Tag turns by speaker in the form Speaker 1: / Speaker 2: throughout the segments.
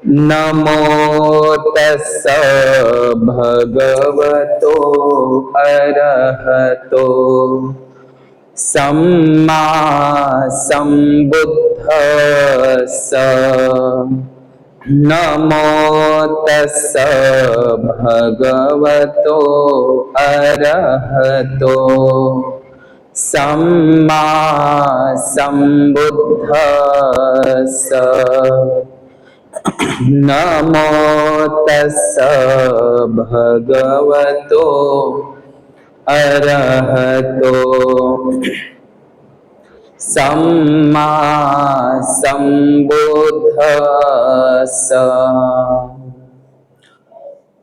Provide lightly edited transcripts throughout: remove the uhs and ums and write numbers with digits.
Speaker 1: नमो तस्स भगवतो अरहतो सम्मा सम्बुद्धस्स। नमो तस्स भगवतो अरहतो सम्मा सम्बुद्धस्स। नमो तस्स भगवतो अरहतो सम्मा सम्बुद्धस्स।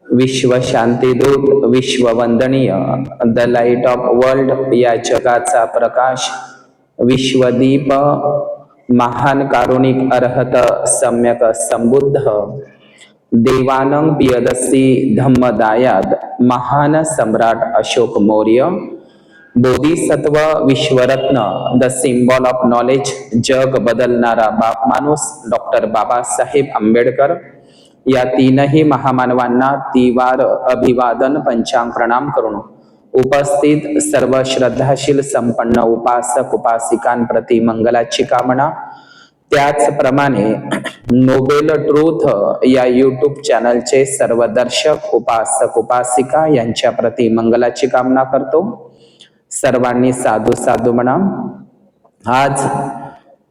Speaker 1: विश्व शांतीदूत, विश्व वंदनीय, द लाईट ऑफ वर्ल्ड या जगाचा प्रकाश, विश्वदीप, महान कारुणिक अरहत सम्यक संबुद्ध देवानंग पियदसी धम्मदायाद महान सम्राट अशोक मौर्य, बोधिसत्व विश्वरत्न, द सिम्बॉल ऑफ नॉलेज, जग बदलणारा बाप माणूस डॉक्टर बाबासाहेब आंबेडकर या तीनही महामानवांना तिवार अभिवादन पंचांग प्रणाम करून उपस्थित सर्व श्रद्धाशील संपन्न उपासक उपासिकांप्रती मंगलाची कामना, त्याचप्रमाणे नोबेल ट्रूथ या यूट्यूब चॅनलचे सर्व दर्शक उपासक उपासिका यांच्या प्रती मंगलाची कामना करतो। सर्वांनी साधू साधू म्हणा। आज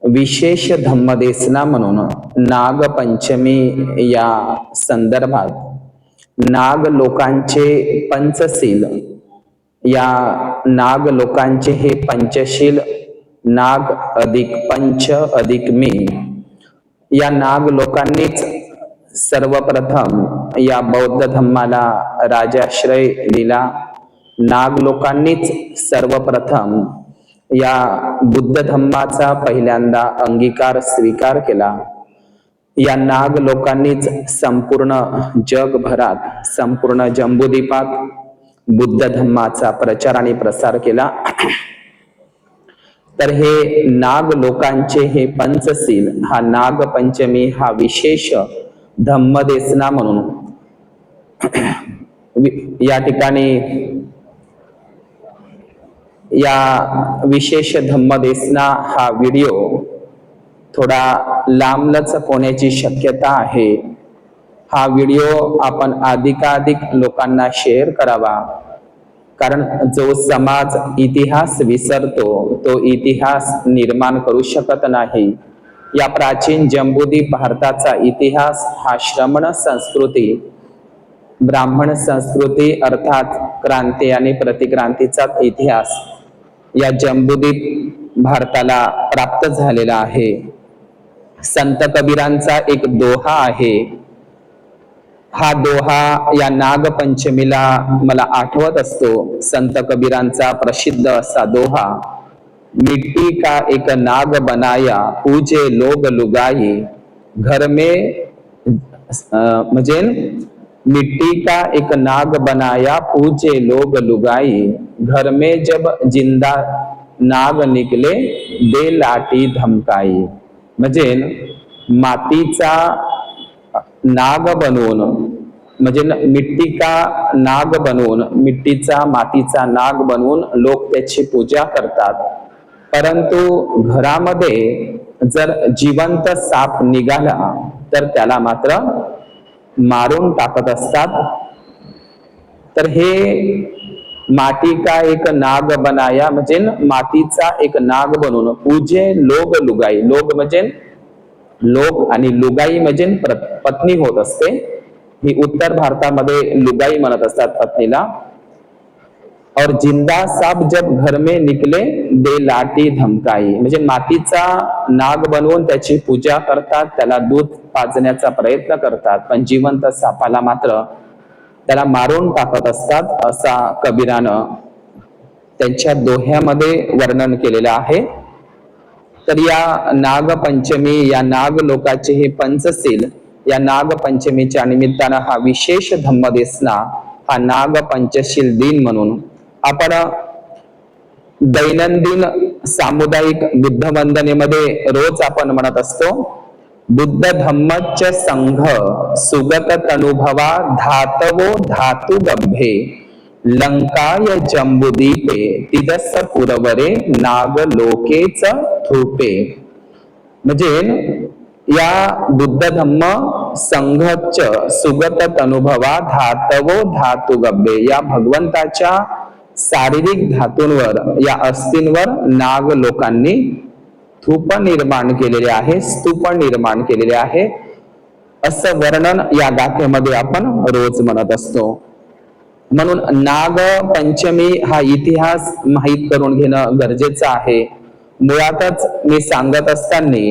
Speaker 1: विशेष धम्मदेसना म्हणून नागपंचमी या संदर्भात नाग लोकांचे पंचशील, या नाग लोकांचे हे पंचशील, नाग अधिक पंच अधिक मी, या नाग लोकांनीच सर्वप्रथम या बौद्ध धम्माला राजाश्रय दिला। नाग लोकांनीच सर्वप्रथम या बुद्ध धम्माचा पहिल्यांदा अंगीकार स्वीकार केला। या नाग लोकांनीच संपूर्ण जगभरात, संपूर्ण जम्बूद्वीपात बुद्ध धम्माचा प्रचार आणि प्रसार केला। तर हे नाग लोकांचे हे पंचशील, हा नागपंचमी हा विशेष धम्मदेसना म्हणून या ठिकाणी या विशेष धम्मदेसना हा व्हिडिओ थोडा लांबलचक होण्याची शक्यता आहे। हा व्हिडिओ आपण अधिकाधिक लोकांना शेअर करावा, कारण जो समाज इतिहास विसरतो तो इतिहास निर्माण करू शकत नाही। या प्राचीन जम्बूद्वीप भारताचा इतिहास हा श्रमण संस्कृती, ब्राह्मण संस्कृती अर्थात क्रांती आणि प्रतिक्रांतीचा इतिहास या जम्बूद्वीप भारताला प्राप्त झालेला आहे। संत कबीरांचा एक दोहा आहे, हा दोहा या नागपंचमीला मला आठवत असतो। संत कबीरांचा प्रसिद्ध असा दोहा, मिट्टी का एक नाग बनाया पूजे लोग लुगाई, घर में म्हणजे मिट्टी का एक नाग बनाया पूजे लोग लुगाई, घर में जब जिंदा नाग निकले दे लाठी धमकाई। म्हणजे मातीचा नाग बनवून, म्हणजे मिट्टी का नाग बनवून, मिट्टीचा मातीचा नाग बनवून लोक त्याची पूजा करतात, परंतु घरामध्ये जर जिवंत साप निघाला तर त्याला मात्र मारून टाकत असतात। तर हे माटी का एक नाग बनाया म्हणजे मातीचा एक नाग बनवून पूजे लोग लुगाई, लोग म्हणजे लोग आणि लुगाई म्हणजे पत्नी होत असते। ही उत्तर भारतामध्ये लुगाई म्हणत असतात पत्नीला। और जिंदा साप जब घर में निकले दे लाठी धमकाई, म्हणजे मातीचा नाग बनवून त्याची पूजा करतात, त्याला दूध पाजण्याचा प्रयत्न करतात, पण जिवंत सापाला मात्र त्याला मारून टाकत असतात, असा कबीरानं त्यांच्या दोह्यामध्ये वर्णन केलेलं आहे। तर या नागपंचमी, या नाग लोकाचे हे पंचशील, या नागपंचमीच्या निमित्तानं हा विशेष धम्मदेसना, हा नागपंचशील दिन म्हणून आपण दैनंदिन सामुदायिक बुद्ध वंदनेमध्ये रोज आपण म्हणत असतो, बुद्ध धम्मच्च संघ सुगत तनुभवा धातवो धातु गंभे लंकाय जंबुदीपे तिदस पुरवरे नाग लोकेच थूपे. म्हणजे या बुद्ध धम्म संघच सुगत तनुभवा धातवो धातु गंभे, या भगवंताच्या शारीरिक धातूंवर, या अस्थींवर नाग लोकांनी थूप निर्माण केलेले आहे, स्तूप निर्माण केलेले आहे, असं वर्णन या गाथेमध्ये आपण रोज म्हणत असतो. म्हणून नाग पंचमी हा इतिहास माहीत करून घेणं गरजेचं आहे. मुळातच मी सांगत असताना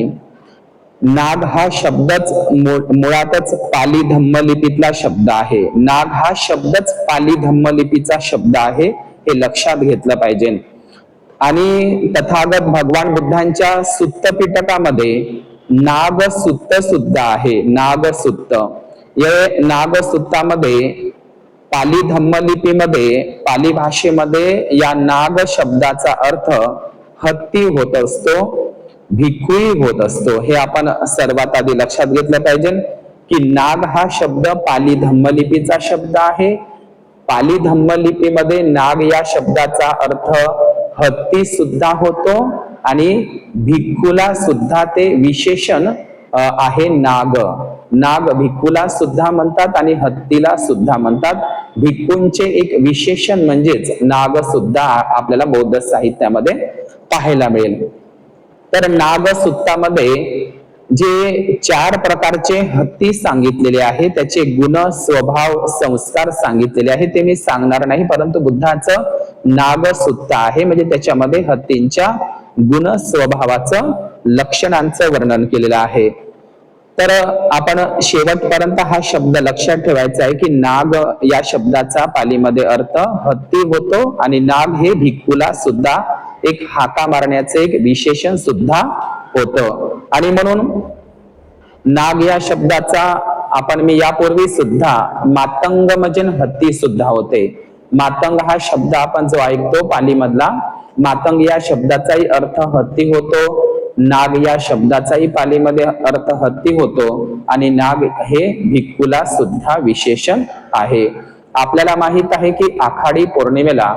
Speaker 1: नाग हा शब्दच मुळातच पाली धम्म लिपीतला शब्द आहे. नाग हा शब्दच पाली धम्म लिपीचा शब्द आहे, हे लक्षात घेतलं पाहिजे. आणि तथागत भगवान बुद्धांच्या सुत्त पिटकामध्ये नाग सुत्त सुद्धा आहे. नाग सुत्त, या नाग सुत्तामध्ये पाली धम्म लिपीमध्ये, पाली भाषेमध्ये या नाग शब्दाचा अर्थ हत्ती होत असतो, भिक्खूही होत असतो. हे आपण सर्वात आधी लक्षात घेतलं पाहिजे की नाग हा शब्द पाली धम्म लिपीचा शब्द आहे. पाली धम्म लिपीमध्ये नाग या शब्दाचा अर्थ हत्ती सुद्धा होतो आणि भिक्खूला सुद्धा ते विशेषण आहे. नाग, नाग भिक्खूला सुद्धा म्हणतात आणि हत्तीला सुद्धा म्हणतात. भिक्खूंचे एक विशेषण म्हणजेच नाग सुद्धा आपल्याला बौद्ध साहित्यामध्ये पाहायला मिळेल. तर नाग सुत्तामध्ये जे 4 प्रकारचे हत्ती सांगितलेले आहे, त्याचे गुण, स्वभाव, संस्कार सांगितलेले आहे, ते मी सांगणार नाही. परंतु बुद्धाचं नाग सुत्त आहे, म्हणजे त्याच्यामध्ये हत्तींच्या गुण, स्वभावाचं, लक्षणांचं वर्णन केलेलं आहे. तर आपण शेवटपर्यंत हा शब्द लक्षात ठेवायचा आहे की नाग या शब्दाचा पालीमध्ये अर्थ हत्ती होतो आणि नाग हे भिक्खूला सुद्धा एक हाका मारण्याचे एक विशेषण सुद्धा होतं. आणि म्हणून नाग या शब्दाचा मी यापूर्वी सुद्धा मातंग म्हणजे हत्ती सुद्धा होते. मातंग हा शब्द आपण जो ऐकतो पाली मधला, मातंग या शब्दाचाही अर्थ हत्ती होतो. नाग या शब्दाचाही पालीमध्ये अर्थ हत्ती होतो आणि नाग हे भिक्खूला सुद्धा विशेषण आहे. आपल्याला माहित आहे की आखाडी पौर्णिमेला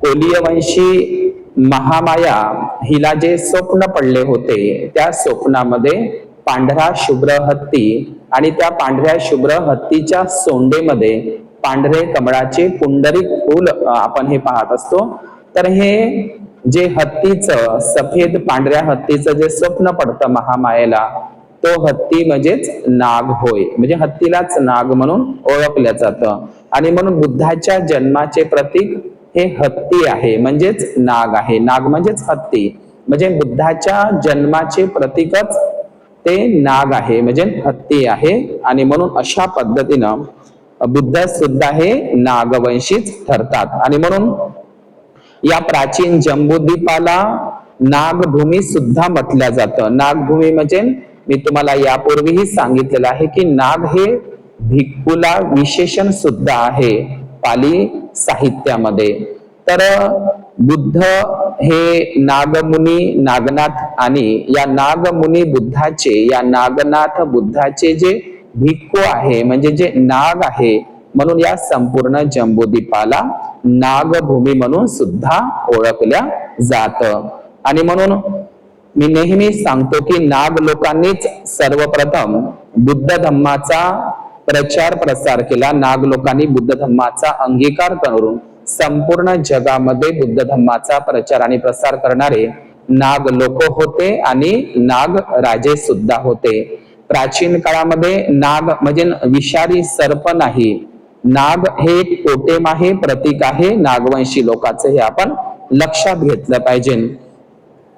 Speaker 1: कोलीय वंशी महामाया हिला जे स्वप्न पडले होते, त्या स्वप्नामध्ये पांढरा शुभ्र हत्ती आणि त्या पांढऱ्या शुभ्र हत्तीच्या सोंडेमध्ये पांढरे कमळाचे पुंडरीक फूल आपण हे पाहत असतो. तर हे जे हत्तीचं, सफेद पांढऱ्या हत्तीचं जे स्वप्न पडतं महामायेला, तो हत्ती म्हणजेच नाग होय. म्हणजे हत्तीलाच नाग म्हणून ओळखलं जातं. आणि म्हणून बुद्धाच्या जन्माचे प्रतीक हे हत्ती आहे, म्हणजेच नाग आहे. नाग म्हणजेच हत्ती, म्हणजे बुद्धाच्या जन्माचे प्रतीकच ते नाग आहे, म्हणजे हत्ती आहे. आणि म्हणून अशा पद्धतीनं बुद्ध सुद्धा हे नागवंशीच ठरतात. आणि म्हणून या प्राचीन जम्बूद्वीपाला नागभूमी सुद्धा म्हटलं जातं. नागभूमी म्हणजे मी तुम्हाला यापूर्वीही सांगितलेलं आहे की नाग हे भिक्खूला विशेषण सुद्धा आहे पाली साहित्यामध्ये. तर बुद्ध हे नागमुनी, नागनाथ, आणि या नागमुनी बुद्धाचे, या नागनाथ बुद्धाचे जे भिक्खू आहे, म्हणजे जे नाग आहे, म्हणून या संपूर्ण जम्बूद्वीपाला नागभूमी म्हणून सुद्धा ओळखल्या जातं. आणि म्हणून मी नेहमी सांगतो की नाग लोकांनीच सर्वप्रथम बुद्ध धम्माचा प्रचार प्रसार केला. नाग लोकांनी बुद्ध धम्माचा अंगीकार करून संपूर्ण जगामध्ये बुद्ध धम्माचा प्रचार आणि प्रसार करणारे नाग लोक होते आणि नाग राजे सुद्धा होते. प्राचीन काळामध्ये नाग म्हणजे विषारी सर्प नाही, नाग हे एक टोटेम आहे, प्रतीक आहे नागवंशी लोकांचं, हे आपण लक्षात घेतलं पाहिजे.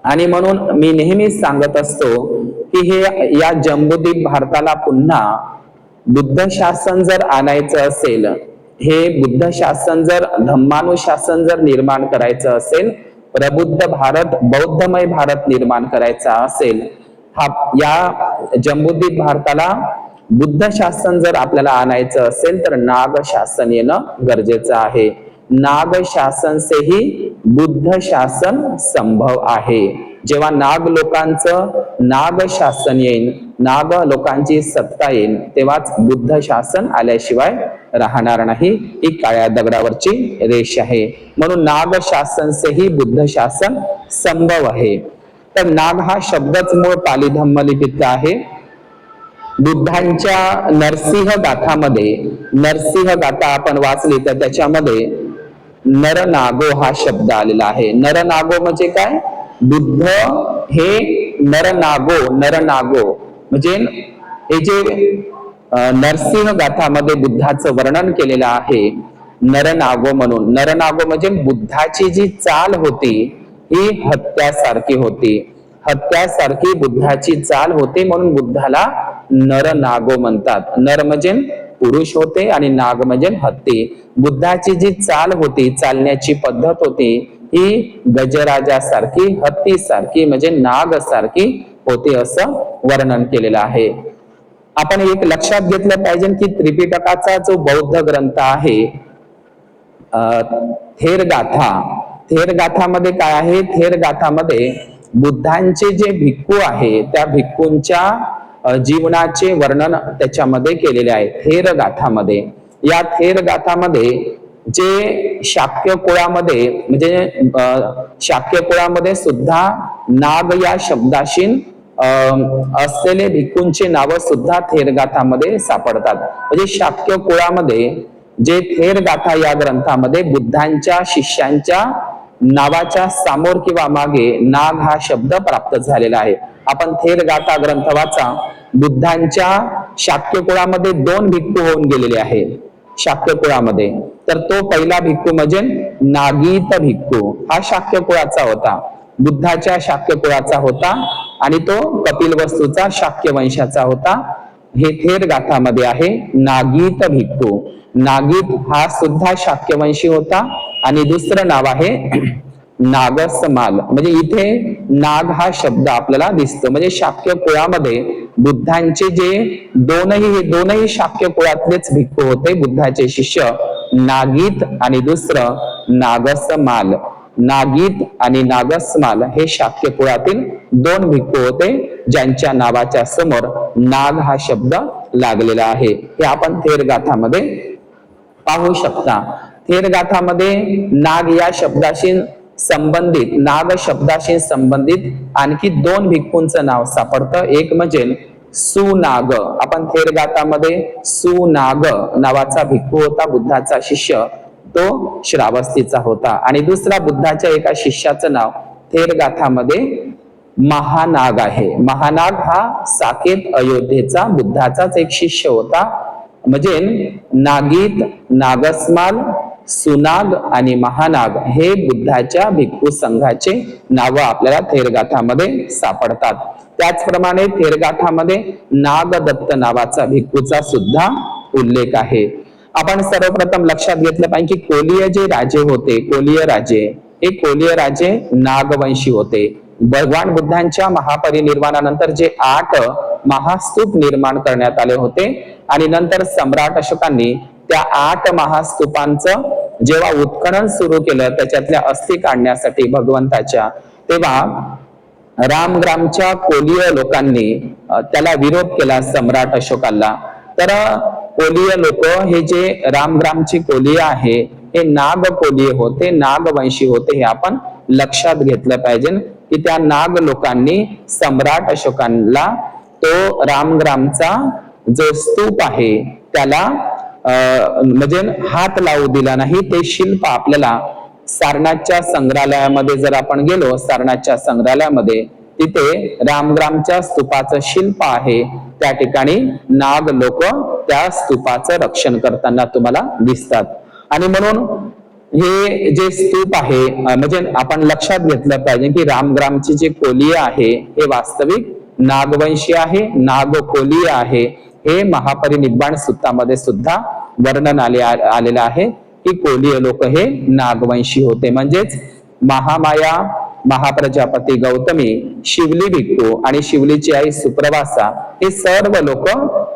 Speaker 1: आणि म्हणून मी नेहमी सांगत असतो की हे या जम्बूद्वीप भारताला पुन्हा बुद्ध शासन जर आणायचं असेल, हे बुद्ध शासन जर, धम्मानुशासन जर निर्माण करायचं असेल, प्रबुद्ध भारत, बौद्धमय भारत निर्माण करायचा असेल, या जम्बूद्वीप भारताला बुद्ध शासन जर आपल्याला आणायचं असेल तर नाग शासन येणं गरजेचं आहे. नाग शासन से ही बुद्ध शासन संभव आहे. जेव्हा नाग लोकांचं नाग शासन येईल नाग लोकांची सत्ता येईल तेव्हाच बुद्ध शासन आल्याशिवाय राहणार नाही, ही काळ्या दगडावरची रेष आहे. म्हणून नाग शासन से ही बुद्ध शासन संभव आहे. तर नाग हा शब्दच मूळ पाली धम्म लिपीतला आहे. बुद्धांच्या नरसिंह गाथामध्ये, नरसिंह गाथा आपण वाचली तर त्याच्यामध्ये नरनागो हा शब्द आलेला आहे. नरनागो म्हणजे काय? बुद्ध हे नरनागो म्हणजे हे जे नरसिंह गाथामध्ये बुद्धाचं वर्णन केलेलं आहे नरनागो म्हणून. नरनागो म्हणजे बुद्धाची जी चाल होती ही हत्यासारखी होती, हत्यासारखी बुद्धाची चाल होती, म्हणून बुद्धाला नरनागो म्हणतात. नर म्हणजे पुरुष होते आणि नाग म्हणजे हत्ती. बुद्धाची जी चाल होती, चालण्याची पद्धत होती ही गजराजासारखी, हत्तीसारखी म्हणजे नाग सारखी होती असं वर्णन केलेलं आहे. आपण एक लक्षात घेतलं पाहिजे की त्रिपिटकाचा जो बौद्ध ग्रंथ आहे थेर गाथा, थेर गाथामध्ये काय आहे? थेर गाथामध्ये बुद्धांचे जे भिक्खू आहे त्या भिक्खूंच्या जीवनाचे वर्णन त्याच्यामध्ये केलेले आहे थेर गाथामध्ये. या थेर गाथामध्ये जे शाक्य कुळामध्ये म्हणजे शाक्य कुळामध्ये सुद्धा नाग या शब्दाशी असलेले भिक्खूंचे नाव सुद्धा थेर गाथामध्ये सापडतात. म्हणजे शाक्य कुळामध्ये जे थेर गाथा या ग्रंथामध्ये बुद्धांच्या शिष्यांच्या नावाच्या समोर किंवा मागे नाग हा शब्द प्राप्त झालेला आहे. आपण थेर गाथा ग्रंथ वाचा. बुद्धांच्या शाक्य कुळामध्ये 2 भिक्खू होऊन गेलेले आहे शाक्य कुळामध्ये. तर तो पहिला भिक्खू म्हणजे नागीत भिक्खू, हा शाक्य कुळाचा होता, बुद्धाच्या शाक्य कुळाचा होता आणि तो कपिलवस्तूचा शाक्य वंशाचा होता. हे थेर गाथामध्ये आहे नागीत भिक्खू. नागीत हा सुद्धा शाक्यवंशी होता आणि दुसरं नाव आहे नागसमाल. म्हणजे इथे नाग हा शब्द आपल्याला दिसतो. म्हणजे शाक्य कुळामध्ये बुद्धांचे जे दोनही शाक्य कुळातलेच भिक्खू होते बुद्धाचे शिष्य, नागीत आणि दुसरं नागसमाल. नागीत आणि नागसमाल हे शाक्य कुळातील 2 भिक्खू होते ज्यांच्या नावाच्या समोर नाग हा शब्द लागलेला आहे. हे आपण थेर गाथामध्ये पाहू शकता. थेर गाथामध्ये नाग या शब्दाशी संबंधित, नाग शब्दाशी संबंधित आणखी 2 भिक्खूंचं नाव सापडतं. एक म्हणजे सुनाग. आपण थेर गाथामध्ये सुनाग नावाचा भिक्खू होता बुद्धाचा शिष्य, तो श्रावस्तीचा होता. आणि दुसरा बुद्धाच्या एका शिष्याचं नाव थेर गाथामध्ये महानाग आहे. महानाग हा साकेत अयोध्येचा बुद्धाचाच एक शिष्य होता. म्हणजे नागीत, नागसमाल, सुनाग आणि महानाग हे बुद्धाच्या भिक्खू संघाचे नाव आपल्याला थेर गाथामध्ये सापडतात. त्याचप्रमाणे थेर गाथामध्ये नागदत्त नावाचा भिक्खूचा सुद्धा उल्लेख आहे. आपण सर्वप्रथम लक्षात घेतलं पाहिजे की कोलीय जे राजे होते, कोलीय राजे, हे कोलीय राजे नागवंशी होते. भगवान बुद्धांच्या महापरिनिर्वाणानंतर जे 8 महास्तूप निर्माण करण्यात आले होते आणि नंतर सम्राट अशोकांनी त्या 8 महास्तूपांचं जेव्हा उत्खनन सुरू केलं त्याच्यातल्या अस्थी काढण्यासाठी भगवंताच्या, तेव्हा रामग्रामच्या कोलीय लोकांनी त्याला विरोध केला सम्राट अशोकाला. तर कोलीय लोक हे जे रामग्रामची कोलीय आहे हे नाग कोलीय होते, नागवंशी होते. हे आपण लक्षात घेतलं पाहिजे की त्या नाग लोकांनी सम्राट अशोकांना तो रामग्रामचा जो स्तूप आहे त्याला म्हणजे हात लावू दिला नाही. ते शिल्प आपल्याला सारनाथच्या संग्रहालयामध्ये जर आपण गेलो, सारनाथच्या संग्रहालयामध्ये तिथे रामग्रामच्या स्तूपाचं शिल्प आहे. त्या ठिकाणी नाग लोक त्या स्तूपाचं रक्षण करताना तुम्हाला दिसतात. आणि म्हणून हे जे स्तूप आहे म्हणजे आपण लक्षात घेतलं पाहिजे की रामग्रामची जी कोलीय आहे हे वास्तविक नागवंशी आहे, नागकोलीय आहे. हे महापरिनिब्बाण सूत्रामध्ये सुद्धा वर्णन आलेलं आहे की कोलीय लोक हे नागवंशी होते. म्हणजेच महामाया, महाप्रजापती गौतमी, शिवली भिक्खू आणि शिवलीची आई सुप्रवासा हे सर्व लोक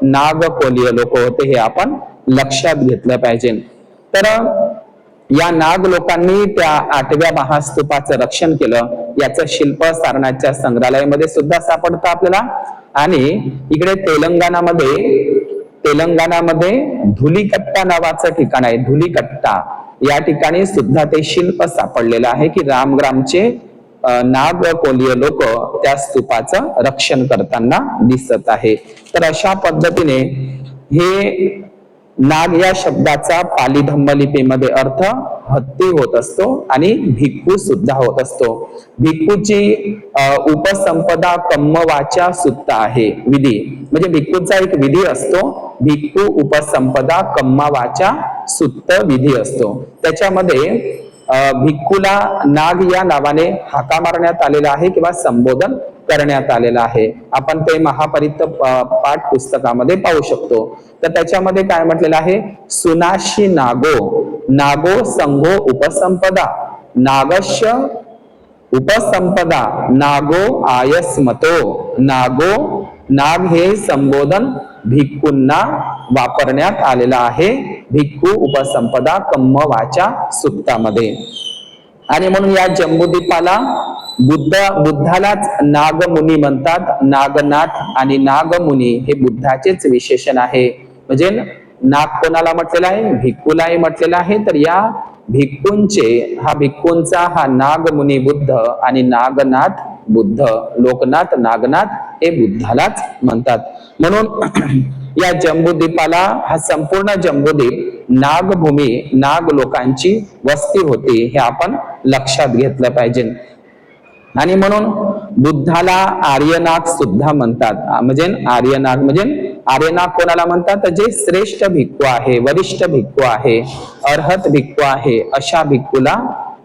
Speaker 1: नागकोलीय लोक होते. हे आपण लक्षात घेतलं पाहिजे. तर या नाग लोकांनी त्या 8व्या महास्तूपाचं रक्षण केलं. याचं शिल्प सारनाथच्या संग्रहालयामध्ये सुद्धा सापडतं आपल्याला. आणि इकडे तेलंगणामध्ये धुलीकट्टा नावाचं ठिकाण आहे. धुलीकट्टा या ठिकाणी सुद्धा ते शिल्प सापडलेलं आहे की रामग्रामचे नाग कोलीय लोक त्या स्तूपाचं रक्षण करताना दिसत आहे. तर अशा पद्धतीने हे नाग या शब्दाचा पाली धम्म लिपीमध्ये अर्थ हत्ती होत असतो आणि भिक्खू सुद्धा होत असतो. भिक्खूची उपसंपदा कम्म वाचा सुत्त आहे. विधी म्हणजे भिक्खूचा एक विधी असतो. भिक्खू उपसंपदा कम्मा वाचा सुत्त विधी असतो. त्याच्यामध्ये भिक्खूला नाग या नावाने हाका मारण्यात आलेला आहे किंवा संबोधन करण्यात आलेलं आहे. आपण ते महापरित्त पाठ पुस्तकामध्ये पाहू शकतो. तर त्याच्यामध्ये काय म्हटलेलं आहे, सुनाशी नागो संघो उपसंपदा नागस्य उपसंपदा नागो आयस्मतो. नाग हे संबोधन भिक्खूंना वापरण्यात आलेलं आहे भिक्खू उपसंपदा कम्म वाचा सुत्तामध्ये. आणि म्हणून या जम्बूद्वीपाला बुद्धालाच नागमुनी म्हणतात. नागनाथ आणि नागमुनी हे बुद्धाचेच विशेषण आहे. म्हणजे नाग कोणाला म्हटलेला आहे, भिक्खूलाही म्हटलेला आहे. तर या भिक्खूंचा हा नागमुनी बुद्ध आणि नागनाथ बुद्ध, लोकनाथ नागनाथ हे बुद्धालाच म्हणतात. म्हणून या जम्बूद्वीपाला हा संपूर्ण जम्बूद्वीप नागभूमी, नाग लोकांची वस्ती होती हे आपण लक्षात घेतलं पाहिजे. आणि म्हणून बुद्धाला आर्यनाग सुद्धा म्हणतात. म्हणजे आर्यनाग कोणाला म्हणतात, तर जे श्रेष्ठ भिक्खू आहे, वरिष्ठ भिक्खू आहे, अर्हत भिक्खू आहे, अशा भिक्खूला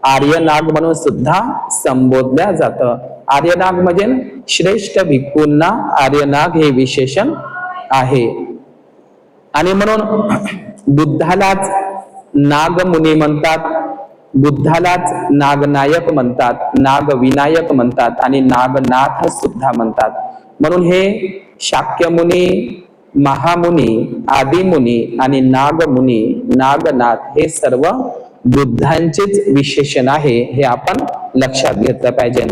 Speaker 1: आर्यनाग म्हणून सुद्धा संबोधल्या जातं. आर्यनाग म्हणजे श्रेष्ठ भिक्खूंना आर्यनाग हे विशेषण आहे. आणि म्हणून बुद्धालाच नागमुनी म्हणतात, बुद्धालाच नागनायक म्हणतात, नागविनायक म्हणतात आणि नागनाथ सुद्धा म्हणतात. म्हणून हे शाक्यमुनी, महामुनी, आदिमुनी आणि नागमुनी, नागनाथ हे सर्व बुद्धांचेच विशेषण आहे हे आपण लक्षात घेतलं पाहिजे.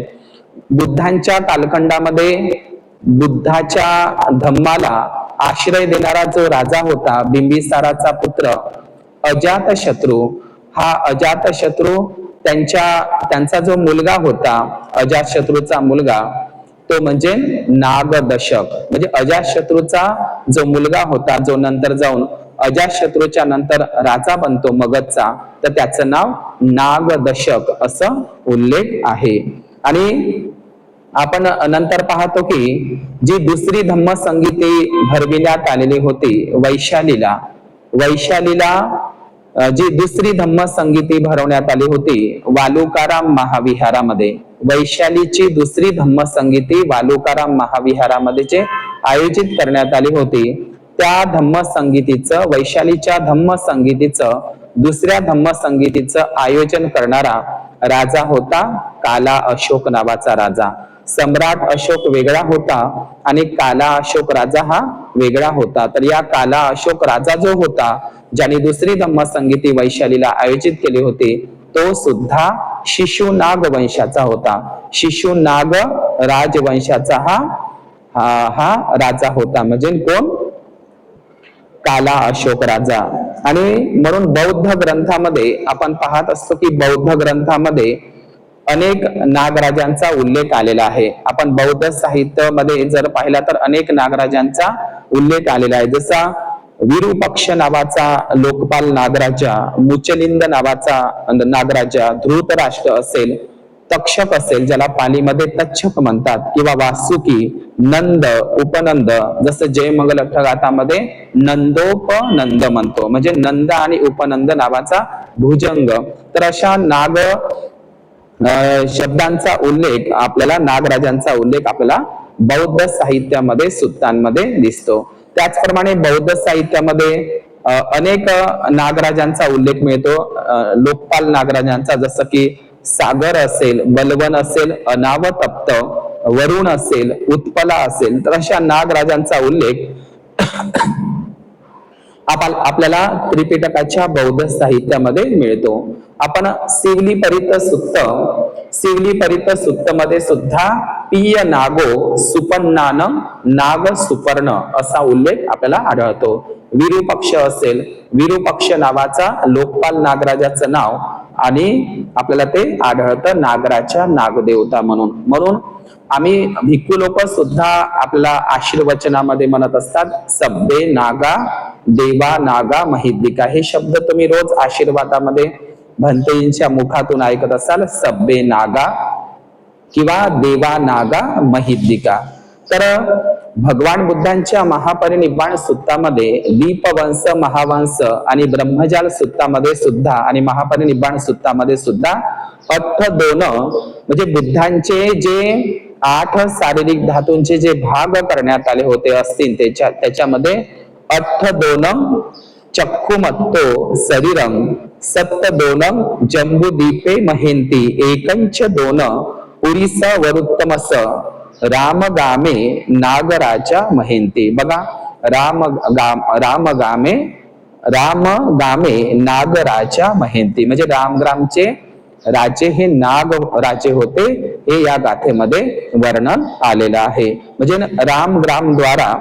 Speaker 1: बुद्धांच्या कालखंडामध्ये बुद्धाच्या धम्माला आश्रय देणारा जो राजा होता, बिंबिसाराचा पुत्र अजातशत्रू, हा अजातशत्रू त्यांचा जो मुलगा होता, अजातशत्रूचा मुलगा, तो म्हणजे नागदशक. म्हणजे अजातशत्रूचा जो मुलगा होता, जो नंतर जाऊन अजातशत्रूच्या नंतर राजा बनतो मगधचा, तर त्याचं नाव नागदशक असं उल्लेख आहे. आणि आपण नंतर पाहतो की जी दुसरी धम्मसंगीती भरविण्यात आलेली होती वैशालीला जी दुसरी धम्मसंगीती भरवण्यात आली होती वालुकाराम महाविहारामध्ये, वैशालीची दुसरी धम्मसंगीती वालुकाराम महाविहारामध्ये जे आयोजित करण्यात आली होती, त्या धम्मसंगीतीचं, वैशालीच्या धम्मसंगीतीचं, दुसऱ्या धम्मसंगीतीचं आयोजन करणारा राजा होता काला अशोक नावाचा राजा. सम्राट अशोक वेगळा होता आणि काला अशोक राजा हा वेगळा होता. तर या काला अशोक राजा जो होता, ज्याने दुसरी धम्मसंगीती वैशालीला आयोजित केली होती, तो सुद्धा शिशुनाग वंशाचा होता. शिशुनाग राजवंशाचा हा राजा होता. म्हणजे कोण? काला अशोक राजा. आणि म्हणून बौद्ध ग्रंथामध्ये आपण पाहत असतो की बौद्ध ग्रंथामध्ये अनेक नागराजांचा उल्लेख आलेला आहे. आपण बौद्ध साहित्यामध्ये जर पाहिला तर अनेक नागराजांचा उल्लेख आलेला आहे. जसा विरूपक्ष नावाचा लोकपाल नागराजा, मुचलिंद नावाचा नागराजा, धृतराष्ट्र असेल, तक्षक असेल ज्याला पालीमध्ये तक्षक म्हणतात, किंवा वासुकी, नंद, उपनंद, जसं जयमंगल अठ्ठगाथामध्ये नंदोपनंद म्हणतो, म्हणजे नंद आणि उपनंद नावाचा भुजंग. तर अशा नाग शब्दांचा उल्लेख आपल्याला, नागराजांचा उल्लेख आपल्याला बौद्ध साहित्यामध्ये, सुत्तांमध्ये दिसतो. त्याचप्रमाणे बौद्ध साहित्यामध्ये अनेक नागराजांचा उल्लेख मिळतो. लोकपाल नागराजांचा, जसं की सागर असेल, बलवन असेल, अनावतप्त, वरुण असेल, उत्पला असेल, तर अशा नागराजांचा उल्लेख आपल्याला त्रिपिटकाच्या बौद्ध साहित्यामध्ये मिळतो. आपण सिवली परित सुत्त मध्ये सुद्धा पिय नागो सुपन्नान नाग सुपर्ण असा उल्लेख आपल्याला आढळतो. विरूपक्ष असेल, विरूपक्ष नावाचा लोकपाल नागराजाचं नाव आणि आपल्याला ते आढळतं नागराच्या नागदेवता म्हणून. म्हणून आम्ही भिक्खू लोक सुद्धा आपल्या आशीर्वचनामध्ये म्हणत असतात सब्बे नागा देवा नागा महिद्दिका. हे शब्द तुम्ही रोज आशीर्वादामध्ये भंतेजींच्या मुखातून ऐकत असाल, सब्बे नागा किंवा देवा नागा महिद्दिका. तर भगवान बुद्धांच्या महापरिनिब्बाण सुत्तामध्ये दीपवंश महावंश आणि ब्रह्मजाल सुत्तामध्ये सुद्धा आणि महापरिनिब्बाण सुत्तामध्ये सुद्धा 8 म्हणजे बुद्धांचे जे 8 शारीरिक धातूंचे जे भाग करण्यात आले होते असतील त्याच्यामध्ये 8 चक्षुमत्तो शरीरं 7 जम्बुदीपे महेंती एकंच 2 पुरीस वरुत्तमस रामगामे नागराजा महेंती. बघा रामगामे नागराजा महेंती म्हणजे रामग्रामचे राजे हे नाग राजे होते हे या गाथेमध्ये वर्णन आलेलं आहे. म्हणजे रामग्रामद्वारा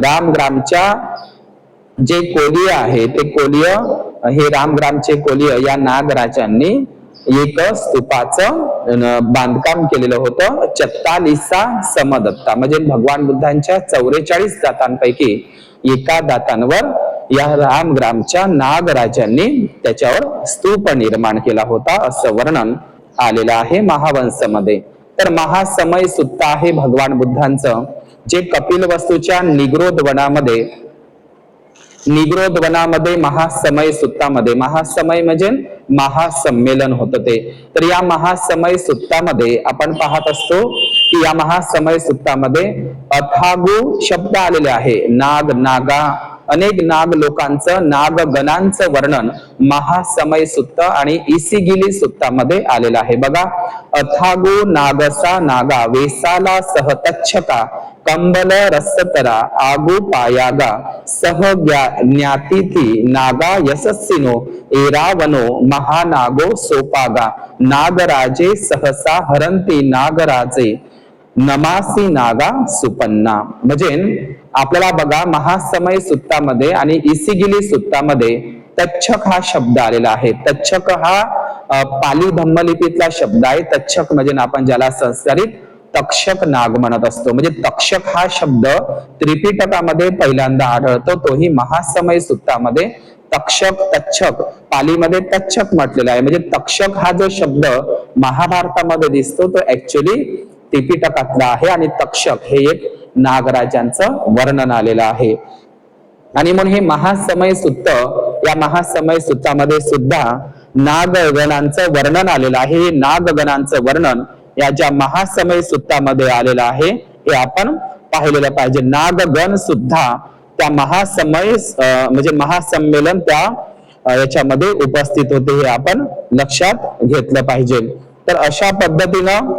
Speaker 1: रामग्रामच्या जे कोलीय आहे ते कोलीय हे रामग्रामचे कोलीय या नागराजांनी एक स्तूपाचं बांधकाम केलेलं होतं 44 समदत्ता म्हणजे भगवान बुद्धांच्या 44 दातांपैकी एका दातांवर या रामग्रामच्या नागराजांनी त्याच्यावर स्तूप निर्माण केला होता असं वर्णन आलेलं आहे महावंशमध्ये. तर महासमय सुत्त आहे भगवान बुद्धांचं जे कपिलवस्तूच्या निग्रोध वनामध्ये महासमय सुत्तामध्ये, महासमय म्हणजे महासंमेलन होतं ते. तर या महासमय सुत्तामध्ये आपण पाहत असतो की या महासमय सुत्तामध्ये अथागु शब्द आलेले आहे. नाग नागा अनेक नाग लोकांचं नागगणांचं वर्णन महासमय सुत्त आणि इसिगिली सुत्तामध्ये आलेलं आहे. बघा अथागु नागसा नागा वेसाला सहतच्छका कंबल रसतरा आगु पायागा सह ज्ञातिथी नागा यशस्सिनो एरावनो महानागो सोपागा नागराजे सहसा हरंती नागराजे नमासी नागा सुपन्ना. म्हणजे आपल्याला बघा महासमय सुत्तामध्ये आणि इसिगिली सुत्तामध्ये तच्छक हा शब्द आलेला आहे. तच्छक हा पाली धम्मलिपीतला शब्द आहे. तच्छक म्हणजे आपण ज्याला संस्कारित तक्षक नाग म्हणत असतो. म्हणजे तक्षक हा शब्द त्रिपिटकामध्ये पहिल्यांदा आढळतो, तोही महासमय सुत्तामध्ये तक्षक तच्छक पालीमध्ये तच्छक म्हटलेला आहे. म्हणजे तक्षक हा जो शब्द महाभारतामध्ये दिसतो तो ऍक्च्युली त्रिपिटकातला आहे आणि तक्षक हे एक नागराजांचं वर्णन आलेलं आहे. आणि म्हणून हे महासमय सुत्त या महासमय सुत्तामध्ये सुद्धा नागगणांचं वर्णन आलेलं आहे. हे नागगणांचं वर्णन या ज्या महासमय सुत्तामध्ये आलेलं आहे हे आपण पाहिलेलं पाहिजे. नागगण सुद्धा त्या महासमय म्हणजे महासंमेलन त्या याच्यामध्ये उपस्थित होते हे आपण लक्षात घेतलं पाहिजे. तर अशा पद्धतीनं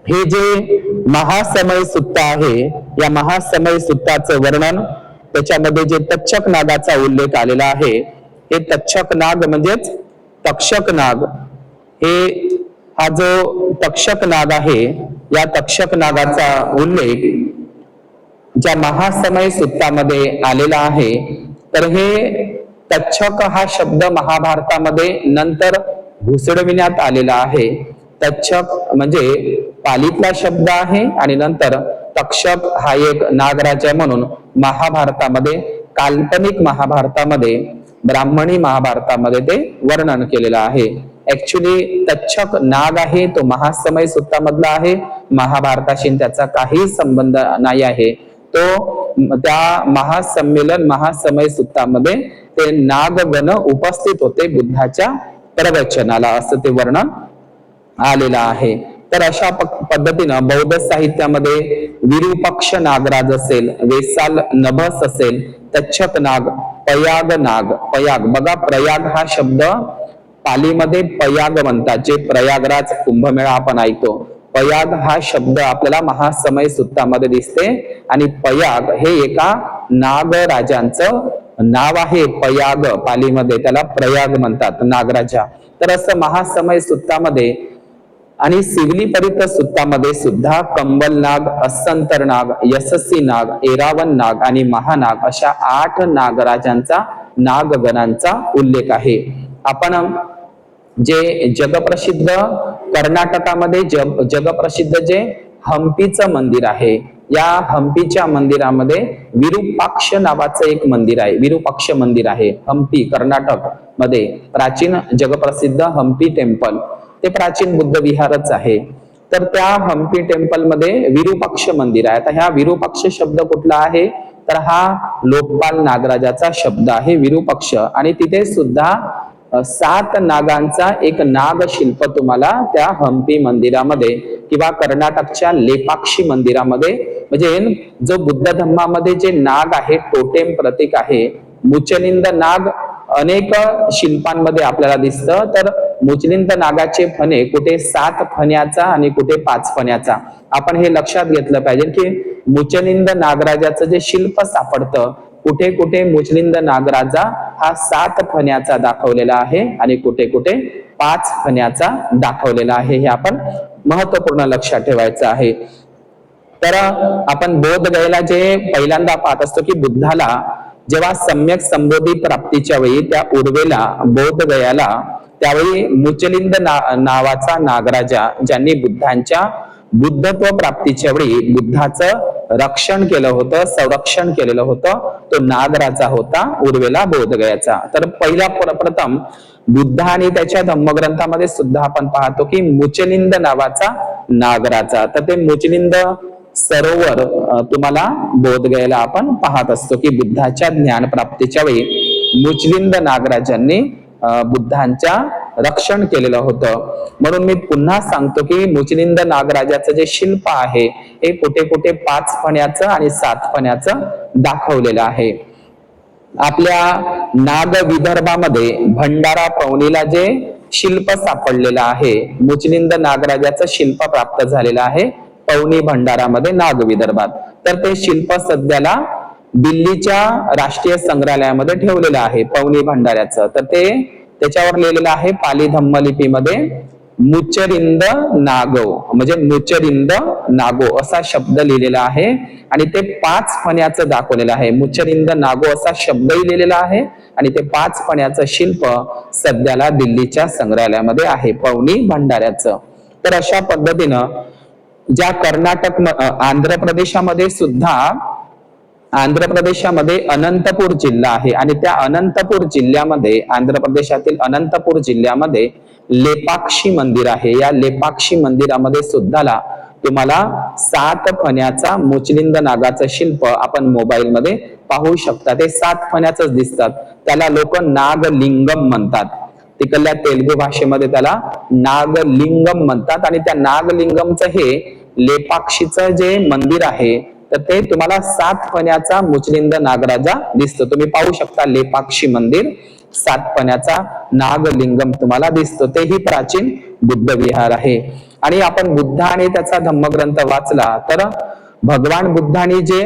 Speaker 1: हे जे महासमय सुत्त आहे या महासमय सुत्ताचं वर्णन त्याच्यामध्ये जे तक्षक नागाचा उल्लेख आलेला आहे हे तक्षक नाग म्हणजेच तक्षक नाग हे हा जो तक्षक नाग आहे या तक्षक नागाचा उल्लेख ज्या महासमय सुत्तामध्ये आलेला आहे. तर हे तक्षक हा शब्द महाभारतामध्ये नंतर घुसडविण्यात आलेला आहे. तक्षक म्हणजे पालीतला शब्द आहे आणि नंतर तक्षक हा एक नागराजा म्हणून महाभारतामध्ये काल्पनिक महाभारतामध्ये ब्राह्मणी महाभारतामध्ये ते वर्णन केलेलं आहे. ऍक्च्युली तक्षक नाग आहे तो महासमय सुत्तामधला आहे. महाभारताशी त्याचा काही संबंध नाही आहे. तो त्या महासंमेलन महासमय सुत्तामध्ये ते नागगण उपस्थित होते बुद्धाच्या प्रवचनाला असं ते वर्णन आलेला आहे. तर अशा पद्धतीनं बौद्ध साहित्यामध्ये विरूपक्ष नागराज असेल, वेसाल नभस असेल, तक्षक नाग, पयाग नाग. पयाग बघा प्रयाग हा शब्द पालीमध्ये पयाग म्हणतात. जे प्रयागराज कुंभमेळा आपण ऐकतो पयाग हा शब्द आपल्याला महासमय सुत्तामध्ये दिसते आणि पयाग हे एका नागराजांचं नाव आहे. पयाग पालीमध्ये त्याला प्रयाग म्हणतात नागराजा. तर असं महासमय सुत्तामध्ये आणि सिवली परित सुत्तामध्ये सुद्धा कंबल नाग, अस्संतर नाग, यशस्वी नाग, एरावन नाग आणि महानाग अशा 8 नागराजांचा नागगणांचा उल्लेख आहे. आपण जे जगप्रसिद्ध कर्नाटकामध्ये जगप्रसिद्ध जे हम्पीचं मंदिर आहे, या हम्पीच्या मंदिरामध्ये विरूपाक्ष नावाचं एक मंदिर आहे. विरूपाक्ष मंदिर आहे हम्पी कर्नाटक मध्ये, प्राचीन जगप्रसिद्ध हम्पी टेम्पल, ते प्राचीन बुद्ध विहारच आहे. तर त्या हम्पी टेम्पल मध्ये विरूपाक्ष मंदिर आहे. आता ह्या विरूपाक्ष शब्द कुठला आहे, तर हा लोकपाल नागराजाचा शब्द आहे विरूपाक्ष. आणि तिथे सुद्धा 7 नागांचा एक नागशिल्प तुम्हाला त्या हम्पी मंदिरामध्ये किंवा कर्नाटकच्या लेपाक्षी मंदिरामध्ये, म्हणजे जो बुद्ध धम्मामध्ये जे नाग आहे, टोटेम प्रतीक आहे, मुचलिंद नाग अनेक शिल्पांमध्ये आपल्याला दिसतं. तर मुचलिंद नागाचे फणे कुठे 7 फण्याचा आणि कुठे 5 फण्याचा. आपण हे लक्षात घेतलं पाहिजे की मुचलिंद नागराजाचं जे शिल्प सापडतं, कुठे कुठे मुचलिंद नागराजा हा 7 फण्याचा दाखवलेला आहे आणि कुठे कुठे 5 फण्याचा दाखवलेला आहे. हे आपण महत्वपूर्ण लक्षात ठेवायचं आहे. तर आपण बोधगयेला जे पहिल्यांदा पाहत असतो की बुद्धाला जेव्हा सम्यक संबोधी प्राप्तीच्या वेळी त्या उर्वेला बोधगयाला, त्यावेळी मुचलिंद नावाचा नागराजा, ज्यांनी बुद्धांच्या बुद्धत्व प्राप्तीच्या वेळी बुद्धाचं रक्षण केलं होतं, संरक्षण केलेलं होतं, तो नागराजा होता उर्वेला बोधगयाचा. तर पहिला प्रथम बुद्ध आणि त्याच्या धम्मग्रंथामध्ये सुद्धा आपण पाहतो की मुचलिंद नावाचा नागराजा. तर ते मुचलिंद सरोवर तुम्हाला बोधगयेला आपण पाहत असतो की बुद्धाच्या ज्ञान प्राप्तीच्या वेळी मुचलिंद नागराजांनी बुद्धांच्या रक्षण केलेलं होतं. म्हणून मी पुन्हा सांगतो की मुचलिंद नागराजाचं जे शिल्प आहे हे कुठे कुठे 5 फण्याचं आणि 7 फण्याचं दाखवलेलं आहे. आपल्या नाग विदर्भामध्ये भंडारा पवनीला जे शिल्प सापडलेलं आहे, मुचलिंद नागराजाचं शिल्प प्राप्त झालेलं आहे पवनी भंडारामध्ये नाग विदर्भात. तर ते शिल्प सध्याला दिल्लीच्या राष्ट्रीय संग्रहालयामध्ये ठेवलेलं आहे पवनी भंडाऱ्याचं. तर ते त्याच्यावर लिहिलेलं आहे पाली धम्मलिपीमध्ये मुचरिंद नागो, म्हणजे मुचरिंद नागो असा शब्द लिहिलेला आहे आणि ते 5 फण्याचं दाखवलेलं आहे. मुचरिंद नागो असा शब्दही लिहिलेला आहे आणि ते 5 फण्याचं शिल्प सध्याला दिल्लीच्या संग्रहालयामध्ये आहे पवनी भंडाऱ्याचं. तर अशा पद्धतीनं ज्या कर्नाटक आंध्र प्रदेशामध्ये सुद्धा, आंध्र प्रदेशामध्ये अनंतपूर जिल्हा आहे आणि त्या अनंतपूर जिल्ह्यामध्ये, आंध्र प्रदेशातील अनंतपूर जिल्ह्यामध्ये लेपाक्षी मंदिर आहे. या लेपाक्षी मंदिरामध्ये सुद्धा तुम्हाला 7 फण्याचा मुचलिंद नागाचं शिल्प आपण मोबाईल मध्ये पाहू शकता. ते 7 फण्याच दिसतात. त्याला लोक नागलिंगम म्हणतात. तिकडल्या तेलुगू भाषेमध्ये त्याला नागलिंगम म्हणतात. आणि त्या नागलिंगमचं हे लेपाक्षीचं जे मंदिर आहे, तर ते तुम्हाला 7 फण्याचा मुचलिंद नागराजा दिसतो. तुम्ही पाहू शकता लेपाक्षी मंदिर, 7 फण्याचा नागलिंगम तुम्हाला दिसतो. तेही प्राचीन बुद्ध विहार आहे. आणि आपण बुद्ध आणि त्याचा धम्मग्रंथ वाचला तर भगवान बुद्धांनी जे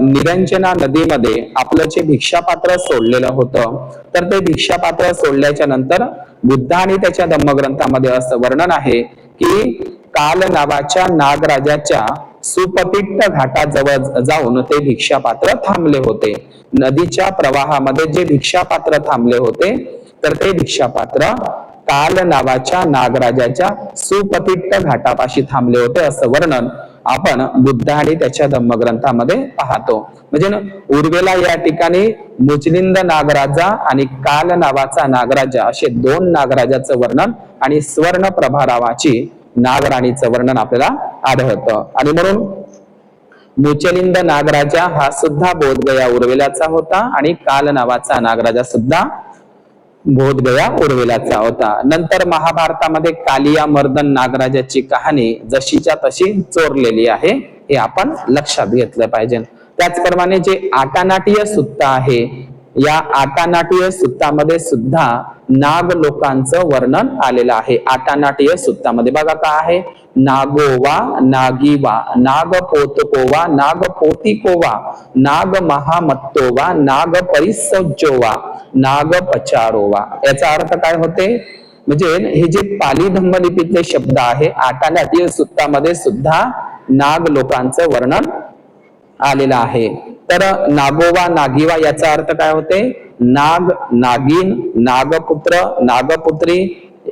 Speaker 1: निरंजना नदीमध्ये आपलं जे भिक्षापात्र सोडलेलं होतं, तर ते भिक्षापात्र सोडल्याच्या नंतर बुद्ध आणि त्याच्या धम्मग्रंथामध्ये असं वर्णन आहे की काल नावाच्या नागराजाच्या सुपतिट्ट घाटाजवळ जाऊन ते भिक्षापात्र थांबले होते. नदीच्या प्रवाहामध्ये जे भिक्षापात्र थांबले होते, तर ते भिक्षापात्र काल नावाच्या नागराजाच्या सुपतिट्ट घाटापाशी थांबले होते, असं वर्णन आपण बुद्ध आणि त्याच्या धम्मग्रंथामध्ये पाहतो. म्हणजे उर्वेला या ठिकाणी मुचलिंद नागराजा आणि काल नावाचा नागराजा असे 2 नागराजाचं वर्णन आणि स्वर्ण प्रभारावाची नागराणीचं वर्णन आपल्याला आढळतं. आणि म्हणून मुचलिंद नागराजा हा सुद्धा बोधगया उर्वेलाचा होता आणि काल नावाचा नागराजा सुद्धा बोधगया उर्वेलाचा होता. नंतर महाभारतामध्ये कालिया मर्दन नागराजाची कहाणी जशीच्या तशी चोरलेली आहे, हे आपण लक्षात घेतलं पाहिजे. त्याचप्रमाणे जे आटानाटीय सुत्त आहे, या आटानाटीय सुत्तामध्ये सुद्धा नाग लोकांचं वर्णन आलेलं आहे. आटानाटीय सुत्तामध्ये बघा काय आहे, नागोवा, नागीवा, नाग पोतकोवा, नाग पोतिकोवा, नाग महामत्तोवा, नाग परिसज्जोवा, नाग पचारोवा. याचा अर्थ काय होते, म्हणजे हे जे पाली धम्मलिपीतले शब्द आहे, आटानाटीय सुत्तामध्ये सुद्धा नाग लोकांचं वर्णन आलेलं आहे. तर नागोबा नागिवा याचा अर्थ काय होते? नाग, नागिन, नागपुत्र, नागपुत्री.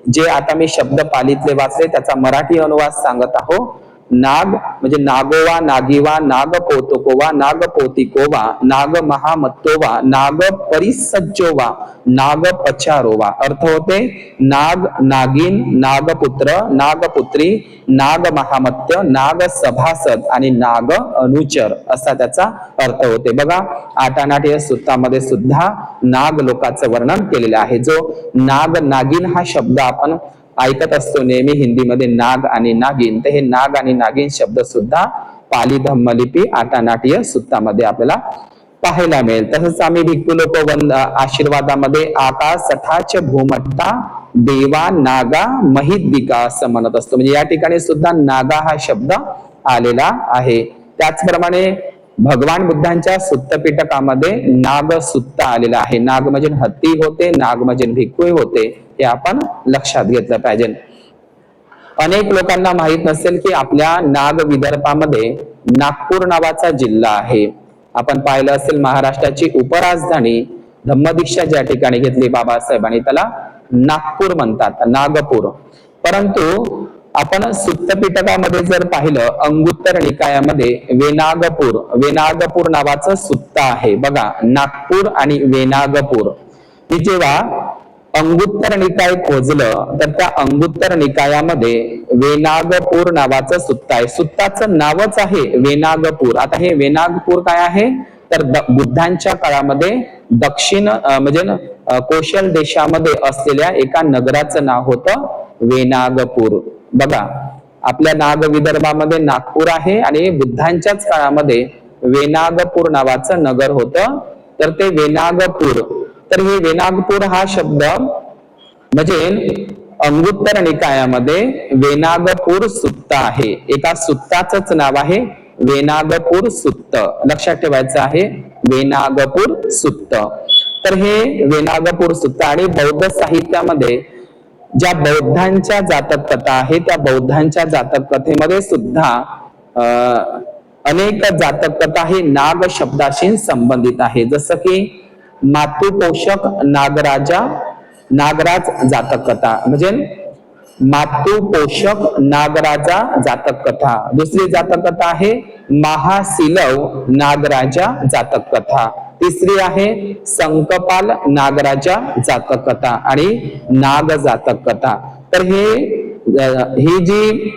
Speaker 1: जे आता मी शब्द पालीतले वाचले त्याचा मराठी अनुवाद सांगत आहो. नाग म्हणजे नागोवा, नागिवा, नागपोतकोवा, नागपोतिकोवा, नाग महामत्तोवा, नाग परिसज्जोवा, नाग पचारोवा. अर्थ होते नाग, नागिन, नागपुत्र, नागपुत्री, नाग महामत्य, नाग सभासद आणि नाग अनुचर असा त्याचा अर्थ होते. बघा आटानाटीय सुत्तामध्ये सुद्धा नाग लोकांचं वर्णन केलेलं आहे. जो नाग, नागिन हा शब्द आपण ऐकत असतो नेहमी हिंदीमध्ये नाग आणि नागिन, तर हे नाग आणि नागिन शब्द सुद्धा पाली धम्मलिपी आटानाटीय सुत्तामध्ये आपल्याला पाहायला मिळेल. तसंच आम्ही भिक्खू लोक आशीर्वादामध्ये आकाश सठाच भूमट्टा देवा नागा महिद्दिका असं म्हणत असतो. म्हणजे या ठिकाणी सुद्धा नागा हा शब्द आलेला आहे. त्याचप्रमाणे भगवान बुद्धांच्या सुत्तपिटकामध्ये नाग सुत्त आलेला आहे. नाग म्हणजे हत्ती होते, नाग म्हणजे भिक्खू होते, हे आपण लक्षात घेतलं पाहिजे. अनेक लोकांना माहित नसेल की आपल्या नाग विदर्भामध्ये नागपूर नावाचा जिल्हा आहे. आपण पाहिलं असेल महाराष्ट्राची उपराजधानी धम्मदीक्षा ज्या ठिकाणी घेतली बाबासाहेबांनी त्याला नागपूर म्हणतात, नागपूर. परंतु आपण सुत्तपिटकामध्ये जर पाहिलं अंगुत्तर निकायामध्ये वेनागपूर नावाचं सुत्त आहे. बघा नागपूर आणि वेनागपूर. मी जेव्हा अंगुत्तर निकाय खोजलं तर त्या अंगुत्तर निकायामध्ये वेनागपूर नावाचं सुत्त आहे. सुत्ताचं नावच आहे वेनागपूर. आता हे वेनागपूर काय आहे तर बुद्धांच्या काळामध्ये दक्षिण म्हणजे कौशल देशामध्ये असलेल्या एका नगराचं नाव होतं वेनागपूर. बघा आपल्या नाग विदर्भामध्ये नागपूर आहे आणि बुद्धांच्याच काळामध्ये वेनागपूर नावाचं नगर होतं. तर ते वेनागपूर, तर हे वेनागपूर हा शब्द म्हणजे अंगुत्तर निकायामध्ये वेनागपूर सुत्त आहे. एका सुत्ताचंच नाव आहे वेनागपूर सुत्त. लक्षात ठेवायचं आहे वेनागपूर सुत्त. तर हे वेनागपूर सुत्त आणि बौद्ध साहित्यामध्ये ज्या बौद्धांच्या जातक कथा आहे त्या बौद्धांच्या जातक कथेमध्ये सुद्धा अनेक जातक कथा हे नाग शब्दाशी संबंधित आहे. जसं की मातुपोषक नागराज जातक कथा म्हणजे मातुपोषक नागराजा जातक कथा. दुसरी जातक कथा आहे महासिलव नागराजा जातक कथा. तिसरी आहे संकपाल नागराजा जातक कथा आणि नाग जातक कथा. तर ही जी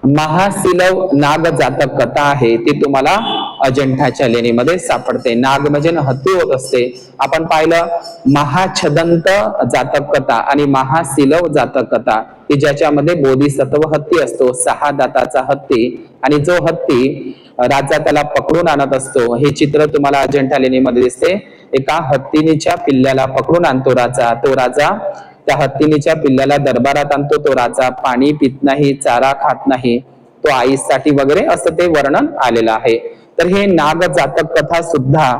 Speaker 1: महासिलव नाग जातक कथा आहे ती तुम्हाला अजंठाच्या लेणीमध्ये सापडते. नाग म्हणजे हत्ती होत असते. आपण पाहिलं महाछदंत जातक कथा आणि महासिलव जातक कथा की ज्याच्यामध्ये बोधिसत्व हत्ती असतो, 6 दाताचा हत्ती, आणि जो हत्ती राजा त्याला पकडून आणत असतो. हे चित्र तुम्हाला अजंठा लेणीमध्ये दिसते. एका हत्तीनीच्या पिल्ल्याला पकडून आणतो राजा. तो राजा त्या हत्तीनीच्या पिल्ल्याला दरबारात आणतो. तो राजा पाणी पित नाही, चारा खात नाही, तो आईसाठी वगैरे असं ते वर्णन आलेलं आहे. तर हे नाग जातक कथा सुद्धा,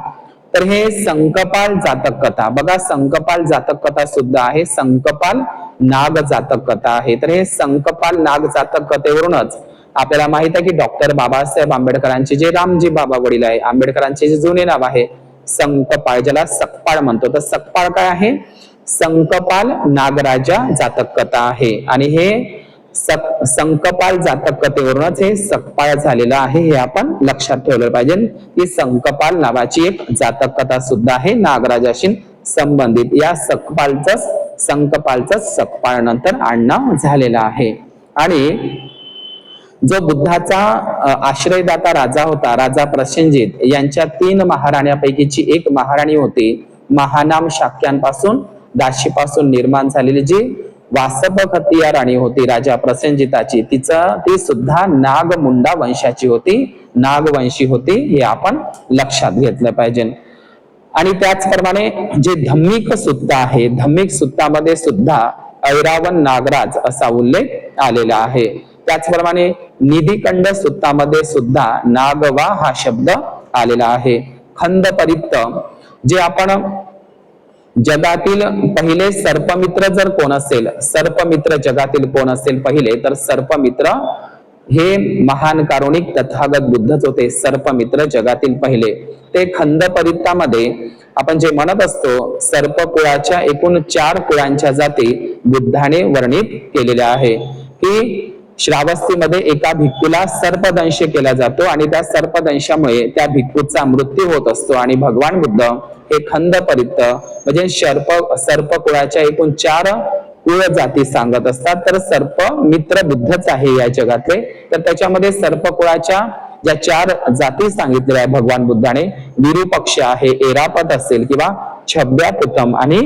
Speaker 1: तर हे संकपाल जातक कथा. बघा संकपाल जातक कथा सुद्धा आहे. संकपाल नाग जातक कथा आहे. तर हे संकपाल नाग जातक कथेवरूनच आपल्याला माहित आहे की डॉक्टर बाबासाहेब आंबेडकरांचे जे रामजी बाबा वडील आहे, आंबेडकरांचे जे जुने नाव आहे संकपाळ, ज्याला सकपाळ म्हणतो. तर सकपाळ काय आहे? संकपाल नागराजा जातक कथा आहे. आणि हे संकपाल जातक कथेवरूनच हे सकपाळ झालेलं आहे. हे आपण लक्षात ठेवलं पाहिजे की संकपाल नावाची एक जातक कथा सुद्धा आहे नागराजाशी संबंधित. या संकपालच सकपाळ नंतर आडनाव झालेलं आहे. आणि जो बुद्धाचा आश्रयदाता राजा होता, राजा प्रसेनजित, यांच्या 3 महाराण्यांपैकीची एक महाराणी होती. महानाम शाक्यांपासून दाशीपासून निर्माण झालेली जी वासपखती या राणी होती राजा प्रसेनजिताची, ती सुद्धा नागमुंडा वंशाची होती, नागवंशी होती. हे आपण लक्षात घेतलं पाहिजे. आणि त्याचप्रमाणे जे धम्मिक सुत्त आहे, धम्मिक सुत्तामध्ये सुद्धा ऐरावत नागराज असा उल्लेख आलेला आहे. त्याचप्रमाणे निधिखंड सुत्तामध्ये सुद्धा नागवा हा शब्द आलेला आहे. खंड परित्त जे आपण जगातील पहिले सर्पमित्र जर कोण असेल, सर्पमित्र जगातील कोण असेल पहिले, तर सर्पमित्र हे महान कारुणिक तथागत बुद्धच होते. सर्पमित्र जगातील पहिले. ते खंद परित्तामध्ये आपण जे म्हणत असतो, सर्प कुळाच्या एकूण 4 कुळांच्या जाती बुद्धाने वर्णित केलेल्या आहे. की श्रावस्तीमध्ये एका भिक्खूला सर्पदंश केला जातो आणि त्या सर्पदंशामुळे त्या भिक्खूचा मृत्यू होत असतो. आणि भगवान बुद्ध हे खंद परित्त म्हणजे सर्प कुळाच्या एकूण 4 कुळ जाती सांगत असतात. तर सर्प मित्र बुद्धच आहे या जगातले. तर त्याच्यामध्ये सर्प कुळाच्या ज्या 4 जाती सांगितलेल्या आहे भगवान बुद्धाने, विरूपक्ष आहे, एरापत असेल किंवा छब्या पुतम आणि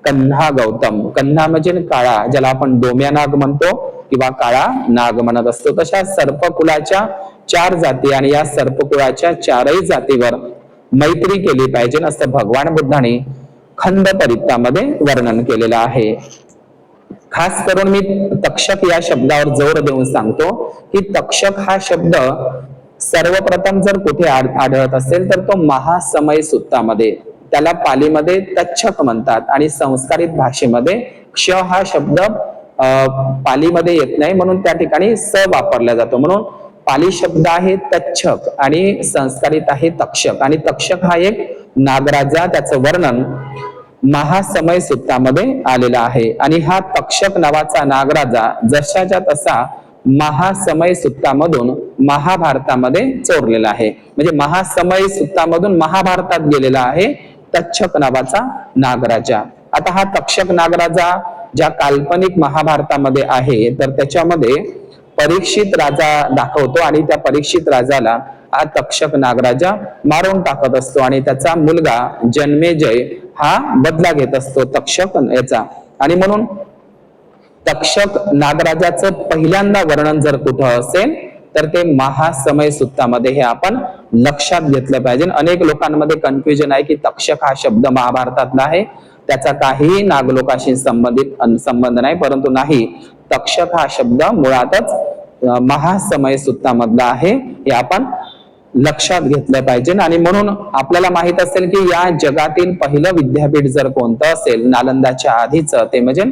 Speaker 1: कन्हा गौतम. कन्हा म्हणजे काळा, ज्याला आपण डोम्या नाग म्हणतो किंवा काळा नाग म्हणत असतो. तशा सर्पकुलाच्या 4 जाती आणि या सर्पकुळाच्या 4ही जातीवर मैत्री केली पाहिजे असं भगवान बुद्धाने खंद परित्तामध्ये वर्णन केलेलं आहे. खास करून मी तक्षक या शब्दावर जोर देऊन सांगतो की तक्षक हा शब्द सर्वप्रथम जर कुठे आढळत असेल तर तो महासमय सूक्तामध्ये, त्याला पालीमध्ये तच्छक म्हणतात आणि संस्कारित भाषेमध्ये क्ष हा शब्द पालीमध्ये येत नाही म्हणून त्या ठिकाणी स वापरला जातो. म्हणून पाली शब्द आहे तच्छक आणि संस्कारित आहे तक्षक. आणि तक्षक हा एक नागराजा, त्याचं वर्णन महासमय सूक्तामध्ये आलेला आहे. आणि हा तक्षक नावाचा नागराजा जशाच्या तसा महासमय सूक्तामधून महाभारतामध्ये चोरलेला आहे. म्हणजे महासमय सूक्तामधून महाभारतात गेलेला आहे तक्षक नावाचा नागराजा. आता हा तक्षक नागराजा ज्या काल्पनिक महाभारतामध्ये आहे तर त्याच्यामध्ये परीक्षित राजा दाखवतो आणि त्या परीक्षित राजाला हा तक्षक नागराजा मारून टाकत असतो आणि त्याचा मुलगा जन्मेजय हा बदला घेत असतो तक्षक याचा. आणि म्हणून तक्षक नागराजाचं पहिल्यांदा वर्णन जर कुठं असेल तर ते महासमय सूक्तामध्ये हे आपण लक्षात घेतलं पाहिजे. अनेक लोकांमध्ये कन्फ्युजन आहे की तक्षक हा शब्द महाभारतातला आहे, त्याचा काहीही नागलोकाशी संबंध नाही. परंतु नाही, तक्षक हा शब्द मुळातच महासमय सूक्तामधला आहे, हे आपण लक्षात घेतलं पाहिजे. आणि म्हणून आपल्याला माहित असेल की या जगातील पहिलं विद्यापीठ जर कोणतं असेल नालंदाच्या आधीचं ते म्हणजे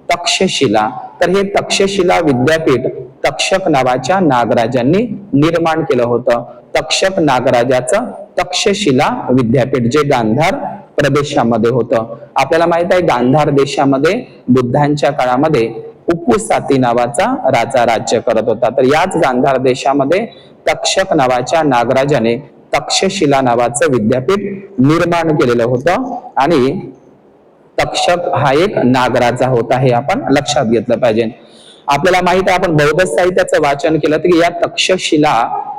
Speaker 1: तक्षशिला. तर हे तक्षशिला विद्यापीठ तक्षक नावाच्या नागराजांनी निर्माण केलं होतं. तक्षक नागराजाचं तक्षशिला विद्यापीठ जे गांधार प्रदेशामध्ये होतं. आपल्याला माहित आहे गांधार देशामध्ये बुद्धांच्या काळामध्ये उकुसाती नावाचा राजा राज्य करत होता. तर याच गांधार देशामध्ये तक्षक नावाच्या नागराजाने तक्षशिला नावाचं विद्यापीठ निर्माण केलेलं होतं आणि तक्षक हा एक नागराजा होता, हे आपण लक्षात घेतलं पाहिजे. आपल्याला माहित आहे, आपण बौद्ध साहित्याचं वाचन केलं तर या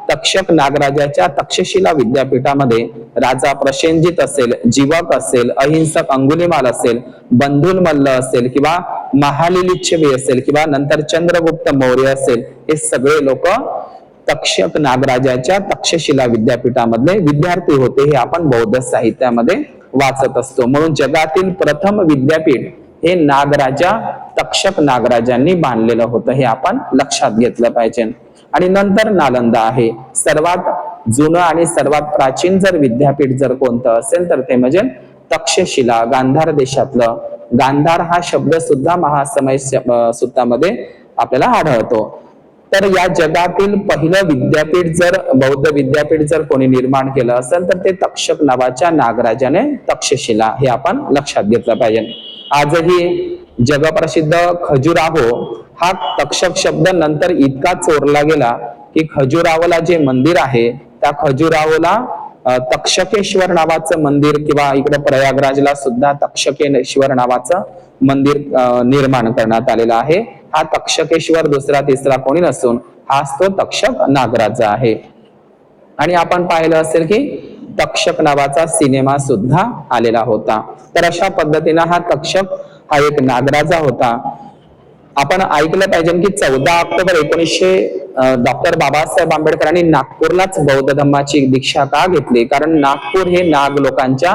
Speaker 1: तक्षक नागराजाच्या तक्षशिला विद्यापीठामध्ये राजा प्रसेनजित असेल, जीवक असेल, अहिंसक अंगुलीमाल असेल, बंधुलमल्ल असेल किंवा महालिच्छवी असेल किंवा नंतर चंद्रगुप्त मौर्य असेल, हे सगळे लोक तक्षक नागराजाच्या तक्षशिला विद्यापीठामधले विद्यार्थी होते, हे आपण बौद्ध साहित्यामध्ये वाचत असतो. म्हणून जगातील प्रथम विद्यापीठ हे नागराजा तक्षक नागराजांनी बांधलेलं होतं, हे आपण लक्षात घेतलं पाहिजे. आणि नंतर नालंदा आहे. सर्वात जुनं आणि सर्वात प्राचीन जर विद्यापीठ जर कोणतं असेल तर ते म्हणजे तक्षशिला गांधार देशातलं. गांधार हा शब्द सुद्धा महासमय सूक्तामध्ये आपल्याला आढळतो. तर या जगातील पहिलं विद्यापीठ जर बौद्ध विद्यापीठ जर कोणी निर्माण केलं असेल तर ते तक्षक नावाच्या नागराजाने तक्षशिला, हे आपण लक्षात घेतलं पाहिजे. आजही जगप्रसिद्ध खजुराहो हा तक्षक शब्द नंतर इतका चोरला गेला की खजुराहोला जे मंदिर आहे त्या खजुराहोला तक्षकेश्वर नावाचं मंदिर किंवा इकडे प्रयागराजला सुद्धा तक्षकेश्वर नावाचं मंदिर निर्माण करण्यात आलेलं आहे. हा तक्षकेश्वर दुसरा तिसरा कोणी नसून हाच तो तक्षक नागराजा आहे. आणि आपण पाहिलं असेल की तक्षक नावाचा सिनेमा सुद्धा आलेला होता. तर अशा पद्धतीने हा तक्षक हा एक नागराजा होता. आपण ऐकलं पाहिजे की 14 ऑक्टोबर 1900 डॉक्टर बाबासाहेब आंबेडकरांनी नागपूरलाच बौद्ध धम्माची दीक्षा का घेतली, कारण नागपूर हे नाग लोकांच्या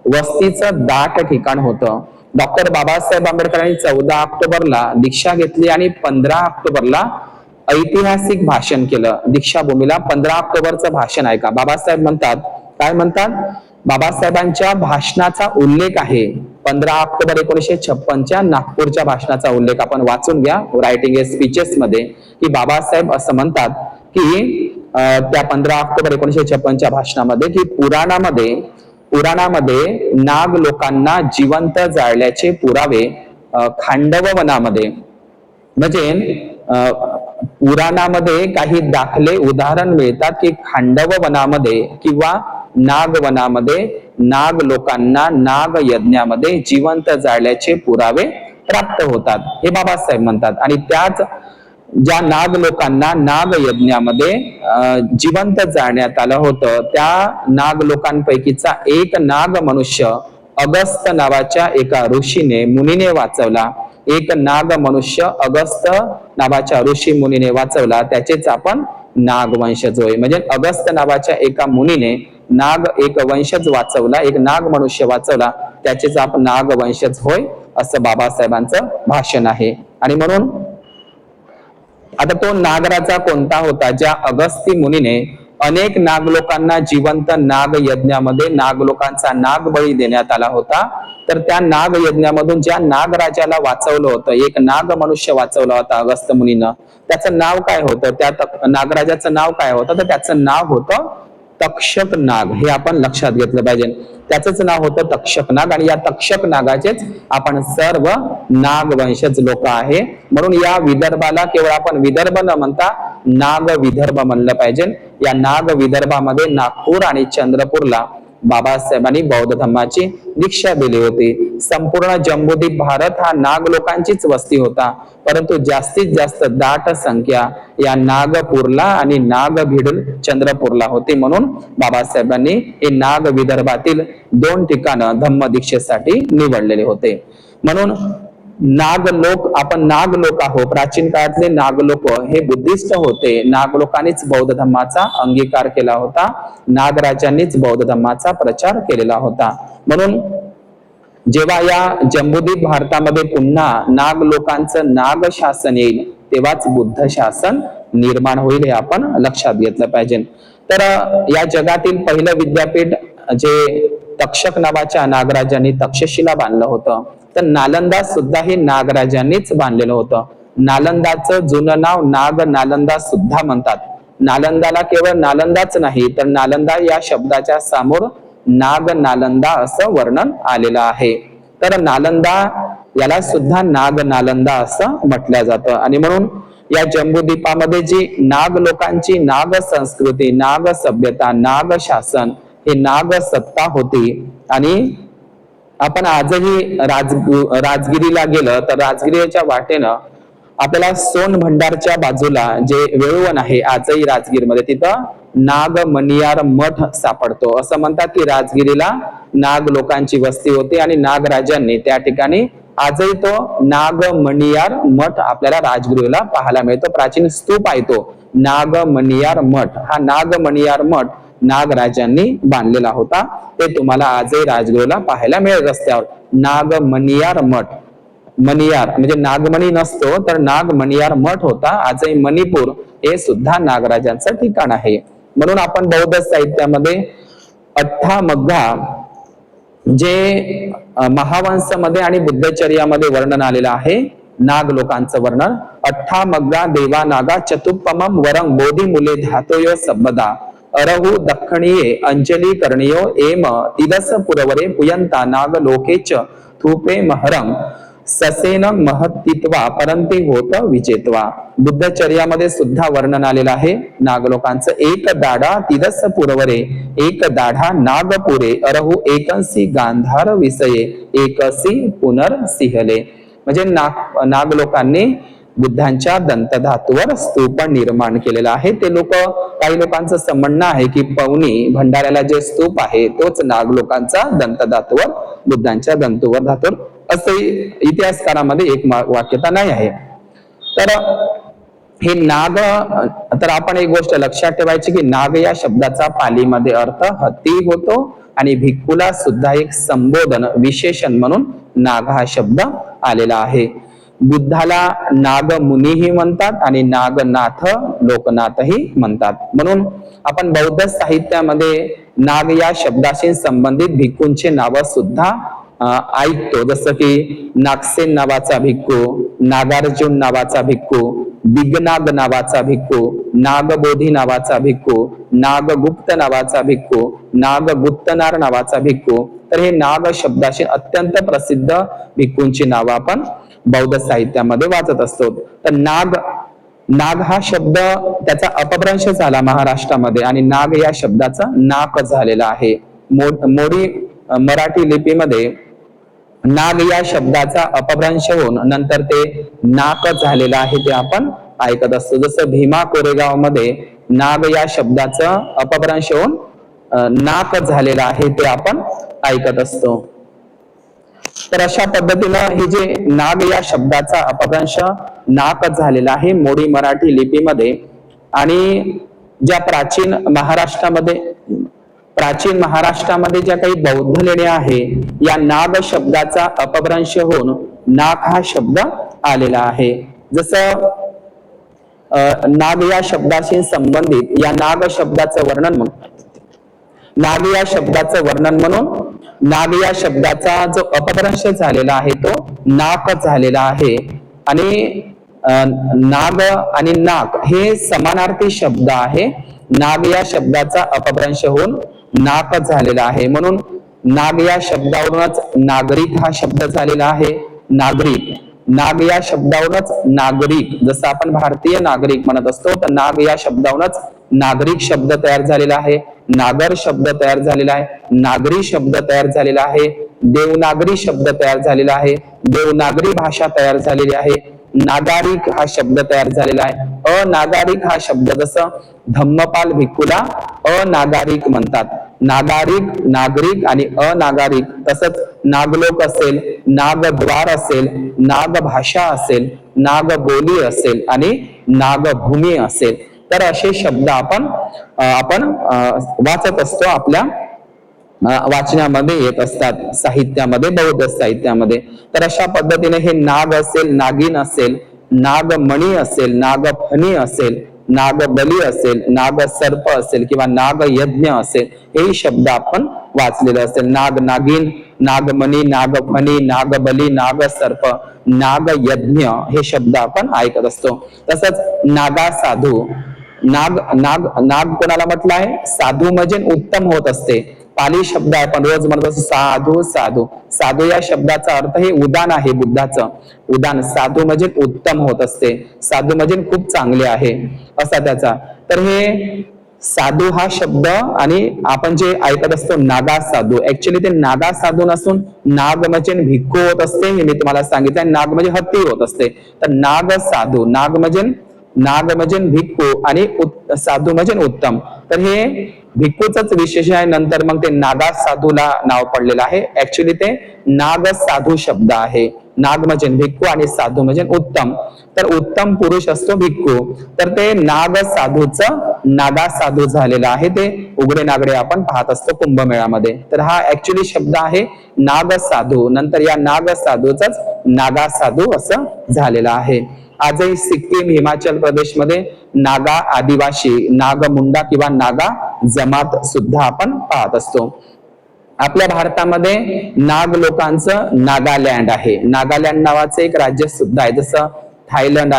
Speaker 1: वस्तीचं दाट ठिकाण होतं. डॉक्टर बाबासाहेब आंबेडकरांनी 14 ऑक्टोबरला दीक्षा घेतली आणि 15 ऑक्टोबरला ऐतिहासिक भाषण केलं दीक्षाभूमीला. 15 ऑक्टोबरचं भाषण ऐका. बाबासाहेब म्हणतात, काय म्हणतात, बाबासाहेबांच्या भाषणाचा उल्लेख आहे 15 ऑक्टोबर 1956च्या नागपूरच्या भाषणाचा उल्लेख आपण वाचून घ्या रायटिंग स्पीचेस मध्ये, की बाबासाहेब असं म्हणतात की त्या 15 ऑक्टोबर 1956च्या भाषणामध्ये की पुराणामध्ये नाग लोकांना जिवंत जाळल्याचे पुरावे खांडव वनामध्ये, म्हणजे पुराणामध्ये काही दाखले उदाहरण मिळतात की खांडव वनामध्ये किंवा नाग वनामध्ये नाग लोकांना नाग यज्ञामध्ये जिवंत जाळल्याचे पुरावे प्राप्त होतात, हे बाबासाहेब म्हणतात. आणि त्याच ज्या नाग लोकांना नाग यज्ञामध्ये जिवंत जाळण्यात आलं होतं, त्या नाग लोकांपैकीचा एक नाग मनुष्य अगस्त नावाच्या एका मुनीने वाचवला. एक नाग मनुष्य अगस्त नावाच्या मुनीने वाचवला, त्याचेच आपण नागवंशज होय. म्हणजे अगस्त नावाच्या एका मुनीने एक वंशज वाचवला, एक नाग मनुष्य वाचवला, त्याचेच आपण नागवंशज होय, असं बाबासाहेबांचं भाषण आहे. आणि म्हणून आता तो नागराजा कोणता होता? ज्या अगस्ती मुनीने अनेक नागलोकांना जिवंत नाग यज्ञामध्ये नागलोकांचा नागबळी देण्यात आला होता, तर त्या नाग यज्ञामधून ज्या नागराजाला वाचवलं होतं, एक नाग मनुष्य वाचवला होता अगस्त मुनीनं, त्याचं नाव काय होतं? त्या नागराजाचं नाव काय होतं? तर त्याचं नाव होतं तक्षक नाग. हे आपण लक्षात घेतलं पाहिजे. त्याचंच नाव होतं तक्षक नाग. आणि या तक्षक नागाचेच आपण सर्व नागवंशज लोक आहे. म्हणून या विदर्भाला केवळ आपण विदर्भ न म्हणता नाग विदर्भ म्हणलं पाहिजे. या नाग विदर्भामध्ये नागपूर आणि चंद्रपूरला बाबासाहेबांनी बौद्ध धर्माची दीक्षा दिली होती. संपूर्ण जम्बूद्वीप भारत हा नाग लोकांचीच वस्ती होता, परंतु जास्तीत जास्त दाट संख्या या नागपूरला आणि नागभिड चंद्रपूरला होती. म्हणून बाबासाहेबांनी हे नाग विदर्भातील 2 ठिकाणं धम्मदीक्षेसाठी निवडलेले होते. म्हणून आपण नागलोक आहोत. प्राचीन काळातले नागलोक हे बुद्धिस्ट होते. नागलोकांनीच बौद्ध धर्माचा अंगीकार केला होता, नागराजांनीच बौद्ध धर्माचा प्रचार केलेला होता. म्हणून जेव्हा या जम्बूद्वीप भारतामध्ये पुन्हा नाग लोकांचं नाग शासन येईल, तेव्हाच बुद्ध शासन निर्माण होईल, हे आपण लक्षात घेतलं पाहिजे. तर या जगातील पहिलं विद्यापीठ जे तक्षक नावाच्या नागराजांनी तक्षशिला बांधलं होतं, तर नालंदा सुद्धा हे नागराजांनीच बांधलेलं होतं. नालंदाचं जुनं नाव नाग नालंदा सुद्धा म्हणतात. नालंदाला केवळ नालंदाच नाही, तर नालंदा या शब्दाच्या समोर नाग नालंदा असं वर्णन आलेलं आहे. तर नालंदा याला सुद्धा नाग नालंदा असं म्हटलं जातं. आणि म्हणून या जम्बूद्वीपामध्ये जी नाग लोकांची नाग संस्कृती, नाग सभ्यता, नाग शासन, हे नाग सत्ता होती. आणि आपण आजही राजगिरीला गेलं तर राजगिरीच्या वाटेनं आपल्याला सोन भंडारच्या बाजूला जे वेळवण आहे आजही राजगीरमध्ये, तिथं नागमणियार मठ सापडतो. असं म्हणतात की राजगिरीला नाग लोकांची वस्ती होती आणि नागराजांनी त्या ठिकाणी आजही तो नागमणियार मठ आपल्याला राजगिरीला पाहायला मिळतो. प्राचीन स्तूप आहे तो नागमणियार मठ. हा नागमणियार मठ नागराजांनी बांधलेला होता. ते तुम्हाला आजही राजगिरीला पाहायला मिळेल रस्त्यावर. नागमणियार मठ, मणियार म्हणजे नागमणी नसतो, तर नागमणियार मठ होता. आजही मणिपूर हे सुद्धा नागराजांचं ठिकाण आहे. म्हणून आपण बौद्ध साहित्यामध्ये अठ्ठामग्गा जे महावंशमध्ये आणि बुद्धचर्यामध्ये वर्णन आलेलं आहे, नाग लोकांचं वर्णन, अठ्ठामग्गा देवा नागा चतुप्पमम वरं बोधी मुले धातोयो सबदा अरहु दख्खणीये अंजली करणियो एम तिदस पुरवरे पुयंता नाग लोकेच थूपे महरम ससेन महत्तित्वा परंती होत विजेत्वा. बुद्धचर्यामध्ये सुद्धा वर्णन आलेलं आहे नागलोकांचं. एक दाढा तिदस पुरवरे एक दाढा नागपुरे अरहु एकंसी गांधार विषये एकसी पुनर्सिहले. म्हणजे नागलोकांनी बुद्धांच्या दंतधातूवर स्तूप निर्माण केलेला आहे. ते काही लोकांचं असं म्हणणं आहे की पवनी भंडाऱ्याला जे स्तूप आहे तोच नागलोकांचा दंतधातूवर, बुद्धांच्या धातूवर, असं इतिहासकारामध्ये एक वाक्यता नाही आहे. तर हे नाग, तर आपण एक गोष्ट लक्षात ठेवायची की नाग या शब्दाचा पालीमध्ये अर्थ हत्ती होतो आणि भिक्खूला सुद्धा एक संबोधन विशेषण म्हणून नाग हा शब्द आलेला आहे. बुद्धाला नागमुनीही म्हणतात आणि नागनाथ, लोकनाथही म्हणतात. म्हणून आपण बौद्ध साहित्यामध्ये नाग या शब्दाशी संबंधित भिक्खूंची नावं सुद्धा ऐकतो, जसं की नागसेन नावाचा भिक्खू, नागार्जुन नावाचा भिक्खू, दिगनाग नावाचा भिक्खू, नागबोधी नावाचा भिक्खू, नागगुप्त नावाचा भिक्खू, नागगुप्तनार नावाचा भिक्खू. तर हे नाग शब्दाशी अत्यंत प्रसिद्ध भिक्खूंची नावं आपण बौद्ध साहित्यामध्ये वाचत असतो. तर नाग हा शब्द त्याचा अपभ्रंश झाला महाराष्ट्रामध्ये आणि नाग या शब्दाचा नाक झालेला आहे. मोडी मराठी लिपीमध्ये नाग या शब्दाचा अपभ्रंश होऊन नंतर ते नाक झालेलं आहे ते आपण ऐकत असतो. जसं भीमा कोरेगाव मध्ये नाग या शब्दाचं अपभ्रंश होऊन नाक झालेलं आहे ते आपण ऐकत असतो. तर अशा पद्धतीनं हे जे नाग या शब्दाचा अपभ्रंश नाक झालेला आहे मोडी मराठी लिपीमध्ये. आणि ज्या प्राचीन महाराष्ट्रामध्ये ज्या काही बौद्ध लेण्या आहे या नाग शब्दाचा अपभ्रंश होऊन नाग हा शब्द आलेला आहे. जसं नाग या शब्दाशी संबंधित या नाग शब्दाचं वर्णन म्हणून नाग या शब्दाचा जो अपभ्रंश झालेला आहे तो नाक झालेला आहे. आणि नाग आणि नाक हे समानार्थी शब्द आहे. नाग या शब्दाचा अपभ्रंश होऊन नाक झालेला आहे म्हणून नाग या शब्दावरूनच नागरिक हा शब्द झालेला आहे. नाग या शब्दावरूनच नागरिक, जसं आपण भारतीय नागरिक म्हणत असतो तर नाग या शब्दावरूनच नागरिक शब्द तयार झालेला आहे. नागर शब्द तयार झालेला आहे. नागरी शब्द तयार झालेला आहे. देवनागरी शब्द तयार झालेला आहे. देवनागरी भाषा तयार झालेली आहे. नागारिक हा शब्द तयार झालेला आहे. अनागारिक हा शब्द, जसं धम्मपाल भिक्खूला अनागारिक म्हणतात. नागारिक, नागरिक आणि अनागारिक. तसंच नागलोक असेल, नागद्वार असेल, नागभाषा असेल, नागबोली असेल आणि नागभूमी असेल. तर असे शब्द आपण वाचत असतो, आपल्या वाचनामध्ये येत असतात साहित्यामध्ये, बौद्ध साहित्यामध्ये. तर अशा पद्धतीने हे नाग असेल, नागिन असेल, नागमणी असेल, नागफणी असेल, नागबली असेल, नागसर्प असेल किंवा नागयज्ञ असेल, हे शब्द आपण वाचलेले असेल. नाग, नागिन, नागमणी, नागफणी, नागबली, नागसर्प, नागयज्ञ हे शब्द आपण ऐकत असतो. तसंच नागा साधू, नाग कोणाला म्हटलं आहे? साधू म्हणजे उत्तम होत असते. पाली शब्द आपण रोज म्हणतो साधू. साधू या शब्दाचा अर्थ हे उदान आहे, बुद्धाचं उदान. साधू म्हणजे उत्तम होत असते, साधू म्हणजे खूप चांगले आहे असा त्याचा. तर हे साधू हा शब्द आणि आपण जे ऐकत असतो नागा साधू, ऍक्च्युली ते नागा साधू नसून नाग म्हणजे भिक्खू होत असते, हे मी तुम्हाला सांगितलं. नाग म्हणजे हत्ती होत असते. तर नाग साधू, नाग म्हणजे भिक्खू आणि साधू म्हणजे उत्तम. तर हे भिक्खूच विशेष आहे. नंतर मग ते नागा साधूला नाव पडलेलं आहे. ऍक्च्युली ते नाग साधू शब्द आहे. नाग म्हणजे भिक्खू आणि साधू म्हणजे उत्तम. तर उत्तम पुरुष असतो भिक्खू. तर ते नाग साधूचं नागा साधू झालेलं आहे. ते उघडे नागडे आपण पाहत असतो कुंभमेळ्यामध्ये. तर हा ऍक्च्युली शब्द आहे नाग साधू. नंतर या नाग साधूच नागा साधू असं झालेलं आहे. आजही सिक्कीम, हिमाचल प्रदेशमध्ये नागा आदिवासी, नागमुंडा किंवा नागा जमात सुद्धा आपण पाहत असतो. आपल्या भारतामध्ये नाग लोकांचं नागालँड आहे. नागालँड नावाचं एक राज्य सुद्धा आहे. जसं थायलंड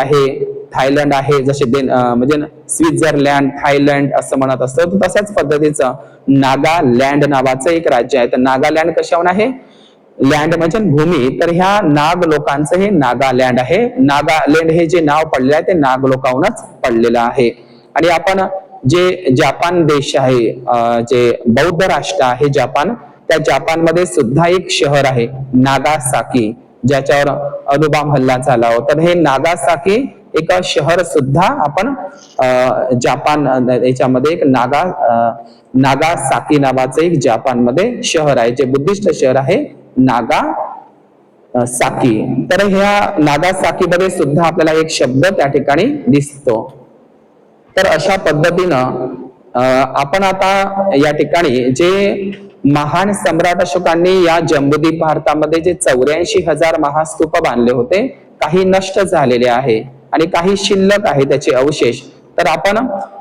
Speaker 1: आहे, जसे म्हणजे स्वित्झर्लंड, थायलंड असं म्हणत असतो. तशाच पद्धतीचं नागालँड नावाचं एक राज्य आहे. तर नागालँड कशावर आहे? लँड म्हणजे भूमी. तर ह्या नाग लोकांचं हे नागालँड आहे. नागालँड हे जे नाव पडलेलं आहे ते नाग लोकांवरूनच पडलेलं आहे. आणि आपण जे जपान देश आहे, जे बौद्ध राष्ट्र आहे जपान, त्या जपानमध्ये सुद्धा एक शहर आहे नागासाकी, ज्याच्यावर अणुबॉम्ब हल्ला झाला होता. तर हे नागासाकी एक शहर सुद्धा आपण जपान याच्यामध्ये एक नागासाकी नावाचं एक जपानमध्ये शहर आहे, जे बुद्धिस्ट शहर आहे नागासाकी. तर ह्या नागासाकी मध्ये सुद्धा आपल्याला एक शब्द त्या ठिकाणी दिसतो. तर अशा पद्धतीनं आपण आता या ठिकाणी जे महान सम्राट अशोकांनी या जम्बूद्वीप भारतामध्ये जे 84,000 महास्तूप बांधले होते, काही नष्ट झालेले आहे आणि काही शिल्लक आहे त्याचे अवशेष. तर आपण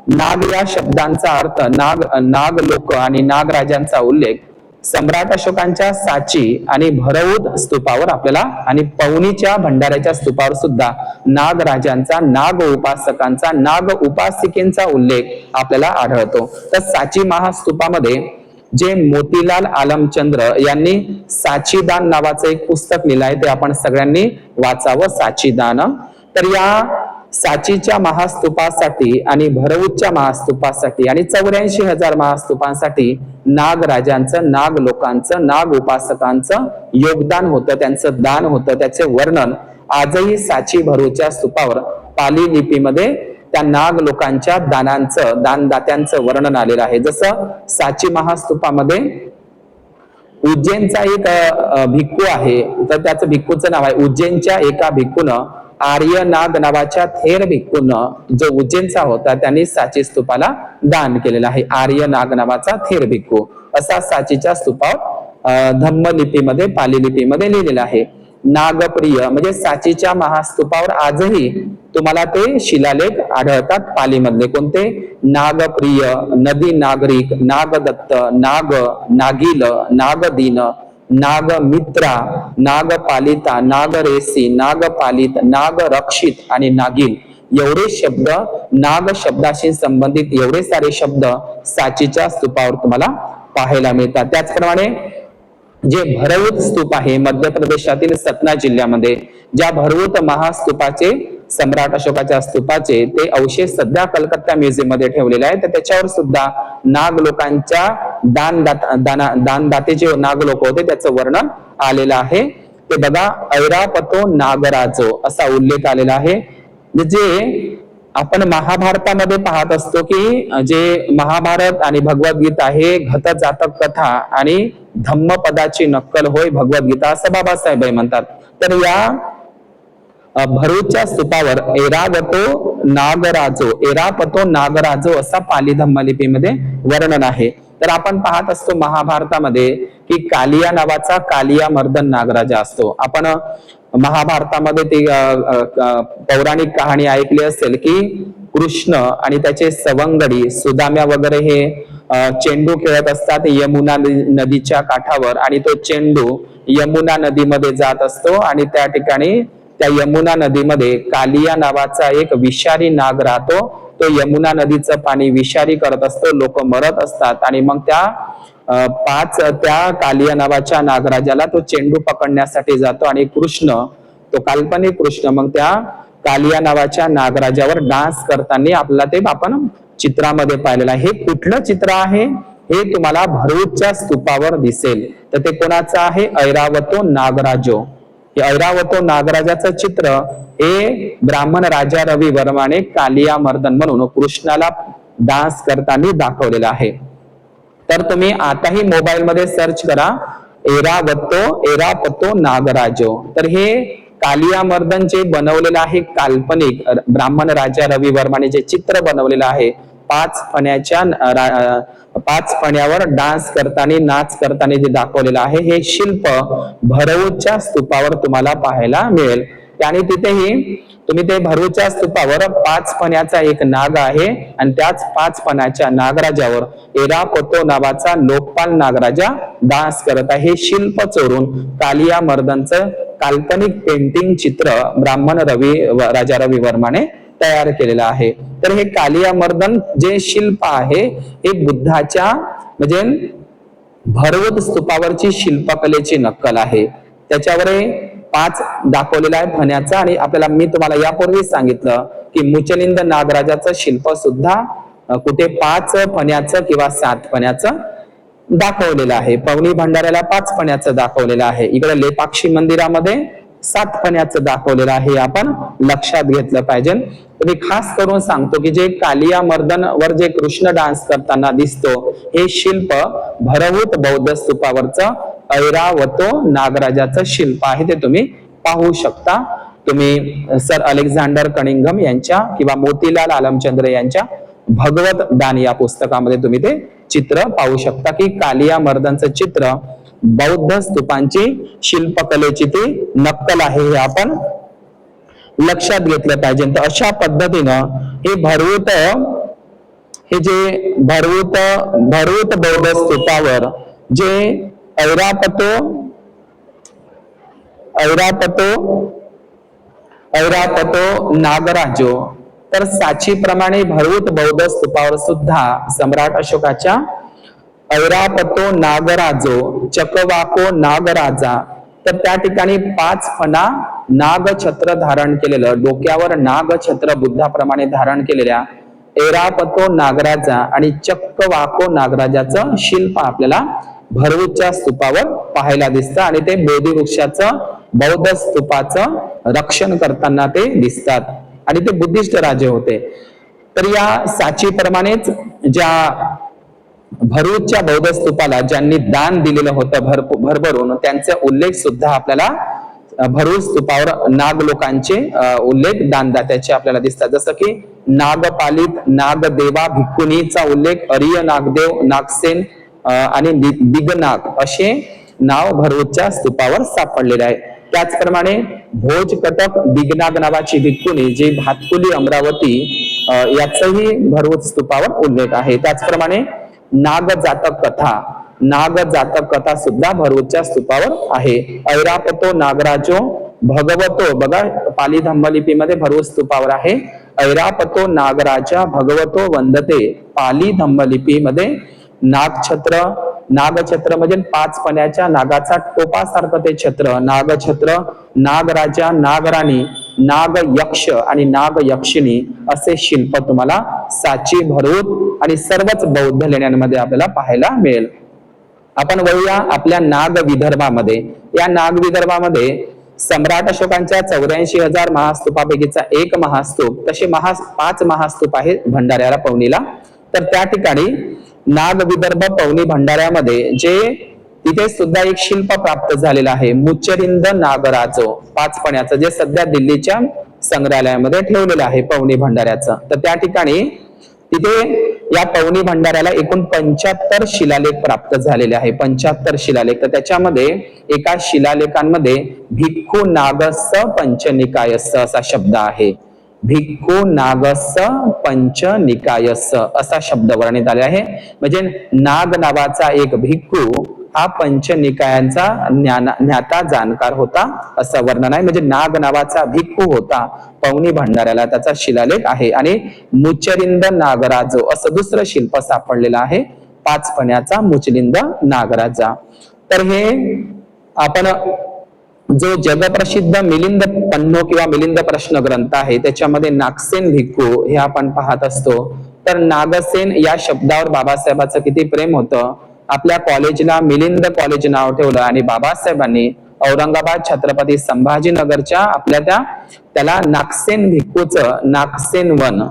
Speaker 1: नाग या शब्दांचा अर्थ नाग लोक आणि नागराजांचा उल्लेख सम्राट अशोकांच्या साची आणि भरऊत स्तूपावर आपल्याला आणि पवनीच्या भंडाऱ्याच्या स्तूपावर सुद्धा नागराजांचा, नाग उपासकांचा, नाग उपासिकेंचा उल्लेख आपल्याला आढळतो. तर साची महास्तूपामध्ये जे मोतीलाल आलमचंद्र यांनी साचीदान नावाचं एक पुस्तक लिहिलं आहे, ते आपण सगळ्यांनी वाचावं, साचीदान. तर या साचीच्या महास्तूपासाठी आणि भरऊतच्या महास्तूपासाठी आणि 84,000 महास्तूपांसाठी नागराजांचं, नाग लोकांचं, नाग उपासकांचं योगदान होतं, त्यांचं दान होतं. त्याचे वर्णन आजही साची भरऊतच्या स्तूपावर पाली लिपीमध्ये त्या नाग लोकांच्या दानांचं, दानदात्यांचं वर्णन आलेलं आहे. जसं साची महास्तूपामध्ये उज्जैनचा एक भिक्खू आहे, तर त्याचं भिक्खूचं नाव आहे, उज्जैनच्या एका भिक्खूनं, आर्यनाग नावाच्या थेर भिक्खूनं, जो उज्जैनचा होता, त्यांनी साची स्तूपाला दान केलेलं आहे. आर्यनाग नावाचा थेर भिक्खू असा साचीच्या स्तूपावर धम्म लिपीमध्ये, पाली लिपीमध्ये लिहिलेलं आहे. नागप्रिय म्हणजे साचीच्या महास्तूपावर आजही तुम्हाला ते शिलालेख आढळतात पालीमधले. कोणते? नागप्रिय, नदी नागरिक, नागदत्त, नाग, नागिल, नागदीन, नागमित्रा, नागपालिता, नागरेसी, नागपालित, नागरक्षित आणि नागिल एवढे शब्द, नाग शब्दाशी संबंधित एवढे सारे शब्द साचीच्या स्तूपावर तुम्हाला पाहायला मिळतात. त्याचप्रमाणे जे भरऊत स्तूप आहे मध्य प्रदेशातील सतना जिल्ह्यामध्ये, ज्या भरऊत महास्तूपाचे, सम्राट अशोकाच्या स्तूपाचे ते अवशेष सध्या कलकत्ता म्युझियम मध्ये ठेवलेले आहे. तर त्याच्यावर सुद्धा नाग लोकांच्या दानदाते जे नाग लोक होते त्याचं वर्णन आलेलं आहे. ते बघा, ऐरापतो नागराजो असा उल्लेख आलेला आहे. जे आपण महाभारतामध्ये पाहत असतो की जे महाभारत आणि भगवद्गीता हे घत जातक कथा आणि धम्मपदाची नक्कल होय भगवद्गीता, असं बाबासाहेब म्हणतात. तर या भरूचच्या स्तूपावर एरावतो नागराजो, एरापतो नागराजो असा पाली धम्म लिपीमध्ये वर्णन आहे. तर आपण पाहत असतो महाभारतामध्ये की कालिया नावाचा कालिया मर्दन नागराजा असतो. आपण महाभारतामध्ये ती पौराणिक कहाणी ऐकली असेल की कृष्ण आणि त्याचे सवंगडी सुदाम्या वगैरे हे चेंडू खेळत असतात यमुना नदीच्या काठावर, आणि तो चेंडू यमुना नदीमध्ये जात असतो आणि त्या ठिकाणी त्या यमुना नदीमध्ये कालिया नावाचा एक विषारी नाग राहतो. तो यमुना नदीचं पाणी विषारी करत असतो, लोक मरत असतात, आणि मग त्या कालिया नावाच्या नागराजाला तो चेंडू पकडण्यासाठी जातो आणि कृष्ण, तो काल्पनिक कृष्ण, मग त्या कालिया नावाच्या नागराजावर डान्स करताना आपल्याला ते आपण चित्रामध्ये पाहिलेलं आहे. हे कुठलं चित्र आहे? हे तुम्हाला भरूचच्या स्तूपावर दिसेल. तर ते कोणाचं आहे? ऐरावतो नागराजो. हे ऐरावतो नागराजाचं चित्र हे ब्राह्मण राजा रवी वर्माने कालिया मर्दन म्हणून कृष्णाला डान्स करताना दाखवलेलं आहे. तर तुम्ही आताही मोबाईल मध्ये सर्च करा एरापतो नागराजो. तर हे कालिया मर्दन जे बनवलेलं आहे काल्पनिक, ब्राह्मण राजा रवी वर्माने जे चित्र बनवलेलं आहे, 5 फण्यावर डान्स करताना, नाच करताना जे दाखवलेलं आहे, हे शिल्प भरूचच्या स्तूपावर तुम्हाला पाहायला मिळेल. आणि तिथेही तुम्ही ते भरूचच्या स्तूपावर 5 फण्याचा एक नाग आहे आणि त्याच 5 फण्याच्या नागराजावर एरापतो नावाचा लोकपाल नागराजा डान्स करत आहे. हे शिल्प चोरून कालिया मर्दनचं काल्पनिक पेंटिंग चित्र ब्राह्मण राजा रवी वर्माने तयार केलेलं आहे. तर हे कालिया मर्दन जे शिल्प आहे हे बुद्धाच्या म्हणजे भरऊत स्तूपावरची शिल्पकलेची नक्कल आहे. त्याच्यावर 5 दाखवलेला आहे फण्याचा. आणि आपल्याला मी तुम्हाला यापूर्वी सांगितलं की मुचलिंद नागराजाचं शिल्प सुद्धा कुठे 5 फण्याचं किंवा 7 फण्याचं दाखवलेलं आहे. पवनी भंडाऱ्याला 5 फण्याचं दाखवलेलं आहे. इकडे लेपाक्षी मंदिरामध्ये 7 फण्याचं दाखवलेलं आहे. आपण लक्षात घेतलं पाहिजे. तर मी खास करून सांगतो की जे कालिया मर्दन वर जे कृष्ण डान्स करताना दिसतो, हे शिल्प भरऊत बौद्ध स्तूपावरचं ऐरावतो नागराजाचं शिल्प आहे. ते तुम्ही पाहू शकता. तुम्ही सर अलेक्झांडर कनिंघम यांच्या किंवा मोतीलाल आलमचंद्र यांच्या भगवत दान या पुस्तकामध्ये तुम्ही ते चित्र पाहू शकता की कालिया मर्दनचं चित्र बौद्ध स्तूपांची शिल्पकलेची ती नक्कल आहे. हे आपण लक्षात घेतलं पाहिजे. तर अशा पद्धतीनं हे भरूत, हे जे भरूत बौद्ध स्तूपावर जे ऐरापतो नागराजो। तर साचीप्रमाणे भरवूत बौद्ध स्तूपावर सुद्धा सम्राट अशोकाच्या ऐरापतो नागराजो चकवाको नागराजा, तर त्या ठिकाणी 5 फणा नागछत्र धारण केलेलं, डोक्यावर नागछत्र बुद्धाप्रमाणे धारण केलेल्या ऐरापतो नागराजा आणि चक्कवाको नागराजाचं शिल्प आपल्याला भरवूतच्या स्तूपावर पाहायला दिसतं आणि ते बोधी वृक्षाचं बौद्ध स्तूपाचं रक्षण करताना ते दिसतात आणि ते बुद्धिस्ट राजे होते। तर या साचीप्रमाणेच ज्या भरूचच्या बौद्ध स्तूपाला ज्यांनी दान दिलेलं होतं भरभरून, त्यांचे उल्लेख सुद्धा आपल्याला भरूच स्तूपावर नाग लोकांचे उल्लेख दानदात्याचे आपल्याला दिसतात, जसं की नागपालित, नागदेवा भिक्खुनीचा उल्लेख, अरिय नागदेव, नागसेन आणि दिगनाग असे नाव भरूचच्या स्तूपावर सापडलेले आहे। त्याचप्रमाणे भोजकटक दिगनाग नावाची भिक्खुनी जी भातकुली अमरावती याचाही भरूच स्तूपावर उल्लेख आहे। त्याचप्रमाणे नागजातक कथा सुद्धा भरूचच्या स्तूपावर आहे। ऐरापतो नागराजो भगवतो, बघा पाली धम्मलिपीमध्ये भरूच स्तूपावर आहे, ऐरापतो नागराजा भगवतो वंदते। पाली धम्मलिपीमध्ये नागछत्र म्हणजे 5 फण्याच्या नागाचा टोपासारखं ते छत्र, नागछत्र, नागराजा, नागराणी, नागयक्ष आणि नागयक्षिणी असे शिल्प तुम्हाला साची, भरूच आणि सर्वच बौद्ध लेण्यांमध्ये आपल्याला पाहायला मिळेल। आपण वळूया आपल्या नाग विदर्भामध्ये। या नाग विदर्भामध्ये सम्राट अशोकांच्या 84,000 महास्तूपापैकीचा एक महास्तूप, तसे 5 महास्तूप आहे भंडाऱ्याला, पवनीला। तर त्या ठिकाणी नाग विदर्भ पवनी भंडाऱ्यामध्ये जे तिथे सुद्धा एक शिल्प प्राप्त झालेलं आहे, मुच्चरिंद नागराजो 5 फण्याचं, जे सध्या दिल्लीच्या संग्रहालयामध्ये ठेवलेलं आहे पवनी भंडाऱ्याचं। तर त्या ठिकाणी तिथे या पवनी भंडाऱ्याला एकूण 75 शिलालेख प्राप्त झालेले आहे, 75 शिलालेख। तर त्याच्यामध्ये एका शिलालेखांमध्ये भिक्खू नागस्स पंचनिकायस्स असा शब्द आहे, भिक्खू नागस्स पंचनिकायस्स असा शब्द वर्णित आले आहे। म्हणजे नाग नावाचा एक भिक्खू हा पंचनिकायांचा ज्ञाता जाणकार होता असं वर्णन आहे। म्हणजे नाग नावाचा भिक्खू होता पवनी भंडाऱ्याला, त्याचा शिलालेख आहे। आणि मुचलिंद नागराजो असं दुसरं शिल्प सापडलेलं आहे, 5 फण्याचा मुचलिंद नागराजा। तर हे आपण जो जगप्रसिद्ध मिलिंद पन्नो किंवा मिलिंद प्रश्न ग्रंथ आहे त्याच्यामध्ये नागसेन भिक्खू हे आपण पाहत असतो। तर नागसेन या शब्दावर बाबासाहेबांचं किती प्रेम होतं। आपल्या कॉलेजला मिलिंद कॉलेज नाव ठेवलं आणि बाबासाहेबांनी औरंगाबाद छत्रपती संभाजीनगरच्या आपल्या त्याला नागसेन भिक्खूचं नागसेन वन,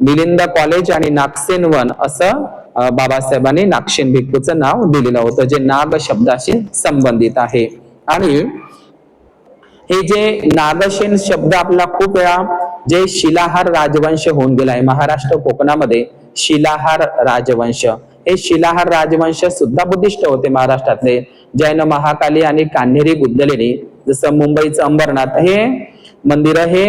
Speaker 1: मिलिंद कॉलेज आणि नागसेन वन असं बाबासाहेबांनी नागसेन भिक्खूचं नाव दिलेलं होतं, जे नाग शब्दाशी संबंधित आहे। आणि हे जे नागसेन शब्द आपला खूप वेळा जे शिलाहार राजवंश होऊन गेलाय महाराष्ट्र कोकणामध्ये, शिलाहार राजवंश, हे शिलाहार राजवंश सुद्धा बुद्धिस्ट होते महाराष्ट्रातले। जैन महाकाली आणि कान्हेरी बुद्धलेणी, जसं मुंबईचं अंबरनाथ हे मंदिर हे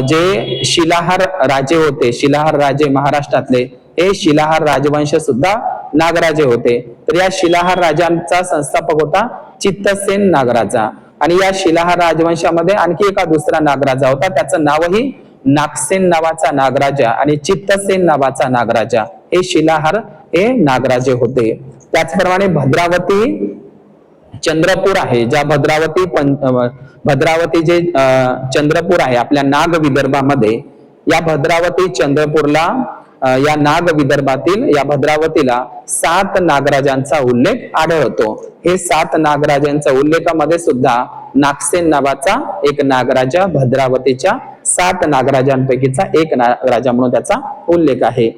Speaker 1: जे शिलाहार राजे होते, शिलाहार राजे महाराष्ट्रातले, हे शिलाहार राजवंश सुद्धा नागराजे होते। तर या शिलाहार राजांचा संस्थापक होता चित्तसेन नागराजा। आणि या शिलाहार राजवंशामध्ये आणखी एका दुसरा नागराजा होता, त्याचं नावही नागसेन नावाचा नागराजा आणि चित्तसेन नावाचा नागराजा, हे शिलाहार हे नागराजे होते। त्याचप्रमाणे भद्रावती चंद्रपूर आहे, ज्या भद्रावती जे चंद्रपूर आहे आपल्या नाग विदर्भामध्ये, या भद्रावती चंद्रपूरला या नाग विदर्भातील या भद्रावतीला 7 नागराजांचा उल्लेख आढळतो। हे 7 नागराजांच्या उल्लेखामध्ये सुद्धा नागसेन नावाचा एक नागराजा भद्रावतीच्या 7 नागराजांपैकीचा एक नागराजा म्हणून त्याचा उल्लेख आहे।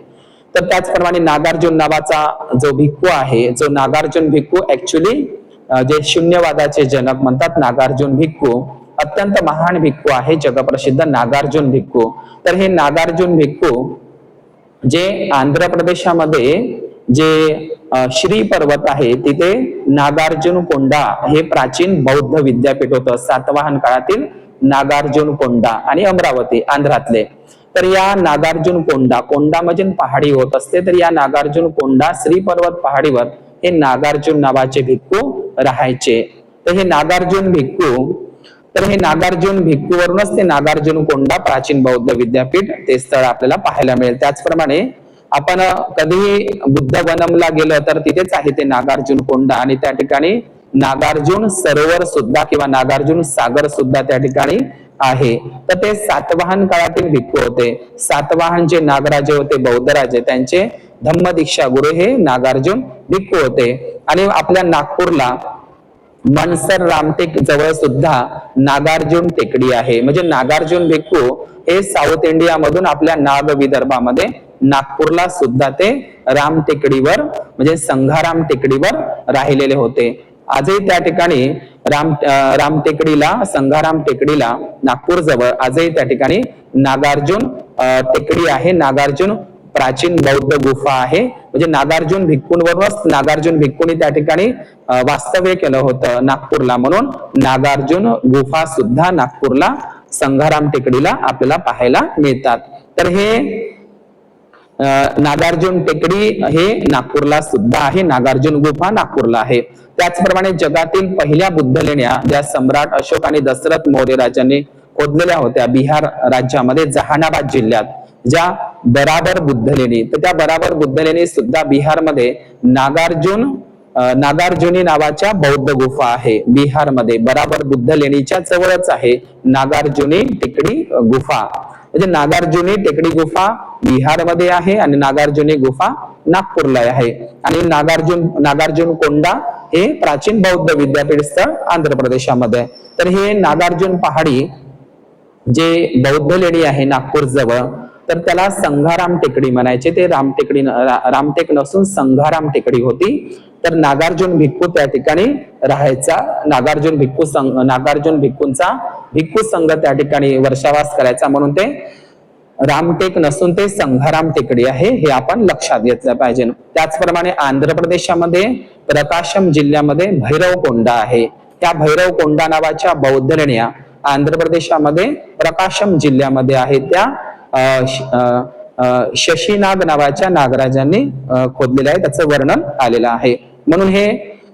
Speaker 1: तर त्याचप्रमाणे नागार्जुन नावाचा जो भिक्खू आहे, जो नागार्जुन भिक्खू ऍक्च्युली जे शून्यवादाचे जनक म्हणतात नागार्जुन भिक्खू, अत्यंत महान भिक्खू आहे, जगप्रसिद्ध नागार्जुन भिक्खू। तर हे नागार्जुन भिक्खू जे आंध्र प्रदेशामध्ये जे श्री पर्वत आहे तिथे नागार्जुन कोंडा हे प्राचीन बौद्ध विद्यापीठ होतं, सातवाहन काळातील नागार्जुन कोंडा आणि अमरावती आंध्रातले। तर या नागार्जुन कोंडा म्हणजे पहाडी होत असते, तर या नागार्जुन कोंडा श्री पर्वत पहाडीवर हे नागार्जुन नावाचे भिक्खू राहायचे. तर हे नागार्जुन भिक्खू, तर हे नागार्जुन भिक्खूवरूनच ते नागार्जुन कोंडा प्राचीन बौद्ध विद्यापीठ ते स्थळ आपल्याला पाहायला मिळेल. त्याचप्रमाणे आपण कधीही बुद्ध वनमला गेलं तर तिथेच आहे ते नागार्जुन कोंडा आणि त्या ठिकाणी नागार्जुन सरोवर सुद्धा किंवा नागार्जुन सागर सुद्धा त्या ठिकाणी आहे. तर ते सातवाहन काळातील भिक्खू होते. सातवाहन जे नागराजे होते, बौद्ध राजे, त्यांचे धम्मदीक्षा गुरु हे नागार्जुन भिक्खू होते. आणि आपल्या नागपूरला मनसर रामटेक जवळ सुद्धा नागार्जुन टेकडी आहे. म्हणजे नागार्जुन भिक्खू हे साऊथ इंडिया मधून आपल्या नाग विदर्भामध्ये नागपूरला सुद्धा ते राम टेकडीवर म्हणजे संघाराम टेकडीवर राहिलेले होते. आजही त्या ठिकाणी राम टेकडीला, संघाराम टेकडीला नागपूर जवळ आजही त्या ठिकाणी नागार्जुन टेकडी आहे. नागार्जुन प्राचीन बौद्ध गुफा आहे. म्हणजे नागार्जुन भिक्खूंवरूनच नागार्जुन भिक्खूंनी त्या ठिकाणी वास्तव्य केलं होतं नागपूरला, म्हणून नागार्जुन गुफा सुद्धा नागपूरला संघाराम टेकडीला आपल्याला पाहायला मिळतात. तर हे नागार्जुन टेकडी हे नागपूरला सुद्धा आहे. नागार्जुन गुफा नागपूरला आहे. त्याचप्रमाणे जगातील पहिल्या बुद्ध लेण्या ज्या सम्राट अशोक आणि दशरथ मौर्य राजांनी खोदलेल्या होत्या बिहार राज्यामध्ये जहानाबाद जिल्ह्यात, ज्या बराबर बुद्ध लेणी, तर त्या बराबर बुद्ध लेणी सुद्धा बिहारमध्ये नागार्जुनी नावाच्या बौद्ध गुफा आहे. बिहारमध्ये बराबर बुद्ध लेणीच्या जवळच आहे नागार्जुनी टेकडी गुफा. म्हणजे नागार्जुनी टेकडी गुफा बिहारमध्ये आहे आणि नागार्जुनी गुफा नागपूरला आहे. आणि नागार्जुन कोंडा हे प्राचीन बौद्ध विद्यापीठ स्थळ आंध्र प्रदेशामध्ये. तर हे नागार्जुन पहाडी जे बौद्ध लेणी आहे नागपूर जवळ, तर त्याला संघाराम टेकडी म्हणायचे. ते रामटेक नसून संघाराम टेकडी होती. तर नागार्जुन भिक्खू त्या ठिकाणी राहायचा. नागार्जुन भिक्खूंचा भिक्खू संघ त्या ठिकाणी वर्षावास करायचा, म्हणून ते रामटेक नसून ते संघाराम टेकडी आहे, हे आपण लक्षात घेतलं पाहिजे. त्याचप्रमाणे आंध्र प्रदेशामध्ये प्रकाशम जिल्ह्यामध्ये भैरव कोंडा आहे. त्या भैरव कोंडा नावाच्या बौद्ध लेण्या आंध्र प्रदेशामध्ये प्रकाशम जिल्ह्यामध्ये आहेत. त्या शशीनाग नावाच्या नागराजांनी खोदलेलं आहे, त्याचं वर्णन आलेलं आहे. म्हणून हे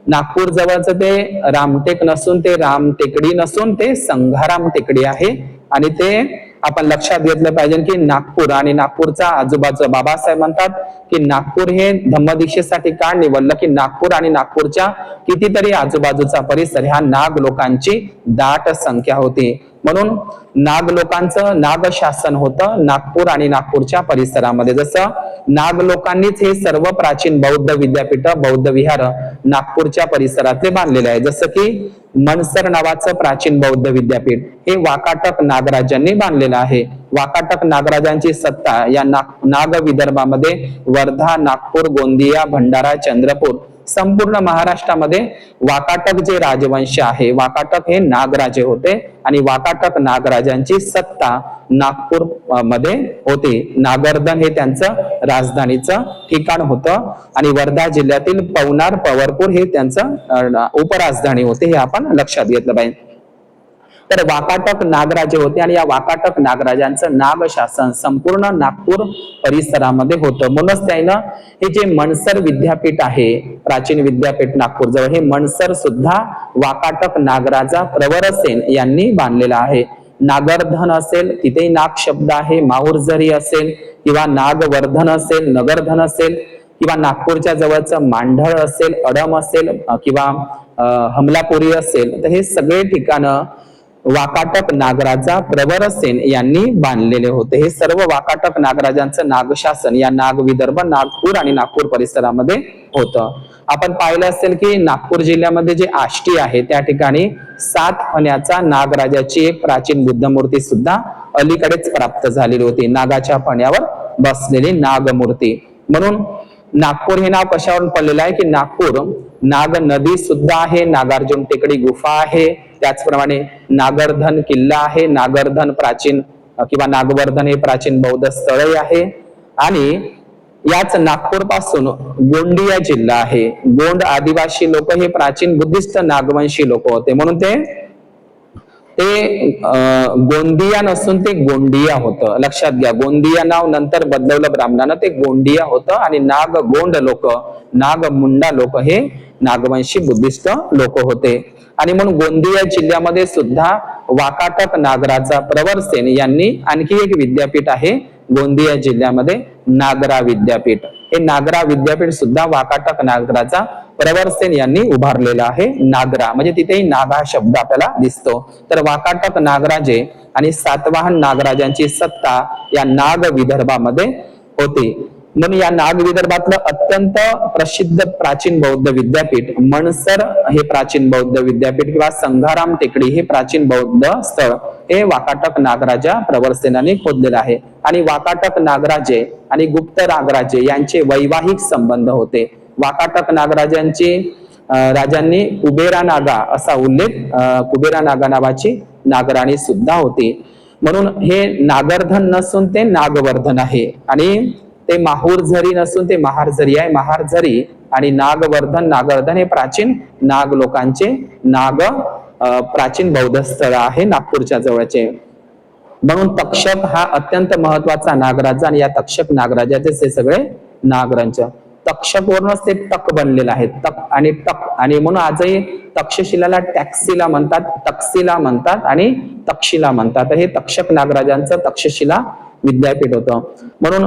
Speaker 1: नागपूर जवळचं ते रामटेक नसून ते राम टेकडी नसून ते संघाराम टेकडी आहे. आणि ते आपण लक्षात घेतलं पाहिजे की नागपूर आणि नागपूरचा आजूबाजू, बाबासाहेब म्हणतात की नागपूर हे धम्मदीक्षेसाठी का निवडलं, की नागपूर आणि नागपूरच्या कितीतरी आजूबाजूचा परिसर ह्या नाग लोकांची दाट संख्या होती, म्हणून नाग लोकांचं नाग शासन होतं नागपूर आणि नागपूरच्या परिसरामध्ये. जसं नाग लोकांनीच हे सर्व प्राचीन बौद्ध विद्यापीठ, बौद्ध विहार नागपूरच्या परिसरातले बांधलेले आहे. जसं की मनसर नावाचं प्राचीन बौद्ध विद्यापीठ हे वाकाटक नागराजांनी बांधलेलं आहे. वाकाटक नागराजांची सत्ता या नाग विदर्भामध्ये वर्धा, नागपूर, गोंदिया, भंडारा, चंद्रपूर, संपूर्ण महाराष्ट्रामध्ये वाकाटक जे राजवंश आहे, वाकाटक हे नागराजे होते आणि वाकाटक नागराजांची सत्ता नागपूर मध्ये होती. नागरधन हे त्यांचं राजधानीचं ठिकाण होतं आणि वर्धा जिल्ह्यातील पवनार, पवरपूर हे त्यांचं उपराजधानी होते, हे आपण लक्षात घेतलं पाहिजे. तर वाकाटक नागराजे होते आणि या वाकाटक नागराजांचं नाग शासन संपूर्ण नागपूर परिसरामध्ये होतं. म्हणूनच त्यानं हे जे मनसर विद्यापीठ आहे, प्राचीन विद्यापीठ नागपूर जवळ, हे मनसर सुद्धा वाकाटक नागराजा प्रवरसेन यांनी बांधलेला आहे. नागरधन असेल तिथेही नाग शब्द आहे, माहुरझरी असेल किंवा नागवर्धन असेल, नगरधन असेल किंवा नागपूरच्या जवळचं मांढळ असेल, अडम असेल किंवा हमलापुरी असेल, तर हे सगळे ठिकाणं वाकाटक नागराजा प्रवरसेन यांनी बांधलेले होते. हे सर्व वाकाटक नागराजांचं नागशासन या नाग विदर्भ, नागपूर आणि नागपूर परिसरामध्ये होतं. आपण पाहिलं असेल की नागपूर जिल्ह्यामध्ये जे आष्टी आहे त्या ठिकाणी 7 फण्याचा नागराजाची एक प्राचीन बुद्ध मूर्ती सुद्धा अलीकडेच प्राप्त झालेली होती. नागाच्या फण्यावर बसलेली नागमूर्ती. म्हणून नागपूर हे नाव कशावरून पडलेलं आहे की नागपूर नाग नदी सुद्धा आहे, नागार्जुन टेकडी गुफा आहे, त्याचप्रमाणे नागरधन किल्ला आहे, नागरधन प्राचीन किंवा नागवर्धन हे प्राचीन बौद्ध स्थळही आहे. आणि याच नागपूर पासून गोंडिया जिल्हा आहे. गोंड आदिवासी लोक हे प्राचीन बुद्धिस्ट नागवंशी लोक होते, म्हणून ते गोंदिया नसून ते गोंडिया होतं. लक्षात घ्या, गोंदिया नाव नंतर बदलवलं ब्राह्मणानं, ते गोंडिया होतं. आणि नाग गोंड लोक, नाग मुंडा लोक हे नागवंशी बुद्धिस्ट लोक होते. आणि म्हणून गोंदिया जिल्ह्यामध्ये सुद्धा वाकाटक नागराजा प्रवर सेन यांनी आणखी एक विद्यापीठ आहे गोंदिया जिल्ह्यामध्ये, नागरा विद्यापीठ. हे नागरा विद्यापीठ सुद्धा वाकाटक नागराजा प्रवर सेन यांनी उभारलेलं आहे. नागरा म्हणजे तिथेही नाग हा शब्द आपल्याला दिसतो. तर वाकाटक नागराजे आणि सातवाहन नागराजांची सत्ता या नाग विदर्भामध्ये होती. म्हणून या नाग विदर्भातलं अत्यंत प्रसिद्ध प्राचीन बौद्ध विद्यापीठ मनसर हे प्राचीन बौद्ध विद्यापीठ किंवा संघाराम टेकडी हे प्राचीन बौद्ध स्थळ हे वाकाटक नागराजा प्रवर सेनाने खोदलेलं आहे. आणि वाकाटक नागराजे आणि गुप्त नागराजे यांचे वैवाहिक संबंध होते. वाकाटक राजांनी कुबेरा नागा असा उल्लेख कुबेरा नागा नावाची नागराणी सुद्धा होती. म्हणून हे नागरधन नसून ते नागवर्धन आहे आणि ते माहुरझरी नसून ते महारझरी आहे. महारझरी आणि नागवर्धन हे प्राचीन नाग लोकांचे प्राचीन बौद्ध स्थळ आहे नागपूरच्या जवळचे. म्हणून तक्षक हा अत्यंत महत्वाचा नागराजा आणि या तक्षक नागराजाचे हे सगळे नागरांच तक्षक वरूनच ते तक बनलेलं आहे. तक आणि टक आणि म्हणून आजही तक्षशिलाला टॅक्सिला म्हणतात, तक्षशिला म्हणतात आणि तक्षशिला म्हणतात. तर हे तक्षक नागराजांचं तक्षशिला विद्यापीठ होतं. म्हणून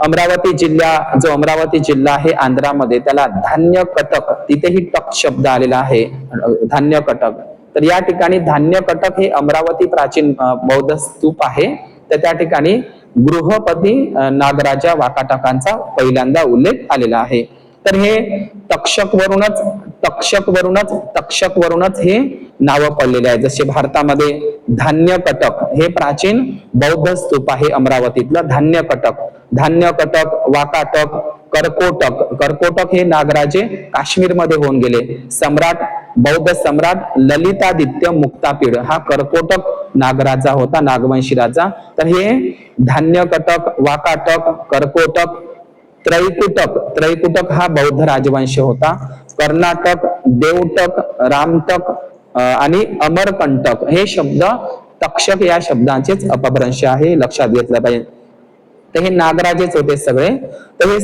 Speaker 1: अमरावती जिल्हा आहे आंध्रामध्ये, त्याला धान्य कटक, तिथेही टक शब्द आलेला आहे धान्य कटक. तर या ठिकाणी धान्य कटक हे अमरावती प्राचीन बौद्ध स्तूप आहे. तर त्या ठिकाणी गृहपती नागराजा वाकाटकांचा पहिल्यांदा उल्लेख आलेला आहे. तर हे तक्षक वरूनच हे नाव पडलेले आहे. जसे भारतामध्ये धान्य कटक हे प्राचीन बौद्ध स्तूप आहे अमरावतीतलं धान्य कटक, वाकाटक, कर्कोटक हे नागराजे काश्मीरमध्ये होऊन गेले. बौद्ध सम्राट ललितादित्य मुक्तापीड हा कर्कोटक नागराजा होता, नागवंशी राजा. तर हे धान्य कटक, वाकाटक, कर्कोटक, त्रैकुटक हा बौद्ध राजवंश होता. कर्नाटक, देवटक, रामटक आणि अमरकंटक हे शब्द तक्षक या शब्दांचेच अपभ्रंश आहे, लक्षात घेतलं पाहिजे. तर हे नागराजेच होते सगळे. तर हे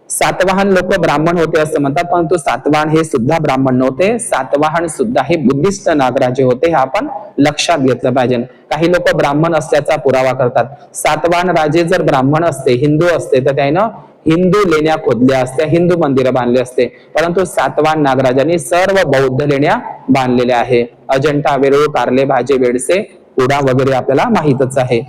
Speaker 1: सातवाहन लोक ब्राह्मण होते असं म्हणतात, परंतु सातवाहन हे सुद्धा ब्राह्मण नव्हते. सातवाहन सुद्धा हे बुद्धिस्ट नागराजे होते, हे आपण लक्षात घेतलं पाहिजे. काही लोक ब्राह्मण असल्याचा पुरावा करतात. सातवाहन राजे जर ब्राह्मण असते, हिंदू असते, तर त्यानं हिंदू लेण्या खोदल्या असत्या, हिंदू मंदिरं बांधले असते. परंतु सातवाहन नागराजांनी सर्व बौद्ध लेण्या बांधलेल्या आहे. अजंठा, वेरूळ, कारले, भाजे, बेडसे, कुडा वगैरे आपल्याला माहितच आहे.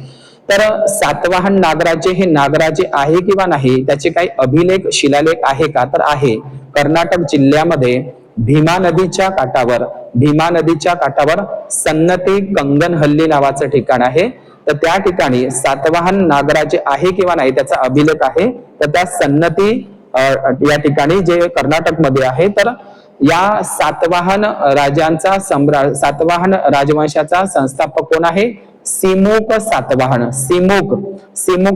Speaker 1: तर सातवाहन नागराजे हे नागराजे आहे किंवा नाही, त्याचे काही अभिलेख, शिलालेख आहे का, तर आहे. कर्नाटक जिल्ह्यामध्ये भीमा नदीच्या काठावर सन्नती कंगनहल्ली नावाचं ठिकाण आहे. तर त्या ठिकाणी सातवाहन नागराजे आहे किंवा नाही त्याचा अभिलेख आहे. तर त्या सन्नती या ठिकाणी जे कर्नाटक मध्ये आहे. तर या सातवाहन राजवंशाचा संस्थापक कोण आहे? सिमुक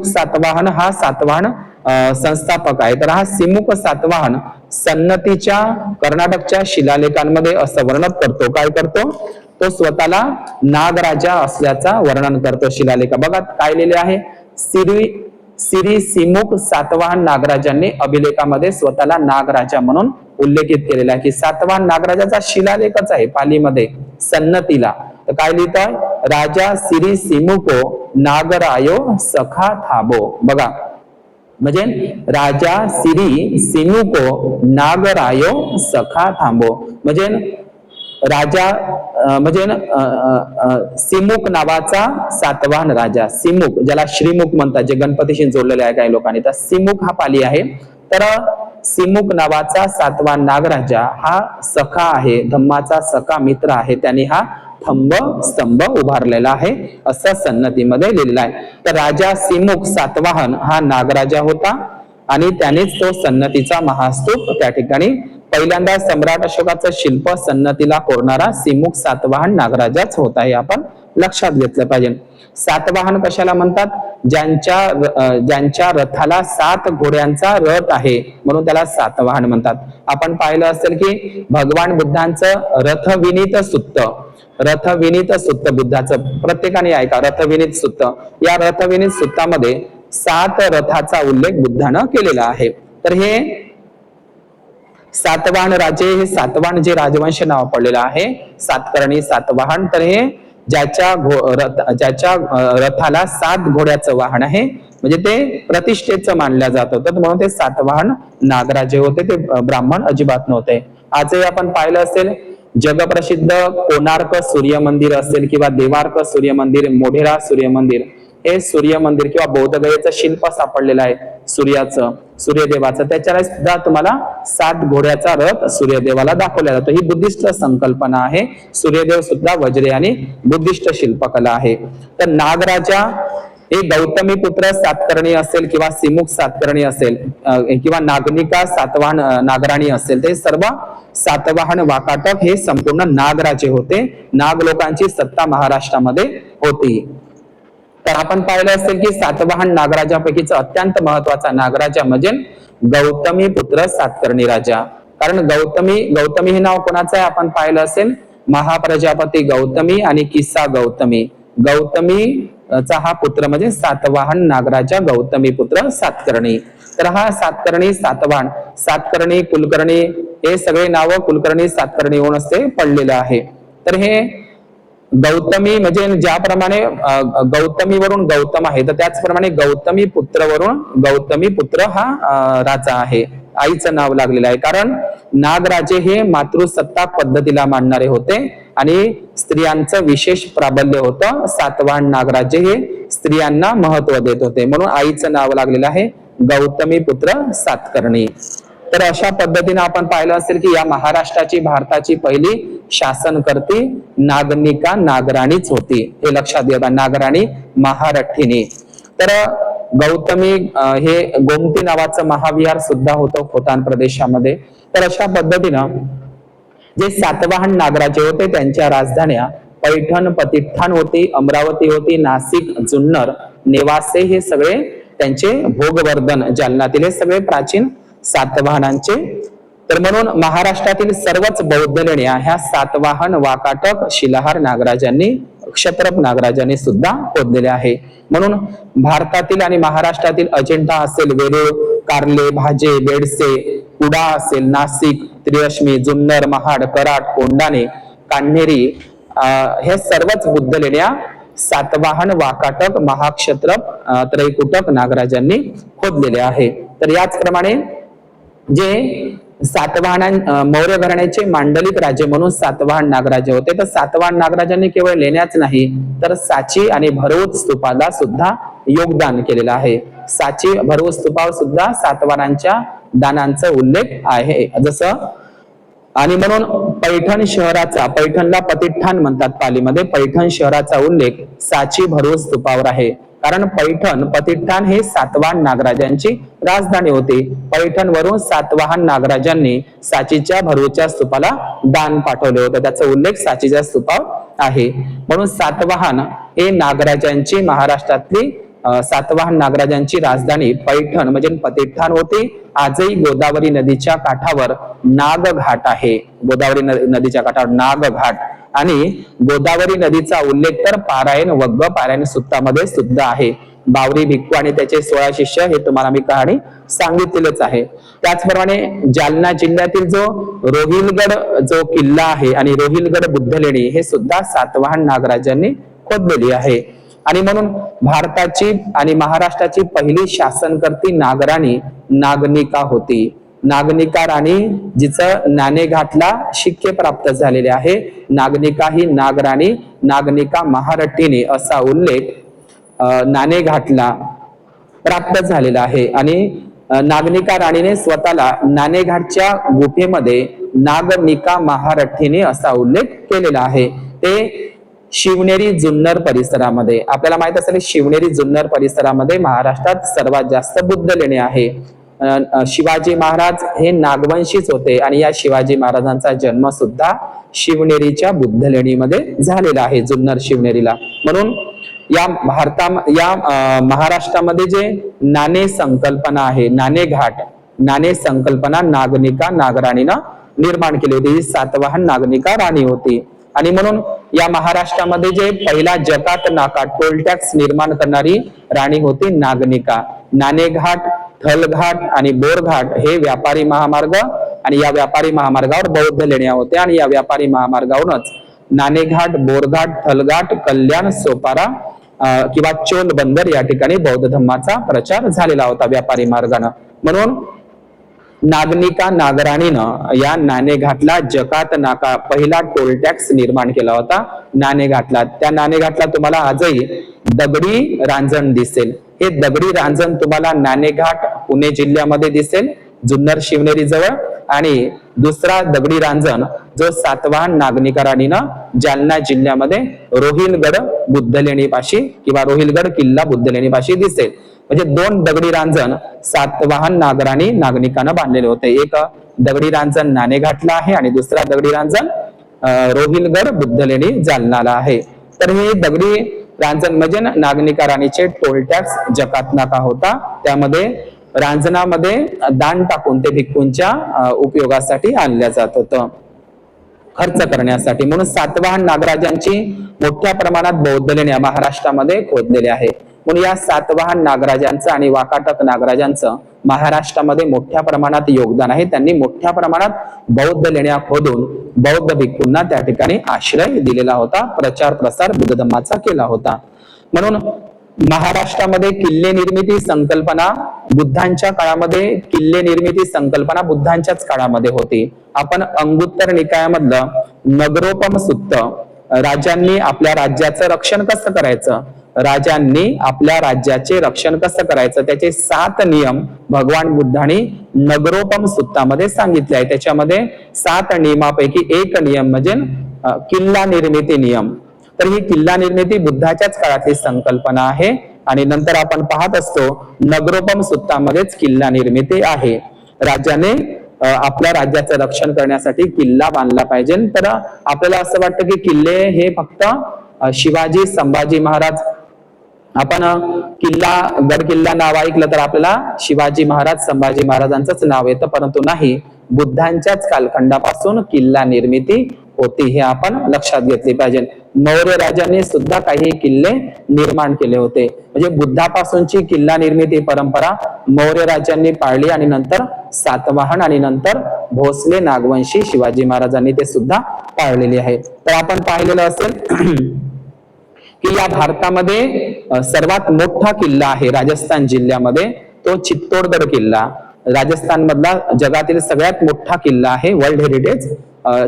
Speaker 1: सातवाहन हा सातवाहन संस्थापक आहे. तर हा सिमुक सातवाहन सन्नतीच्या कर्नाटकच्या शिलालेखांमध्ये असं वर्णन करतो. काय करतो तो? स्वतःला नागराजा असल्याचा वर्णन करतो शिलालेख. बघा काय लिहिले आहे, श्री सिमुक सातवाहन नागराजांनी अभिलेखामध्ये स्वतःला नागराजा म्हणून उल्लेखित केलेला आहे की सातवाहन नागराजाचा शिलालेखच आहे पालीमध्ये सन्नतीला. तर काय लिहितात? राजा सिरी सिमुको नागरायो सखा थाबो. बघा म्हणजे राजा सिरी सिमुको नागरायो सखा थांबो म्हणजे राजा म्हणजे सिमुक नावाचा सातवाहन राजा, सिमुक ज्याला श्रीमुख म्हणतात, जे गणपतीशी जोडलेले आहे काही लोकांनी, तर सिमुक हा पाली आहे. तर सिमुक नावाचा सातवाहन नागराजा हा सखा आहे, धम्माचा सखा मित्र आहे. त्यांनी हा स्तंभ उभारलेला आहे असं सन्नतीमध्ये लिहिलेलं आहे. तर राजा सिमुक सातवाहन हा नागराजा होता आणि त्यानेच तो सन्नतीचा महास्तूप त्या ठिकाणी पहिल्यांदा सम्राट अशोकाचं शिल्प सन्नतीला कोरणारा सिमुक सातवाहन नागराजाच होता, हे आपण लक्षात घेतलं पाहिजे. सातवाहन कशाला म्हणतात? ज्यांच्या रथाला 7 घोड्यांचा रथ आहे म्हणून त्याला सातवाहन म्हणतात. आपण पाहिलं असेल की भगवान बुद्धांचं रथविनीत सुत्त बुद्धाचं प्रत्येकाने ऐका, रथविनीत सुत्त. या रथविनीत सुत्तामध्ये 7 रथाचा उल्लेख बुद्धानं केलेला आहे. तर हे सातवाहन राजे, हे सातवाहन जे राजवंश नाव पडलेलं आहे, सातकर्णी सातवाहन, तर हे ज्याच्या रथाला 7 घोड्याचं वाहन आहे, म्हणजे ते प्रतिष्ठेचं मानलं जात होतं, म्हणून ते सातवाहन नागराजे होते, ते ब्राह्मण अजिबात नव्हते. आजही आपण पाहिलं असेल जगप्रसिद्ध कोणार्क सूर्य मंदिर असेल किंवा देवार्क सूर्य मंदिर, मोढेरा सूर्य मंदिर, हे सूर्य मंदिर किंवा बौद्धगयेचं शिल्प सापडलेलं आहे सूर्याचं, सूर्यदेवाचं, त्याच्याला सुद्धा तुम्हाला 7 घोड्याचा रथ सूर्यदेवाला दाखवला जातो. ही बुद्धिस्ट संकल्पना आहे. सूर्यदेव सुद्धा वज्रे आणि बुद्धिस्ट शिल्पकला आहे. तर नागराजा हे गौतमी पुत्र सातकर्णी असेल किंवा सिमुख सातकर्णी असेल किंवा नागनिका सातवाहन नागराणी असेल, ते सर्व सातवाहन वाकाटक हे संपूर्ण नागराजे होते. नाग लोकांची सत्ता महाराष्ट्रामध्ये होती. तर आपण पाहिलं असेल की सातवाहन नागराजापैकीच अत्यंत महत्वाचा नागराजा म्हणजे गौतमी पुत्र सातकर्णी राजा. कारण गौतमी हे नाव कोणाचं आहे आपण पाहिलं असेल, महाप्रजापती गौतमी आणि किस्सा गौतमी. गौतमीचा हा पुत्र म्हणजे सातवाहन नागराजा गौतमी पुत्र सातकर्णी. तर हा सातकर्णी सातवाहन, सातकर्णी कुलकर्णी हे सगळे नाव कुलकर्णी सातकर्णी होऊन असते पडलेलं आहे. तर हे गौतमी म्हणजे ज्याप्रमाणे गौतमीवरून गौतम आहे, तर त्याचप्रमाणे गौतमी पुत्रवरून गौतमी पुत्र हा राजा आहे, आईचं नाव लागलेलं आहे. कारण नागराजे हे मातृसत्ताक पद्धतीला मानणारे होते आणि स्त्रियांचं विशेष प्राबल्य होतं. सातवाहन नागराजे हे स्त्रियांना महत्व देत होते, म्हणून आईचं नाव लागलेलं आहे गौतमी पुत्र सातकर्णी. तर अशा पद्धतीने आपण पाहिलं असेल की या महाराष्ट्राची, भारताची पहिली शासनकर्ती नागनिका नागराणीच होती. हे लक्षात घ्या, नागराणी महारठीने. तर गौतमी हे गोमती नावाचं महाविहार सुद्धा होतं खोतान प्रदेशामध्ये. तर अशा पद्धतीनं जे सातवाहन नागराजे होते त्यांच्या राजधान्या पैठण, प्रतिष्ठान होती, अमरावती होती, नाशिक, जुन्नर, नेवासे हे सगळे त्यांचे भोगवर्धन, जालनातील हे सगळे प्राचीन सातवाहनांचे. तर म्हणून महाराष्ट्रातील सर्वच बौद्ध लेण्या ह्या सातवाहन वाकाटक शिलाहार नागराजांनी, क्षत्रप नागराजांनी सुद्धा खोदलेल्या आहे. म्हणून भारतातील आणि महाराष्ट्रातील अजिंठा असेल, वेरूळ, कार्ले, भाजे, बेडसे, कुडा असेल, नाशिक, त्रिरश्मी, जुन्नर, महाड, कराड, कोंढाणे, कान्हेरी हे सर्वच बुद्ध लेण्या सातवाहन वाकाटक महाक्षत्रप त्रैकुटक नागराजांनी खोदलेले आहे. तर याचप्रमाणे जे सातवाहन मौर्य घराण्याचे मांडलिक राजे म्हणून सातवाहन नागराजे होते. तर सातवाहन नागराजांनी केवळ लेण्याच नाही तर साची आणि भरऊत स्तूपाला सुद्धा योगदान केलेलं आहे. साची भरऊत स्तूपावर सुद्धा सातवाहनांच्या दानांचा उल्लेख आहे. जसं आणि म्हणून पैठण शहराचा, पैठणला प्रतिष्ठान म्हणतात पालीमध्ये, पैठण शहराचा उल्लेख साची भरऊत स्तूपावर आहे. कारण पैठण प्रतिष्ठान हे सातवाहन नागराजांची राजधानी होती. पैठण वरून सातवाहन नागराजांनी साचीच्या भरऊच्या स्तूपाला दान पाठवले होते, त्याचा उल्लेख साचीच्या स्तूपावर आहे. म्हणून सातवाहन हे नागराजांची, महाराष्ट्रातली सातवाहन नागराजांची राजधानी पैठण म्हणजे प्रतिष्ठान होती. आजही गोदावरी नदीच्या काठावर नागघाट आहे, गोदावरी नदीच्या काठावर नागघाट. आणि गोदावरी नदीचा उल्लेख तर पारायण वग्ग पारायण सुत्तामध्ये सुद्धा आहे. बावरी भिक्खू आणि त्याचे 16 शिष्य हे तुम्हाला मी कहाणी सांगितलेलंच आहे. त्याचप्रमाणे जालना जिल्ह्यातील जो रोहिलगड जो किल्ला आहे आणि रोहिलगड बुद्ध लेणी हे सुद्धा सातवाहन नागराजांनी खोदलेली आहे. आणि म्हणून भारताची आणि महाराष्ट्राची पहिली शासनकर्ती नागराणी नागनिका होती. नागनिका राणी जिचं नाणेघाटला शिक्के प्राप्त झालेले आहे. नागनिका ही नागराणी नागनिका महारठीने असा उल्लेख नाणेघाटला प्राप्त झालेला आहे. आणि नागनिका राणीने स्वतःला नाणेघाटच्या गुफेमध्ये नागनिका महारठीने असा उल्लेख केलेला आहे. ते शिवनेरी जुन्नर परिसरामध्ये, आपल्याला माहित असेल शिवनेरी जुन्नर परिसरामध्ये महाराष्ट्रात सर्वात जास्त बुद्ध लेणे आहे. शिवाजी महाराज हे नागवंशीच होते आणि या शिवाजी महाराजांचा जन्म सुद्धा शिवनेरीच्या बुद्ध लेणीमध्ये झालेला आहे, जुन्नर शिवनेरीला. म्हणून या महाराष्ट्रामध्ये जे नाणे संकल्पना आहे, नाणेघाट, नाणे संकल्पना नागनिका नागराणीनं निर्माण केली होती. सातवाहन नागनिका राणी होती. आणि म्हणून या महाराष्ट्रामध्ये जे पहिला जकात नाका, टोल टॅक्स निर्माण करणारी राणी होती नागनिका. नाणेघाट, थलघाट आणि बोरघाट हे व्यापारी महामार्ग आणि या व्यापारी महामार्गावर बौद्ध लेण्या होत्या आणि या व्यापारी महामार्गावरूनच नाणेघाट, बोरघाट, थलघाट, कल्याण, सोपारा किंवा चोल बंदर या ठिकाणी बौद्ध धम्माचा प्रचार झालेला होता व्यापारी मार्गाने. म्हणून नागनिका नागराणीनं या नाणेघाटला जकात नाका पहिला टोल टॅक्स निर्माण केला होता नाणेघाटला. त्या नाणेघाटला तुम्हाला आजही दगडी रांजण दिसेल. हे दगडी रांजण तुम्हाला नाणेघाट पुणे जिल्ह्यामध्ये दिसेल जुन्नर शिवनेरी जवळ, आणि दुसरा दगडी रांजण जो सातवाहन नागनिका राणीनं जालना जिल्ह्यामध्ये रोहिलगड बुद्धलेणीपाशी किंवा रोहिलगड किल्ला बुद्धलेणीपाशी दिसेल. म्हणजे दोन दगडी रांजण सातवाहन नागराणी नागनिकानं बांधलेले होते. एक दगडी रांजण नाणेघाटला आहे आणि दुसरा दगडी रांजण रोहिलगड बुद्धलेणी जालनाला आहे. तर हे दगडी रांजण म्हणजे नागनिका राणीचे टोल टॅक्स जकात नाका होता. त्यामध्ये रांजणामध्ये दान टाकून ते भिक्खूंच्या उपयोगासाठी आणल्या जात होतं, खर्च करण्यासाठी. म्हणून सातवाहन नागराजांची मोठ्या प्रमाणात बौद्ध लेण्या महाराष्ट्रामध्ये खोदलेल्या आहे. म्हणून या सातवाहन नागराजांचं आणि वाकाटक नागराजांचं महाराष्ट्रामध्ये मोठ्या प्रमाणात योगदान आहे. त्यांनी मोठ्या प्रमाणात बौद्ध लेण्या खोदून बौद्ध भिक्खूंना त्या ठिकाणी आश्रय दिलेला होता, प्रचार प्रसार बुद्ध धम्माचा केला होता. म्हणून महाराष्ट्रामध्ये किल्ले निर्मिती संकल्पना बुद्धांच्या काळामध्ये, किल्ले निर्मिती संकल्पना बुद्धांच्याच काळामध्ये होती. आपण अंगुत्तर निकायामधलं नगरोपम सुत्त, राजांनी आपल्या राज्याचं रक्षण कसं करायचं, राजांनी आपल्या राज्याचे रक्षण कसं करायचं, त्याचे 7 नियम भगवान बुद्धांनी नगरोपम सुत्तामध्ये सांगितले आहे. त्याच्यामध्ये 7 नियमापैकी एक नियम म्हणजे किल्ला निर्मिती नियम. तर ही किल्ला निर्मिती बुद्धाच्याच काळातली संकल्पना आहे आणि नंतर आपण पाहत असतो नगरोपम सुत्तामध्येच किल्ला निर्मिती आहे. राजाने आपल्या राज्याचं रक्षण करण्यासाठी किल्ला बांधला पाहिजे. तर आपल्याला असं वाटतं की किल्ले हे फक्त शिवाजी, संभाजी महाराज, आपण किल्ला, गड किल्ला नाव ऐकलं तर आपल्याला शिवाजी महाराज, संभाजी महाराजांचंच नाव येतं, परंतु नाही, बुद्धांच्याच कालखंडापासून किल्ला निर्मिती होती, हे आपण लक्षात घेतले पाहिजे. मौर्य राजांनी सुद्धा काही किल्ले निर्माण केले होते. म्हणजे बुद्धापासूनची किल्ला निर्मिती परंपरा मौर्य राजांनी पाळली आणि नंतर सातवाहन आणि नंतर भोसले नागवंशी शिवाजी महाराजांनी ते सुद्धा पाळलेली आहे. तर आपण पाहिलेलं असेल की या भारतामध्ये सर्वात मोठा किल्ला आहे राजस्थान जिल्ह्यामध्ये, तो चित्तोडगड किल्ला. राजस्थान मधला जगातील सगळ्यात मोठा किल्ला आहे, वर्ल्ड हेरिटेज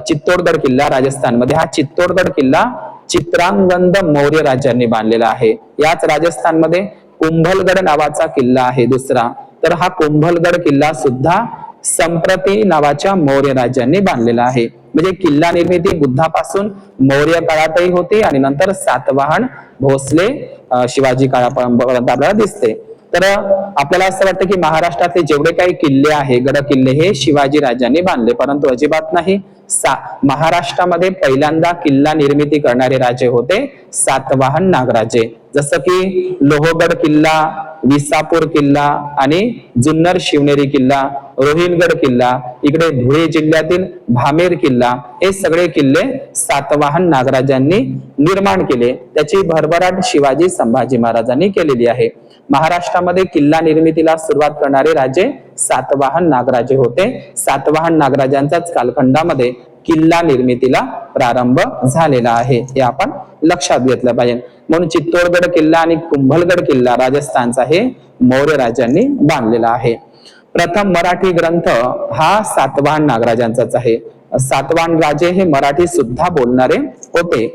Speaker 1: चित्तोडगड किल्ला राजस्थानमध्ये. हा चित्तोडगड किल्ला चित्रांगद मौर्य राजांनी बांधलेला आहे. याच राजस्थानमध्ये कुंभलगड नावाचा किल्ला आहे दुसरा. तर हा कुंभलगड किल्ला सुद्धा संप्रती नावाच्या मौर्य राजांनी बांधलेला आहे. म्हणजे किल्ला निर्मिती बुद्धापासून मौर्य काळातही होती आणि नंतर सातवाहन, भोसले, शिवाजी काळापर्यंत आपल्याला दिसते. तर आपल्याला असं वाटतं की महाराष्ट्रातले जेवढे काही किल्ले आहे, गड किल्ले, हे शिवाजी राजांनी बांधले, परंतु अजिबात नाही. महाराष्ट्रामध्ये पहिल्यांदा किल्ला निर्मिती करणारे राजे होते सातवाहन नागराजे. जसं की लोहगड किल्ला, विसापूर किल्ला आणि जुन्नर शिवनेरी किल्ला, रोहिलगड किल्ला, इकडे धुळे जिल्ह्यातील भामेर किल्ला, हे सगळे किल्ले सातवाहन नागराजांनी निर्माण केले. त्याची भरभराट शिवाजी, संभाजी महाराजांनी केलेली आहे. महाराष्ट्रामध्ये किल्ला निर्मितीला सुरुवात करणारे राजे सातवाहन नागराजे होते. सातवाहन नागराजांच्याच कालखंडामध्ये किल्ला निर्मितीला प्रारंभ झालेला आहे, हे आपण लक्षात घेतलं पाहिजे. म्हणून चित्तोडगड किल्ला आणि कुंभलगड किल्ला राजस्थानचा हे मौर्य राजांनी बांधलेला आहे. प्रथम मराठी ग्रंथ हा सातवाहन नागराजांचाच आहे. सातवाहन राजे हे मराठी सुद्धा बोलणारे होते.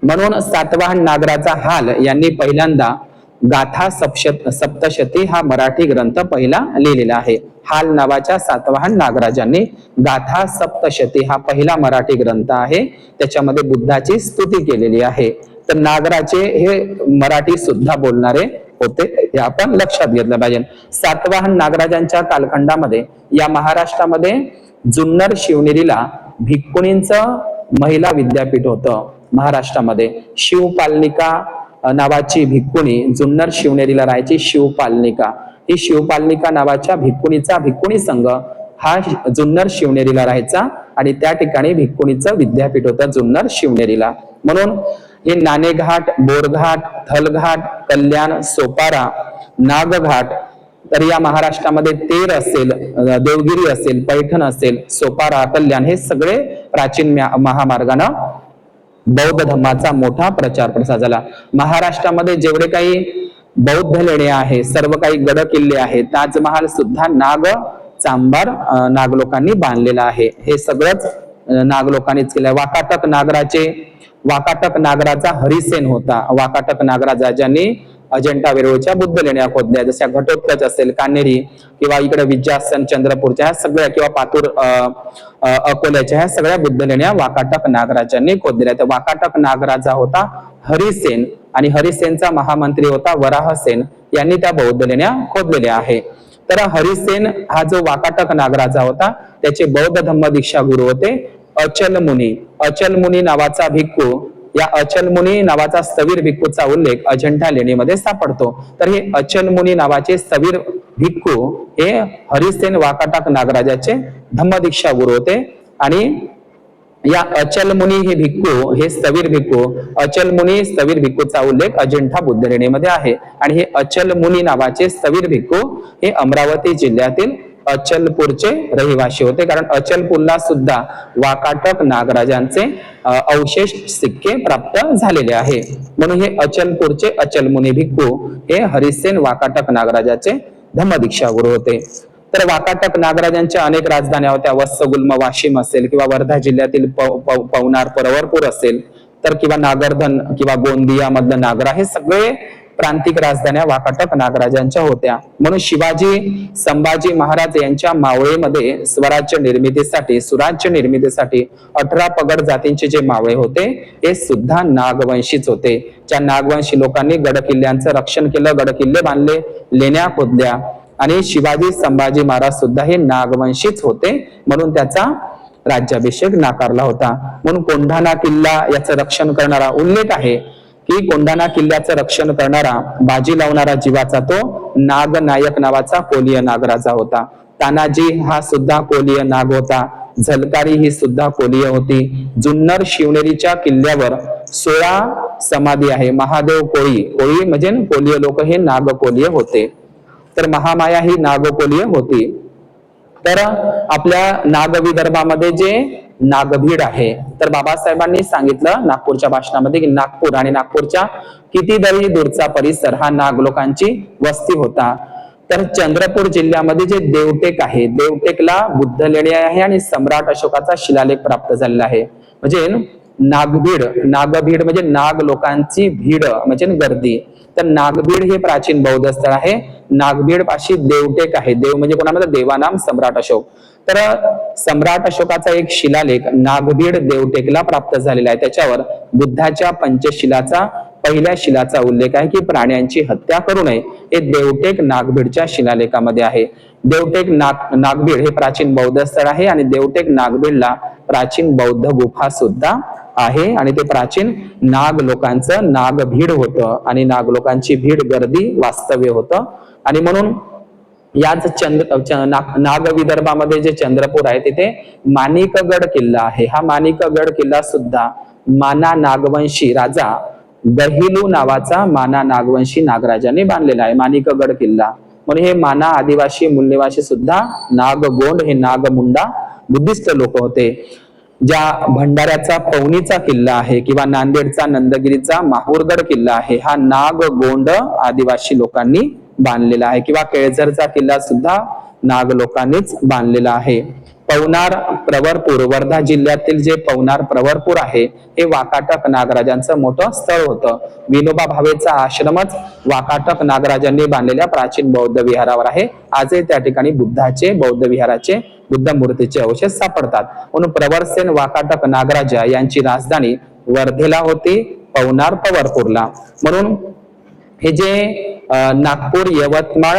Speaker 1: म्हणून सातवाहन नागराचा हाल यांनी पहिल्यांदा गाथा सप्तशती हा मराठी ग्रंथ पहिला लिहिलेला आहे. हाल नावाच्या सातवाहन नागराजांनी गाथा सप्तशती हा पहिला मराठी ग्रंथ आहे. त्याच्यामध्ये बुद्धाची स्तुती केलेली आहे. तर नागराचे हे मराठी सुद्धा बोलणारे होते, हे आपण लक्षात घेतलं पाहिजे. सातवाहन नागराजांच्या कालखंडामध्ये या महाराष्ट्रामध्ये जुन्नर शिवनेरीला भिक्खुनींचं महिला विद्यापीठ होतं. महाराष्ट्रामध्ये शिवपालनिका नावाची भिक्खुनी जुन्नर शिवनेरीला राहायची. शिवपालनिका, ही शिवपालनिका नावाच्या भिक्खुनीचा भिक्खुनी संघ हा जुन्नर शिवनेरीला राहायचा आणि त्या ठिकाणी भिक्खुनीचं विद्यापीठ होतं जुन्नर शिवनेरीला. म्हणून हे नाणेघाट, बोरघाट, थलघाट, कल्याण, सोपारा, नागघाट, तर या महाराष्ट्रामध्ये तेर असेल, देवगिरी असेल, पैठण असेल, सोपारा, कल्याण हे सगळे प्राचीन महामार्गानं बौद्ध धर्माचा मोठा प्रचार प्रसार झाला. महाराष्ट्रामध्ये जेवढे काही बौद्ध लेणे आहे, सर्व काही गड किल्ले आहेत, ताजमहाल सुद्धा नाग चांभार नाग लोकांनी बांधलेला आहे. हे सगळंच नाग लोकांनीच केलंय. वाकाटक नागराचा हरिसेन होता. वाकाटक नागराजा ज्यांनी अजंठा वेरूळच्या बुद्ध लेण्या खोदल्या, जशा घटोत्कच असेल, कान्हेरी किंवा इकडे विद्यासन चंद्रपूरच्या ह्या सगळ्या किंवा पातूर अकोल्याच्या ह्या सगळ्या बुद्ध लेण्या वाकाटक नागराजांनी खोदलेल्या. तर वाकाटक नागराजा होता हरिसेन आणि हरिसेनचा महामंत्री होता वराहसेन, यांनी त्या बौद्ध लेण्या खोदलेल्या आहे. तर हरिसेन हा जो वाकाटक नागराजा होता त्याचे बौद्ध धम्म दीक्षा गुरु होते अचल मुनी. अचल मुनी नावाचा भिक्खू, या अचल मुनी नावाचा स्थवीर भिक्खूचा उल्लेख अजंठा लेणीमध्ये सापडतो. तर हे अचल मुनी नावाचे स्थवीर भिक्खू हे हरिसेन वाकाटक नागराजाचे धम्मदीक्षा गुरु होते. आणि या अचल मुनी हे भिक्खू, हे स्थवीर भिक्खू, अचल मुनी स्थवीर भिक्खूचा उल्लेख अजंठा बुद्ध लेणीमध्ये आहे. आणि हे अचल मुनी नावाचे स्थवीर भिक्खू हे अमरावती जिल्ह्यातील अचलपूरचे रहिवासी होते, कारण अचलपूरला सुद्धा वाकाटक नागराजांचे अवशेष सिक्के प्राप्त झालेले आहे. म्हणून हे अचलपूरचे अचलमुनी भिक्खू हे हरिसेन वाकाटक नागराजाचे धम्मदीक्षा गुरु होते. तर वाकाटक नागराजांच्या अनेक राजधान्या होत्या. वत्सगुल्म वाशिम असेल किंवा वर्धा जिल्ह्यातील पवनार परवरपूर असेल, तर किंवा नागरधन किंवा गोंदिया मधलं नागरा, हे सगळे प्रांतिक राजधान्या वाकाटक नागराजांच्या होत्या. म्हणून शिवाजी संभाजी महाराज यांच्या मावळेमध्ये स्वराज्य निर्मितीसाठी, सुराज्य निर्मितीसाठी 18 पगड जातींचे जे मावळे होते हे सुद्धा नागवंशीच होते. ज्या नागवंशी लोकांनी गड किल्ल्यांचं रक्षण केलं, गड किल्ले बांधले, लेण्या खोदल्या, आणि शिवाजी संभाजी महाराज सुद्धा हे नागवंशीच होते, म्हणून त्याचा राज्याभिषेक नाकारला होता. म्हणून कोंढाणा किल्ला याचं रक्षण करणारा उल्लेख आहे की कोंढाणा किल्ल्याचं रक्षण करणारा, बाजी लावणारा जीवाचा तो नागनायक नावाचा कोलीय नागराजा होता. तानाजी हा सुद्धा कोलीय नाग होता. झलकारी ही सुद्धा कोलीय होती. जुन्नर शिवनेरीच्या किल्ल्यावर 16 समाधी आहे. महादेव कोळी, कोळी म्हणजे कोलीय लोक हे नागकोलीय होते. तर महामाया ही नागकोलीय होती. तर आपल्या नागविदर्भामध्ये जे नागभीड आहे, तर बाबासाहेबांनी सांगितलं नागपूरच्या भाषणामध्ये की नागपूर आणि नागपूरच्या कितीतरी दूरचा परिसर हा नाग लोकांची वस्ती होता. तर चंद्रपूर जिल्ह्यामध्ये जे देवटेक आहे, देवटेकला बुद्ध लेणी आहे आणि सम्राट अशोकाचा शिलालेख प्राप्त झालेला आहे. म्हणजे नागभीड, नागभीड म्हणजे नाग लोकांची भीड म्हणजे गर्दी. तर नागभीड हे प्राचीन बौद्ध स्थळ आहे. नागभीड पाशी देवटेक आहे. देव म्हणजे कोणामध्ये, देवानाम सम्राट अशोक. तर सम्राट अशोकाचा एक शिलालेख नागभीड देवटेकला प्राप्त झालेला आहे. त्याच्यावर बुद्धाच्या पंचशिलाचा पहिल्या शिलाचा उल्लेख आहे की प्राण्यांची हत्या करू नये. हे देवटेक नागभीडच्या शिलालेखामध्ये आहे. देवटेक नागभीड हे प्राचीन बौद्ध स्थळ आहे आणि देवटेक नागभीडला प्राचीन बौद्ध गुफा सुद्धा आहे. आणि ते प्राचीन नाग लोकांचं नागभीड होतं आणि नाग लोकांची भीड गर्दी वास्तव्य होतं. आणि म्हणून याच नाग विदर्भामध्ये जे चंद्रपूर आहे तिथे माणिकगड किल्ला आहे. हा माणिकगड किल्ला सुद्धा माना नागवंशी राजा गहिलू नावाचा माना नागवंशी नागराजाने बांधलेला आहे माणिकगड किल्ला. म्हणून हे माना आदिवासी मूलनिवासी सुद्धा नागगोंड हे नागमुंडा बुद्धिस्ट लोक होते. ज्या भंडाऱ्याचा पवनीचा किल्ला आहे किंवा नांदेडचा नंदगिरीचा माहूरगड किल्ला आहे हा नागगोंड आदिवासी लोकांनी बांधलेला आहे. किंवा केळझरचा किल्ला सुद्धा नाग लोकांनीच बांधलेला आहे. पवनार प्रवरपूर, वर्धा जिल्ह्यातील जे पवनार प्रवरपूर आहे हे वाकाटक नागराजांचं मोठं स्थळ होतं. विनोबा भावेचा आश्रमच वाकाटक नागराजांनी बांधलेल्या प्राचीन बौद्ध विहारावर आहे. आजही त्या ठिकाणी बुद्धाचे, बौद्ध विहाराचे, बुद्ध मूर्तीचे अवशेष सापडतात. म्हणून प्रवरसेन वाकाटक नागराजा यांची राजधानी वर्धेला होती, पवनार प्रवरपूरला. म्हणून हे जे नागपूर यवतमाळ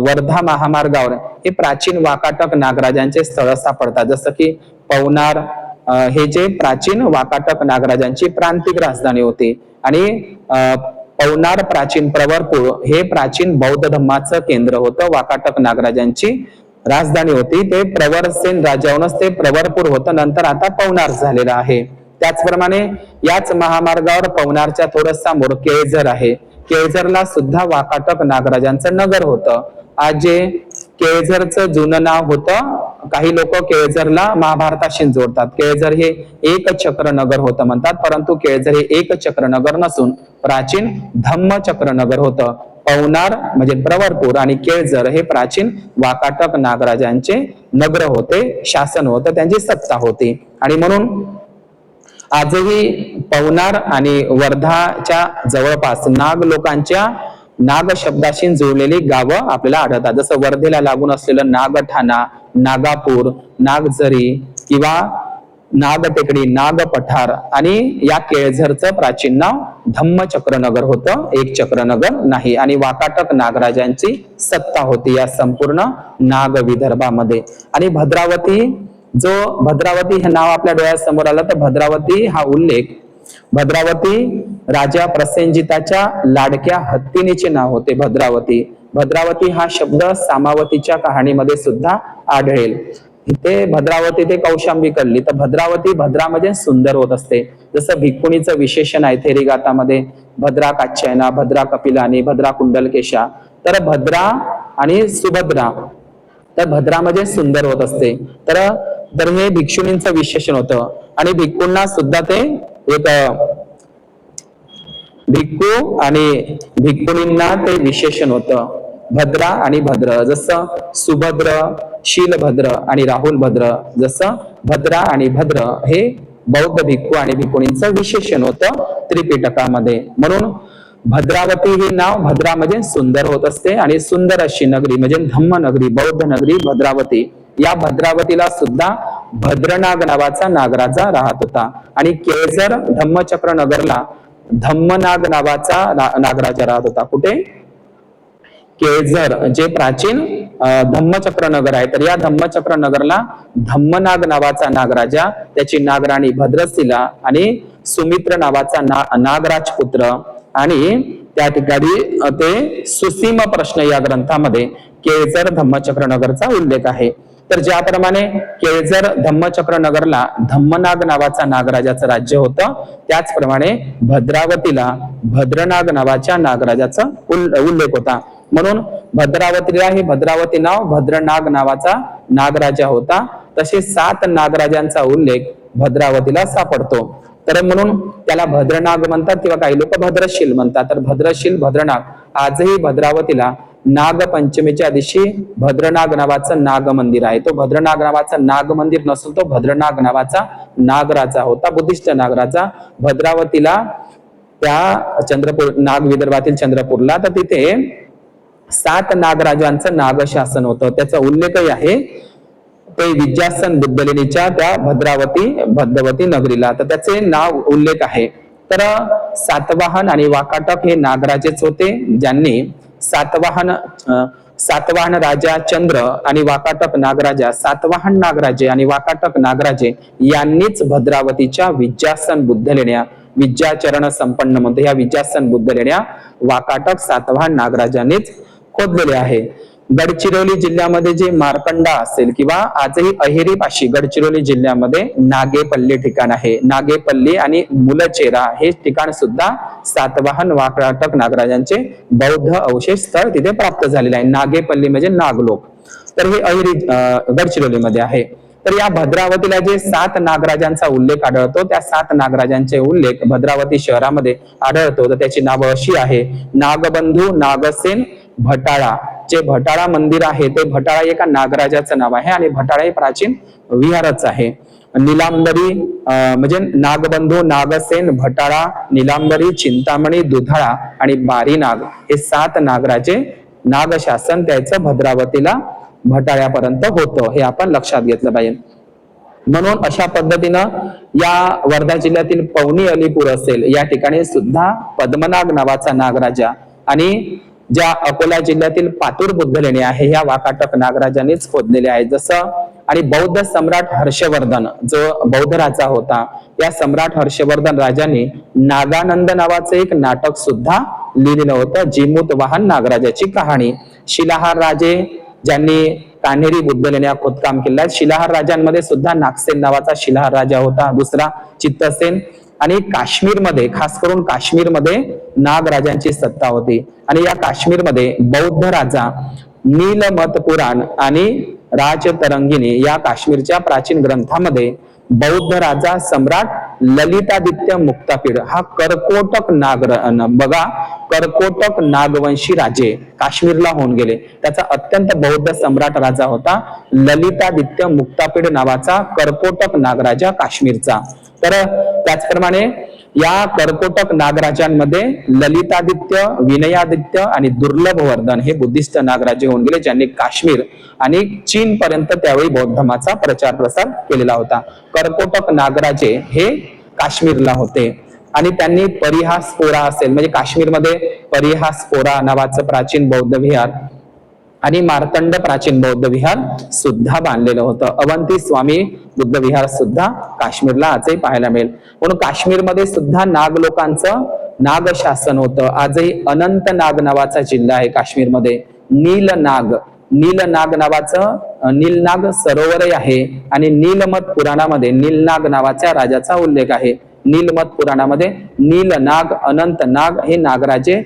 Speaker 1: वर्धा महामार्गावर हे प्राचीन वाकाटक नागराजांचे स्थळ सापडतात. जसं की पवनार हे जे प्राचीन वाकाटक नागराजांची प्रांतिक राजधानी होती. आणि पवनार प्राचीन प्रवरपूर हे प्राचीन बौद्ध धम्माचं केंद्र होतं. वाकाटक नागराजांची राजधानी होती. ते प्रवरसेन राजावरूनच ते प्रवरपूर होतं, नंतर आता पवनार झालेलं आहे. त्याचप्रमाणे याच महामार्गावर पवनारच्या थोडसा मोर केळझर आहे. केळझरला सुद्धा वाकाटक नागराजांचं नगर होतं. आज जे केळझरचं जुनं नाव होतं, काही लोक केळझरला महाभारताशी जोडतात. केळझर हे एक चक्र नगर होतं म्हणतात, परंतु केळझर हे एक चक्र नगर नसून प्राचीन धम्मचक्र नगर होतं. पवनार म्हणजे प्रवरपूर आणि केळझर हे प्राचीन वाकाटक नागराजांचे नगर होते, शासन होतं, त्यांची सत्ता होती. आणि म्हणून आजही पवनार आणि वर्धाच्या जवळपास नाग लोकांच्या नाग शब्दाशी जोडलेली गावं आपल्याला आढळतात. जसं वर्धेला लागून असलेलं नागठाणा, नागापूर, नागझरी किंवा नागटेकडी, नागपठार आणि या केळझरचं प्राचीन नाव धम्मचक्रनगर होतं, एक चक्रनगर नाही. आणि वाकाटक नागराजांची सत्ता होती या संपूर्ण नाग विदर्भामध्ये. आणि भद्रावती, जो भद्रावती हे नाव आपल्या डोळ्यासमोर आलं तर भद्रावती हा उल्लेख भद्रावती राजा प्रसेनजिताच्या लाडक्या हत्तीनीचे नाव होते भद्रावती. भद्रावती हा शब्द सामावतीच्या कहाणीमध्ये सुद्धा आढळेल. इथे भद्रावती ते कौशांबी कल्ली, तर भद्रावती भद्रा म्हणजे सुंदर होत असते. जसं भिक्खुणीचं विशेषण आहे थेरीगातामध्ये भद्रा काच्छायना, भद्रा कपिलानी, भद्रा कुंडलकेशा. तर भद्रा आणि सुभद्रा, तर भद्रा म्हणजे सुंदर होत असते. तर हे भिक्षुणींचं विशेषण होतं. आणि भिक्खूंना सुद्धा ते एक भिक्खू आणि भिक्खुणींना ते विशेषण होतं भद्रा आणि भद्र. जसं सुभद्र, शीलभद्र आणि राहुल भद्र, जसं भद्रा आणि भद्र हे बौद्ध भिक्खू आणि भिक्खुणींचं विशेषण होतं त्रिपिटकामध्ये. म्हणून भद्रावती हे नाव भद्रा म्हणजे सुंदर होत असते आणि सुंदर अशी नगरी म्हणजे धम्मनगरी, बौद्ध नगरी भद्रावती. या भद्रावतीला सुद्धा भद्रनाग नावाचा नागराजा राहत होता. आणि केळझर धम्मचक्र नगरला धम्मनाग नावाचा नागराजा राहत होता. कुठे? केळझर जे प्राचीन धम्मचक्र नगर आहे, तर या धम्मचक्र नगरला धम्मनाग नावाचा नागराजा, त्याची नागराणी भद्रशिला आणि सुमित्र नावाचा नागराज पुत्र. आणि त्या ठिकाणी ते सुसीम प्रश्न या ग्रंथामध्ये केळझर धम्मचक्र नगरचा उल्लेख आहे. तर ज्याप्रमाणे केळझर धम्मचक्र नगरला धम्मनाग नावाचा नागराजाचं राज्य होतं, त्याचप्रमाणे भद्रावतीला भद्रनाग नावाच्या नागराजाचा उल्लेख होता. म्हणून भद्रावतीला हे भद्रावती नाव भद्रनाग नावाचा नागराजा होता. तसे 7 नागराजांचा उल्लेख भद्रावतीला सापडतो. तर म्हणून त्याला भद्रनाग म्हणतात किंवा काही लोक भद्रशील म्हणतात. तर भद्रशील, भद्रनाग, आजही भद्रावतीला नागपंचमीच्या दिवशी भद्रनाग नावाचं नाग मंदिर आहे. तो भद्रनाग नावाचा नाग मंदिर नसून तो भद्रनाग नावाचा नागराजा होता, बुद्धिस्ट नागराजा. भद्रावतीला त्या चंद्रपूर, नाग विदर्भातील चंद्रपूरला, तर तिथे 7 नागराजांचं नागशासन होतं. त्याचा उल्लेखही आहे ते विद्यासन बुद्धलेणीच्या त्या भद्रावती नगरीला, तर त्याचे नाव उल्लेख आहे. तर सातवाहन आणि वाकाटक हे नागराजेच होते, ज्यांनी सातवाहन राजा चंद्र आणि वाकाटक नागराजा, सातवाहन नागराजे आणि वाकाटक नागराजे यांनीच भद्रावतीच्या विद्यासन बुद्धलेण्या, विद्याचरण संपन्न म्हणतो, ह्या विद्यासन बुद्धलेण्या वाकाटक सातवाहन नागराजांनीच खोदलेले आहे. गडचिरोली जिल्ह्यामध्ये जे मार्कंडा असेल किंवा आजही अहेरी पाशी गडचिरोली जिल्ह्यामध्ये नागेपल्ली ठिकाण आहे. नागेपल्ली आणि मुलचेरा हे ठिकाण सुद्धा सातवाहन वाकाटक नागराजांचे बौद्ध अवशेष स्थळ तिथे प्राप्त झालेले आहे. नागेपल्ली म्हणजे नागलोक, तर हे अहेरी गडचिरोलीमध्ये आहे. तर या भद्रावतीला जे 7 नागराजांचा उल्लेख आढळतो, त्या 7 नागराजांचे उल्लेख भद्रावती शहरामध्ये आढळतो. तर त्याची नावं अशी आहे: नागबंधू, नागसेन, भटाळा. जे भटाळा मंदिर आहे ते भटाळा एका नागराजाचं नाव आहे आणि भटाळा हे प्राचीन विहारच आहे. निलांबरी म्हणजे नागबंधू, नागसेन, भटाळा, निलांबरी, चिंतामणी, दुधाळा आणि बारीनाग हे 7 नागराजे नागशासन त्याचं भद्रावतीला भटाळ्यापर्यंत होतं, हे आपण लक्षात घेतलं पाहिजे. म्हणून अशा पद्धतीनं या वर्धा जिल्ह्यातील पवनी अलीपूर असेल, या ठिकाणी सुद्धा पद्मनाग नावाचा नागराजा, आणि ज्या अकोला जिल्ह्यातील पातूर बुद्धलेणी आहे, ह्या वाकाटक नागराजांनीच खोदलेले आहे. जसं आणि बौद्ध सम्राट हर्षवर्धन जो बौद्ध राजा होता, या सम्राट हर्षवर्धन राजांनी नागानंद नावाचं एक नाटक सुद्धा लिहिलेलं होतं, जिमूत वाहन नागराजाची कहाणी. शिलाहार राजे ज्यांनी कान्हेरी बुद्धलेण्या खोदकाम केलं. शिलाहार राजांमध्ये सुद्धा नागसेन नावाचा शिलाहार राजा होता, दुसरा चित्तसेन आणि काश्मीरमध्ये, खास करून काश्मीरमध्ये नागराजांची सत्ता होती. आणि या काश्मीरमध्ये बौद्ध राजा नीलमत पुराण आणि राजतरंगिणी या काश्मीरच्या प्राचीन ग्रंथामध्ये बौद्ध राजा सम्राट ललितादित्य मुक्तापीड हा कर्कोटक बघा, कर्कोटक नागवंशी राजे काश्मीरला होऊन गेले. त्याचा अत्यंत बौद्ध सम्राट राजा होता ललितादित्य मुक्तापीड नावाचा कर्कोटक नागराजा काश्मीरचा. तर त्याचप्रमाणे या कर्कोटक नागराजांमध्ये ललितादित्य, विनयादित्य आणि दुर्लभवर्धन हे बुद्धिस्ट नागराजे होऊन गेले, ज्यांनी काश्मीर आणि चीन पर्यंत त्यावेळी बौद्ध धर्माचा प्रचार प्रसार केलेला होता. कर्कोटक नागराजे हे काश्मीरला होते आणि त्यांनी परिहासपोरा असेल, म्हणजे काश्मीरमध्ये परिहासपोरा नावाचं प्राचीन बौद्ध विहार आणि मार्तंड प्राचीन बौद्ध विहार सुद्धा बांधलेलं होतं. अवंती स्वामी बुद्ध विहार सुद्धा काश्मीरला आजही पाहायला मिळेल. म्हणून काश्मीरमध्ये सुद्धा नाग लोकांचं नाग शासन होतं. आजही अनंतनाग नावाचा जिल्हा आहे काश्मीरमध्ये. नीलनाग नावाचं नीलनाग सरोवरही आहे आणि नीलमत पुराणामध्ये नीलनाग नावाच्या राजाचा उल्लेख आहे. नीलमत पुराणामध्ये नीलनाग, अनंतनाग हे नागराजे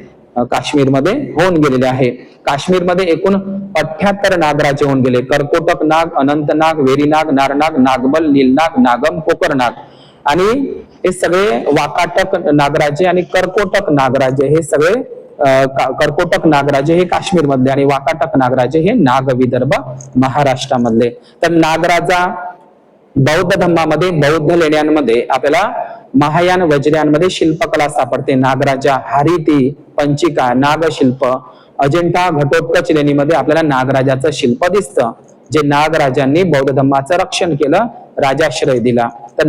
Speaker 1: काश्मीरमध्ये होऊन गेलेले आहे. काश्मीरमध्ये एकूण 78 नागराजे होऊन गेले. कर्कोटक नाग, अनंतनाग, वेरीनाग, नारनाग, नागबल, नीलनाग, नागम, कोकरनाग आणि हे सगळे वाकाटक नागराजे आणि कर्कोटक नागराजे हे सगळे कर्कोटक नागराजे हे काश्मीरमधले आणि वाकाटक नागराजे हे नाग विदर्भ महाराष्ट्रामधले. तर नागराजा बौद्ध धर्मामध्ये, बौद्ध लेण्यांमध्ये आपल्याला महायान वज्रयांमध्ये शिल्पकला सापडते. नागराजा, हारिती, पंचिका, नागशिल्प, अजिंठा घटोत्कच लेणीमध्ये आपल्याला नागराजाचं शिल्प दिसतं, जे नागराजांनी बौद्ध धर्माचं रक्षण केलं, राजाश्रय दिला. तर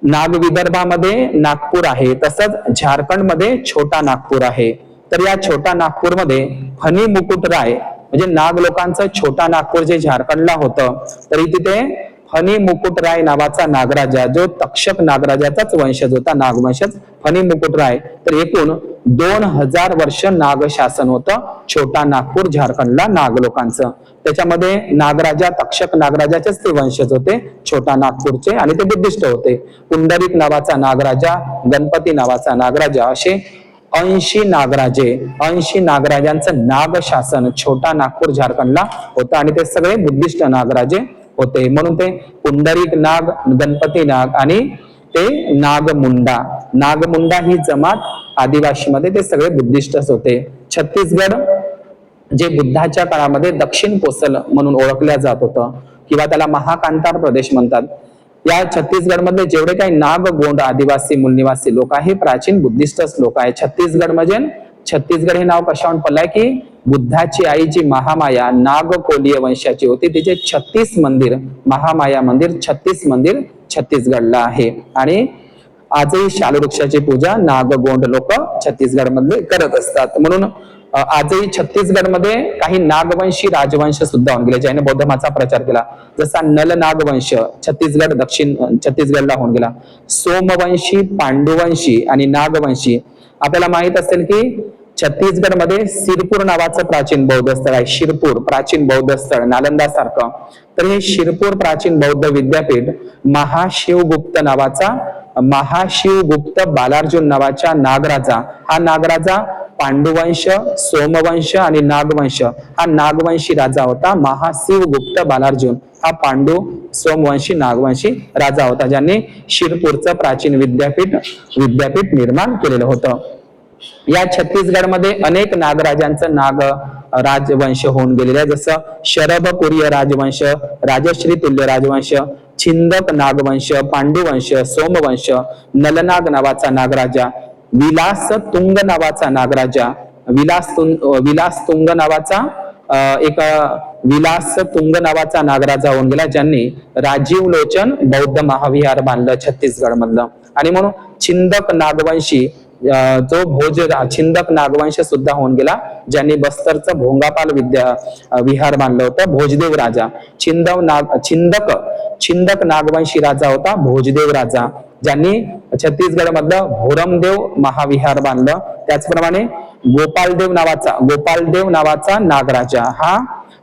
Speaker 1: नागविदर्भामध्ये नागपूर आहे, तसंच झारखंडमध्ये छोटा नागपूर आहे. तर या छोटा नागपूरमध्ये फनी मुकुटराय म्हणजे नाग लोकांचं छोटा नागपूर जे झारखंडला होतं, तरी तिथे फनी मुकुटराय नावाचा नागराजा, जो तक्षक नागराजाचाच वंशज होता, नागवंशज फनी मुकुटराय. तर एकूण 2000 वर्ष नाग शासन होतं छोटा नागपूर झारखंडला नाग लोकांचं. त्याच्यामध्ये नागराजा, तक्षक नागराजाचेच ते वंशज होते छोटा नागपूरचे आणि ते बुद्धिस्ट होते. पुंडरीक नावाचा नागराजा, गणपती नावाचा नागराजा असे 80 नागराजांचं नाग शासन छोटा नागपूर झारखंडला होतं आणि ते सगळे बुद्धिस्ट नागराजे होते. म्हणून ते पुंडरीक नाग, गणपती नाग आणि ते नागमुंडा ही जमात आदिवासीमध्ये ते सगळे बुद्धिस्टच होते. छत्तीसगड जे बुद्धाच्या काळामध्ये दक्षिण कोसल म्हणून ओळखल्या जात होतं किंवा त्याला महाकांतार प्रदेश म्हणतात. या छत्तीसगडमधले जेवढे काही नागगोंड आदिवासी मूलनिवासी लोक आहे, प्राचीन बुद्धिस्टच लोक आहे. छत्तीसगड हे नाव कशावरून पडलंय की बुद्धाची आई जी महामाया नागकोलीय वंशाची होती, तिचे 36 मंदिर, महामाया मंदिर 36 मंदिर छत्तीसगडला आहे. आणि आजही शालवृक्षाची पूजा नागगोंड लोक छत्तीसगड मध्ये करत असतात. म्हणून आजही छत्तीसगडमध्ये काही नागवंशी राजवंश सुद्धा होऊन गेले, ज्याने बौद्ध धर्माचा प्रचार केला. जसा नल नागवंश दक्षिण छत्तीसगडला होऊन गेला. सोमवंशी, पांडुवंशी आणि नागवंशी. आपल्याला माहित असेल की छत्तीसगडमध्ये सिरपूर नावाचं प्राचीन बौद्ध स्थळ आहे. शिरपूर प्राचीन बौद्ध स्थळ नालंदा सारखं. तर हे शिरपूर प्राचीन बौद्ध विद्यापीठ महाशिवगुप्त बालार्जुन नावाच्या नागराजा, हा नागराजा पांडुवंश, सोमवंश आणि नागवंश हा नागवंशी राजा होता. महाशिवगुप्त बालार्जुन हा पांडू, सोमवंशी, नागवंशी राजा होता, ज्यांनी शिरपूरचं प्राचीन विद्यापीठ निर्माण केलेलं होतं. या छत्तीसगडमध्ये अनेक नागराजांचं नाग राजवंश होऊन गेलेले आहे. जसं शरभपुरीय राजवंश, राजश्री तुल्य राजवंश, छिंदक नागवंश, पांडुवंश, सोमवंश, नलनाग नावाचा नागराजा, विलासतुंग नावाचा नागराजा, विलासतुंग नावाचा नागराजा होऊन गेला, ज्यांनी राजीव लोचन बौद्ध महाविहार बांधलं छत्तीसगड मधलं. आणि म्हणून छिंदक नागवंशी छिंदक नागवंश सुद्धा होऊन गेला, ज्यांनी बस्तरचं भोंगापाल विहार बांधलं होतं भोजदेव राजा. छिंदक नागवंशी राजा होता भोजदेव राजा, ज्यांनी छत्तीसगड मधलं भोरमदेव महाविहार बांधलं. त्याचप्रमाणे गोपालदेव नावाचा नागराजा हा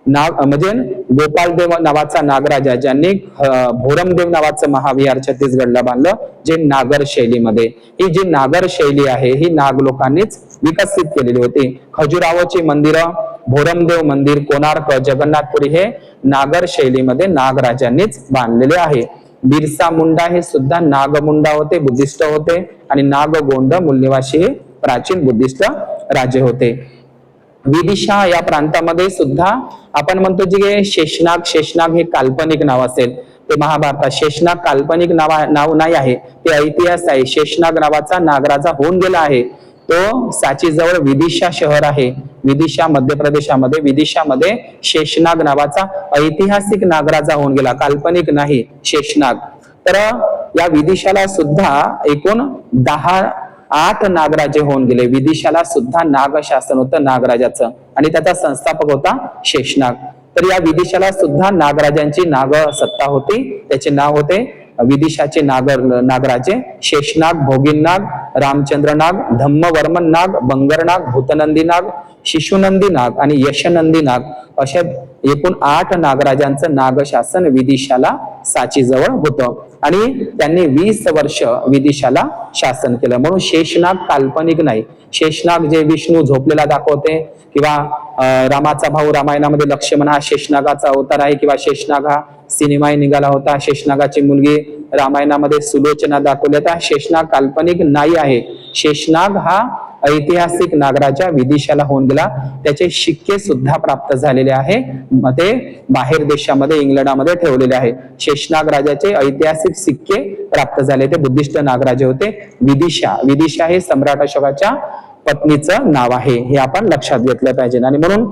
Speaker 1: नाग म्हणजे गोपालदेव नावाचा नागराजा ज्यांनी भोरमदेव नावाचं महाविहार छत्तीसगडला बांधलं, जे नागर शैलीमध्ये. ही जी नागर शैली आहे ही नाग लोकांनीच विकसित केलेली होती. खजुराहोची मंदिरं, भोरमदेव मंदिर, कोणार्क, जगन्नाथपुरी हे नागर शैलीमध्ये नागराजांनीच बांधलेले आहे. बिरसा मुंडा हे सुद्धा नागमुंडा होते, बुद्धिस्ट होते. आणि नागगोंड मूलनिवासी हे प्राचीन बुद्धिस्ट राजे होते. विदिशा या प्रांतामध्ये सुद्धा आपण म्हणतो जे शेषनाग हे काल्पनिक नाव असेल ते महाभारतात शेषनाग काल्पनिक नाव नाही आहे, ते ऐतिहासिक आहे. शेषनाग नावाचा नागराजा होऊन गेला आहे. तो साची जवळ विदिशा शहर आहे, विदिशा मध्य प्रदेशामध्ये. विदिशामध्ये शेषनाग नावाचा ऐतिहासिक नागराजा होऊन गेला, काल्पनिक नाही, शेषनाग. तर या विदिशाला सुद्धा एकूण 8 नागराजे होऊन गेले. विदिशाला सुद्धा नागशासन होतं नागराजाचं आणि त्याचा संस्थापक होता शेषनाग. तर या विदिशाला सुद्धा नागराजांची नाग सत्ता होती. त्याचे नाव होते विदिशाचे नागराजे शेषनाग, भोगिननाग, रामचंद्रनाग, धम्मवर्मन नाग, बंगरनाग, भूतनंदी नाग, शिशुनंदी नाग आणि यशनंदी नाग अशा एकूण 8 नागराजांचं नागशासन विदिशाला साची जवळ होतं आणि त्यांनी 20 वर्ष विदिशाला शासन केलं. म्हणून शेषनाग काल्पनिक नाही. शेषनाग जे विष्णू झोपलेला दाखवते किंवा रामाचा भाऊ रामायणामध्ये लक्ष्मण हा शेषनागाचा अवतार आहे किंवा शेषनाग हा सिनेमाही निघाला होता. शेषनागाची मुलगी रामायणामध्ये सुलोचना दाखवली, तर शेषनाग काल्पनिक नाही आहे. शेषनाग हा ऐतिहासिक नागराजा विदिशाला होऊन गेला. त्याचे शिक्के सुद्धा प्राप्त झालेले आहे, ते बाहेर देशामध्ये इंग्लंडमध्ये ठेवलेले आहे. शेषनाग राजाचे ऐतिहासिक सिक्के प्राप्त झाले, ते बुद्धिस्ट नागराजे होते. विदिशा हे सम्राट अशोकाच्या पत्नीचं नाव आहे, हे आपण लक्षात घेतलं पाहिजे. आणि म्हणून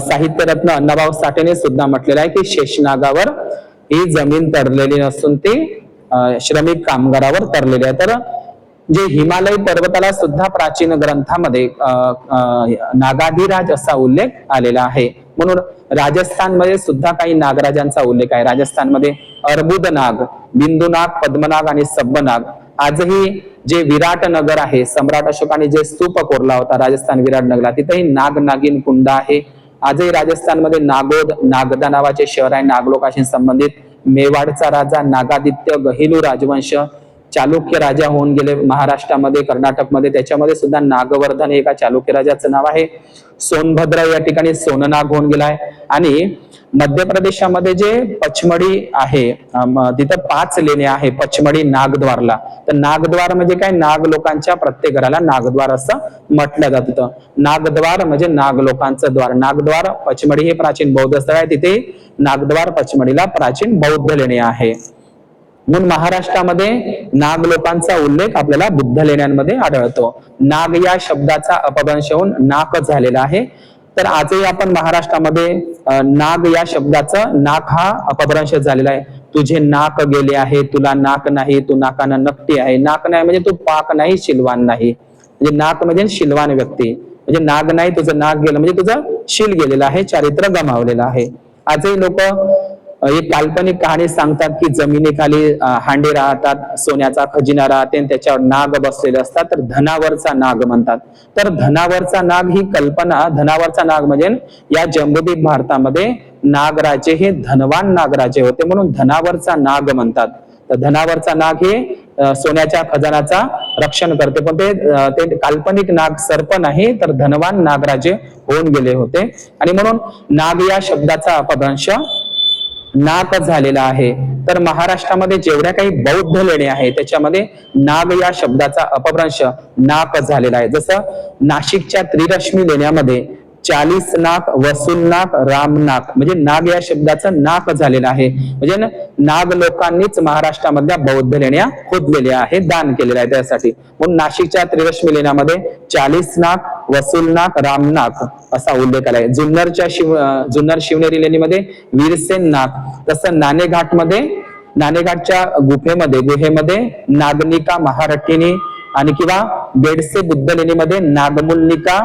Speaker 1: साहित्यरत्न अण्णाभाऊ साठेने सुद्धा म्हटलेलं आहे की शेषनागावर ही जमीन तरलेली नसून ती श्रमिक कामगारावर तरलेली आहे. तर जे हिमालय पर्वताला सुद्धा प्राचीन ग्रंथामध्ये नागाधिराज असा उल्लेख आलेला आहे. म्हणून राजस्थानमध्ये सुद्धा काही नागराजांचा उल्लेख आहे. राजस्थानमध्ये अर्बुद नाग, बिंदू नाग, पद्मनाग आणि सब्बनाग. आजही जे विराट नगर आहे, सम्राट अशोकाने जे स्तूप कोरला होता राजस्थान विराट नगरला, तिथेही नाग नागिन कुंड आहे. आजही राजस्थानमध्ये नागोद, नागदा नावाचे शहर आहे नागलोकाशी संबंधित. मेवाडचा राजा नागादित्य गहिलू राजवंश चालुक्य राजा होऊन गेले महाराष्ट्रामध्ये, कर्नाटकमध्ये. त्याच्यामध्ये सुद्धा नागवर्धन हे एका चालुक्य राजाचं नाव आहे. सोनभद्र या ठिकाणी सोननाग होऊन गेलाय. आणि मध्य प्रदेशामध्ये जे पचमडी आहे तिथं 5 लेण्या आहे पचमडी नागद्वारला. तर नागद्वार म्हणजे काय, नाग लोकांच्या प्रत्येक घराला नागद्वार असं म्हटलं जात होतं. नागद्वार म्हणजे नाग लोकांचं द्वार. नागद्वार पचमडी हे प्राचीन बौद्ध स्थळ आहे, तिथे नागद्वार पचमडीला प्राचीन बौद्ध लेणी आहे. म्हणून महाराष्ट्रामध्ये नाग लोकांचा उल्लेख आपल्याला बुद्ध लेण्यांमध्ये आढळतो. नाग या शब्दाचा अपभ्रंश होऊन नाक झालेला आहे. तर आजही आपण महाराष्ट्रामध्ये नाग या शब्दाचं नाक हा अपभ्रंश झालेला आहे. तुझे नाक गेले आहे, तुला नाक नाही, तू नाकानं नकटी आहे. नाक नाही म्हणजे तू पाक नाही, शिलवान नाही. म्हणजे नाक म्हणजे शिलवान व्यक्ती, म्हणजे नाग नाही, तुझं नाक गेलं म्हणजे तुझं शील गेलेलं आहे, चारित्र्य गमावलेलं आहे. आजही लोक एक काल्पनिक कहाणी सांगतात की जमिनीखाली हांडे राहतात, सोन्याचा खजिना राहते आणि त्याच्यावर नाग बसलेले असतात, तर धनावरचा नाग म्हणतात. तर धनावरचा नाग ही कल्पना, धनावरचा नाग म्हणजे या जम्बूद्वीप भारतामध्ये नागराजे हे धनवान नागराजे होते, म्हणून धनावरचा नाग म्हणतात. तर धनावरचा नाग हे सोन्याच्या खजानाचा रक्षण करते, पण ते काल्पनिक नाग सर्प नाही, तर धनवान नागराजे होऊन गेले होते. आणि म्हणून नाग या शब्दाचा अपभ्रंश नाक झालेला आहे. तर महाराष्ट्रामध्ये जेवढ्या काही बौद्ध लेण्या आहेत त्याच्यामध्ये नाग या शब्दाचा अपभ्रंश नाक झालेला आहे. जसं नाशिकच्या त्रिरश्मी लेण्यामध्ये 40 नाक, वसूल नाक, राम नाक म्हणजे नाग या शब्दाचं नाक झालेलं आहे. म्हणजे नाग लोकांनीच महाराष्ट्रामधल्या बौद्ध लेण्या खोदलेल्या आहेत, दान केलेल्या आहे त्यासाठी. म्हणून नाशिकच्या त्रिरश्मी लेण्यामध्ये 40 नाक, वसूल नाक, राम नाक असा उल्लेख आलाय. जुन्नर शिवनेरी लेणीमध्ये वीरसेन नाक. तसं नाणेघाटच्या गुहेमध्ये नागनिका महारठिणी आणि किंवा बेडसे बुद्ध लेणीमध्ये नागमुलनिका,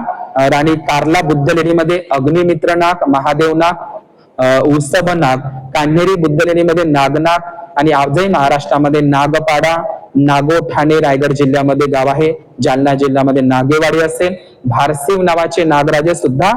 Speaker 1: राणी कार्ला बुद्ध लेणीमध्ये अग्निमित्र नाग, महादेव नाग, उसब नाग, कान्हेरी बुद्ध लेणीमध्ये नागनाग. आणि आजही महाराष्ट्रामध्ये नागपाडा, नागो ठाणे रायगड जिल्ह्यामध्ये गाव आहे, जालना जिल्ह्यामध्ये नागेवाडी असेल. भारसिंग नावाचे नागराजे सुद्धा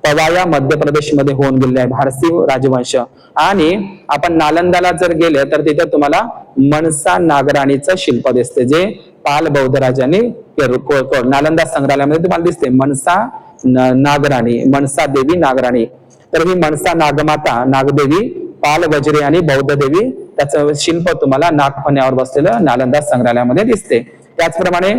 Speaker 1: पवाया मध्य प्रदेशमध्ये होऊन गेलेला आहे, भारसी राजवंश. आणि आपण नालंदाला जर गेले तर तिथे तुम्हाला मनसा नागराणीचं शिल्प दिसते, जे पाल बौद्ध राजांनी नालंदा संग्रहालयामध्ये तुम्हाला दिसते. मनसा नागराणी, मनसा देवी नागराणी. तर ही मनसा नागमाता, नागदेवी, पाल वज्रे आणि बौद्ध देवी, त्याचं शिल्प तुम्हाला नागफण्यावर बसलेलं नालंदा संग्रहालयामध्ये दिसते. त्याचप्रमाणे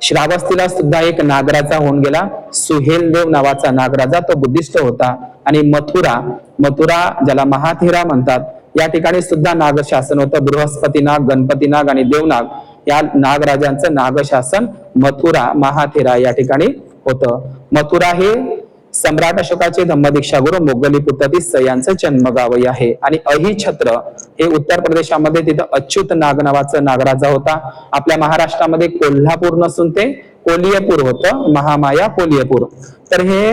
Speaker 1: श्रावस्तीला सुद्धा एक नागराजा होऊन गेला, सुहेलदेव नावाचा नागराजा, तो बुद्धिस्ट होता. आणि मथुरा ज्याला महाथेरा म्हणतात, या ठिकाणी सुद्धा नागशासन होतं. बृहस्पती नाग, गणपती नाग आणि देवनाग या नागराजांचं नागशासन मथुरा, महाथेरा या ठिकाणी होतं. मथुरा हे सम्राट अशोकाचे धम्मदीक्षा गुरु मोगली पुत्रतीस यांचं जन्मगावही आहे. आणि अहिछत्र हे उत्तर प्रदेशामध्ये, तिथं अच्युत नाग नावाचं नागराजा होता. आपल्या महाराष्ट्रामध्ये कोल्हापूर नसून ते कोल्हापूर होतं, महामाया कोल्हापूर. तर हे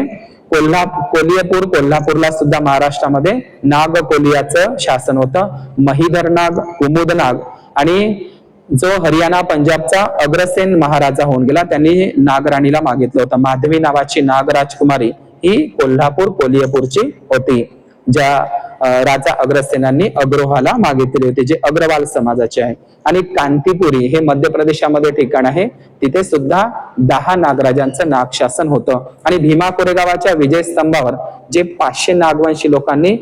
Speaker 1: कोल्हापूरला सुद्धा महाराष्ट्रामध्ये नागकोलियाचं शासन होतं. महिधर नाग, कुमुद नाग आणि जो हरियाणा पंजाबचा अग्रसेन महाराजा होऊन गेला, त्यांनी नागराणीला मागितलं होतं. माधवी नावाची नागराजकुमारी ही कोल्हापूरची होती, ज्या राजा अग्रसेनांनी अग्रोहाला मागितली होती, जे अग्रवाल समाजाचे आहे. आणि कांतीपुरी हे मध्य प्रदेशामध्ये ठिकाण आहे, तिथे सुद्धा 10 नागराजांचं नागशासन होतं. आणि भीमा कोरेगावाच्या विजय स्तंभावर जे 500 नागवंशी लोकांनी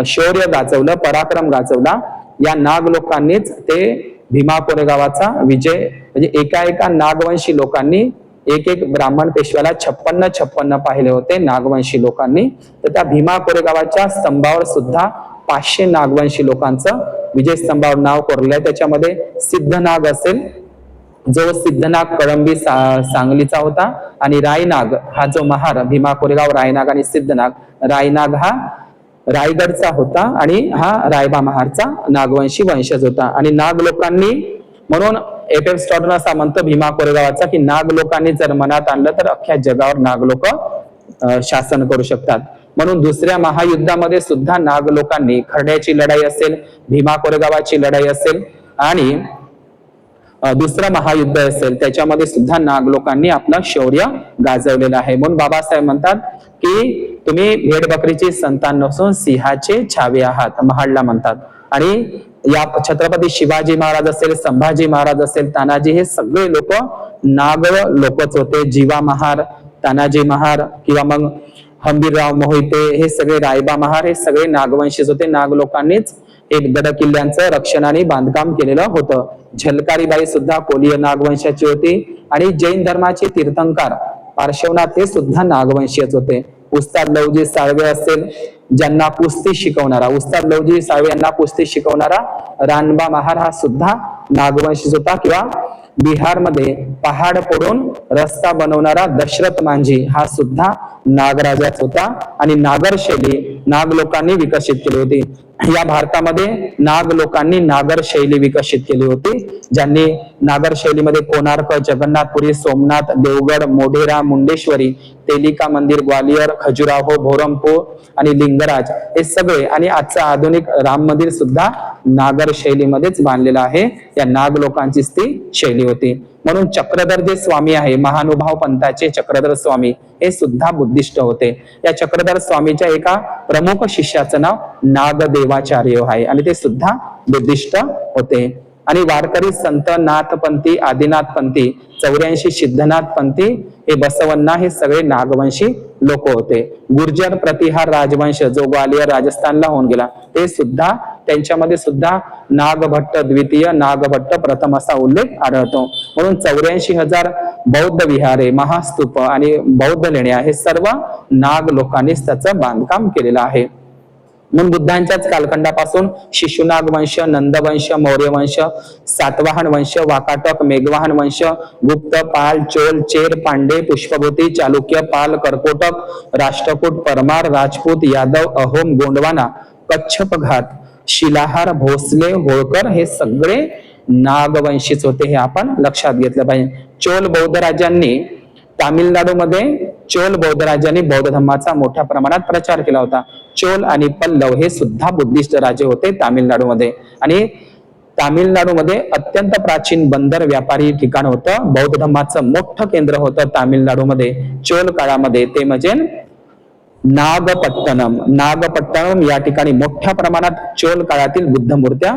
Speaker 1: शौर्य गाजवलं, पराक्रम गाजवला, या नाग लोकांनीच ते भीमा कोरेगावाचा विजय, म्हणजे एका नागवंशी लोकांनी एक ब्राह्मण पेशव्याला 56 पाहिले होते नागवंशी लोकांनी. तर त्या भीमा कोरेगावाच्या स्तंभावर सुद्धा 500 नागवंशी लोकांचं विजय स्तंभावर नाव कोरलेलं आहे. त्याच्यामध्ये सिद्धनाग असेल, जो सिद्धनाग कळंबी सांगलीचा होता. आणि रायनाग हा जो महार, भीमा कोरेगाव, रायनाग आणि सिद्धनाग, रायनाग हा रायगडचा होता आणि हा रायबा महारचा नागवंशी वंशज होता. आणि नाग लोकांनी, म्हणून एफ स्टॉर्टन असा म्हणतो भीमा कोरेगावाचा, की नाग लोकांनी जर मनात आणलं तर अख्ख्या जगावर नाग लोक शासन करू शकतात. म्हणून दुसऱ्या महायुद्धामध्ये सुद्धा नाग लोकांनी, खरड्याची लढाई असेल, भीमा कोरेगावाची लढाई असेल आणि दुसरं महायुद्ध असेल, त्याच्यामध्ये सुद्धा नाग लोकांनी आपलं शौर्य गाजवलेलं आहे. म्हणून बाबासाहेब म्हणतात की तुम्ही भेड बकरीची संतान नसून सिंहाचे छावे आहात, महाडला म्हणतात. आणि या छत्रपती शिवाजी महाराज असेल, संभाजी महाराज असेल, तानाजी, हे सगळे लोक नाग लोकच होते. जीवा महार, तानाजी महार किंवा मग हंबीरराव मोहिते, हे सगळे रायबा महार, हे सगळे नागवंशीच होते. नाग लोकांनीच एक गड किल्ल्यांचं रक्षण आणि बांधकाम केलेलं होतं. झलकारीबाई सुद्धा कोलीय नागवंशाची होती. आणि जैन धर्माचे तीर्थंकर पार्श्वनाथ हे सुद्धा नागवंशीच होते. उस्ताद लवजी साळवे असेल, ज्यांना कुस्ती शिकवणारा, उस्ताद लवजी साळवे यांना कुस्ती शिकवणारा रानबा महार हा सुद्धा नागवंशीच होता. किंवा बिहारमध्ये पहाड फोडून रस्ता बनवणारा दशरथ मांझी हा सुद्धा नागराजाच होता. आणि नागर शैली नाग लोकांनी विकसित केली होती. या भारतामध्ये नाग लोकांनी नागर शैली विकसित केली होती, ज्यांनी नागर शैलीमध्ये कोणार्क, जगन्नाथपुरी, सोमनाथ, देवगड, मोढेरा, मुंडेश्वरी, तेलिका मंदिर, ग्वालियर, खजुराहो, भोरमपूर आणि लिंगराज हे सगळे, आणि आजचं आधुनिक राम मंदिर सुद्धा नागर शैलीमध्येच बांधलेलं आहे. या नाग लोकांचीच ती शैली होती. म्हणून चक्रधर जे स्वामी आहे, महानुभाव पंथाचे चक्रधर स्वामी, हे सुद्धा बुद्धिस्ट होते. या चक्रधर स्वामीच्या एका प्रमुख शिष्याचं नाव नागदेवाचार्य आहे आणि ते सुद्धा बुद्धिस्ट होते. आणि वारकरी संत नाथपंथी, आदिनाथपंथी, 84 सिद्धनाथपंथी, हे बसवण्णा, हे सगळे नागवंशी लोक होते. गुर्जर प्रतिहार राजवंश जो ग्वालियर राजस्थानला होऊन गेला, ते सुद्धा, त्यांच्यामध्ये सुद्धा नागभट्ट द्वितीय, नागभट्ट प्रथम असा उल्लेख आढळतो. म्हणून 84,000 बौद्ध विहारे, महास्तूप आणि बौद्ध लेण्या, हे सर्व नाग लोकांनीच त्याचं बांधकाम केलेलं आहे. म्हणून बुद्धांच्याच कालखंडापासून शिशुनाग वंश, नंदवंश, मौर्य वंश, सातवाहन वंश, वाकाटक, मेघवाहन वंश, गुप्त, पाल, चोल, चेर, पांडे, पुष्पभूती, चालुक्य, पाल, कर्कोटक, राष्ट्रकूट, परमार, राजपूत, यादव, अहोम, गोंडवाना, कच्छप घाट, शिलाहार, भोसले, होळकर, हे सगळे नागवंशीच होते. हे आपण लक्षात घेतलं पाहिजे. चोल बौद्ध राजांनी चोल बौद्ध राजांनी बौद्ध धर्माचा मोठ्या प्रमाणात प्रचार केला होता. चोल आणि पल्लव हे सुद्धा बुद्धिस्ट राजे होते तामिळनाडूमध्ये. आणि तामिळनाडूमध्ये अत्यंत प्राचीन बंदर व्यापारी ठिकाण होतं. बौद्ध धर्माचं मोठं केंद्र होतं तामिळनाडूमध्ये चोल काळामध्ये, ते म्हणजे नागपट्टणम. नागपट्टणम या ठिकाणी मोठ्या प्रमाणात चोल काळातील बुद्ध मूर्त्या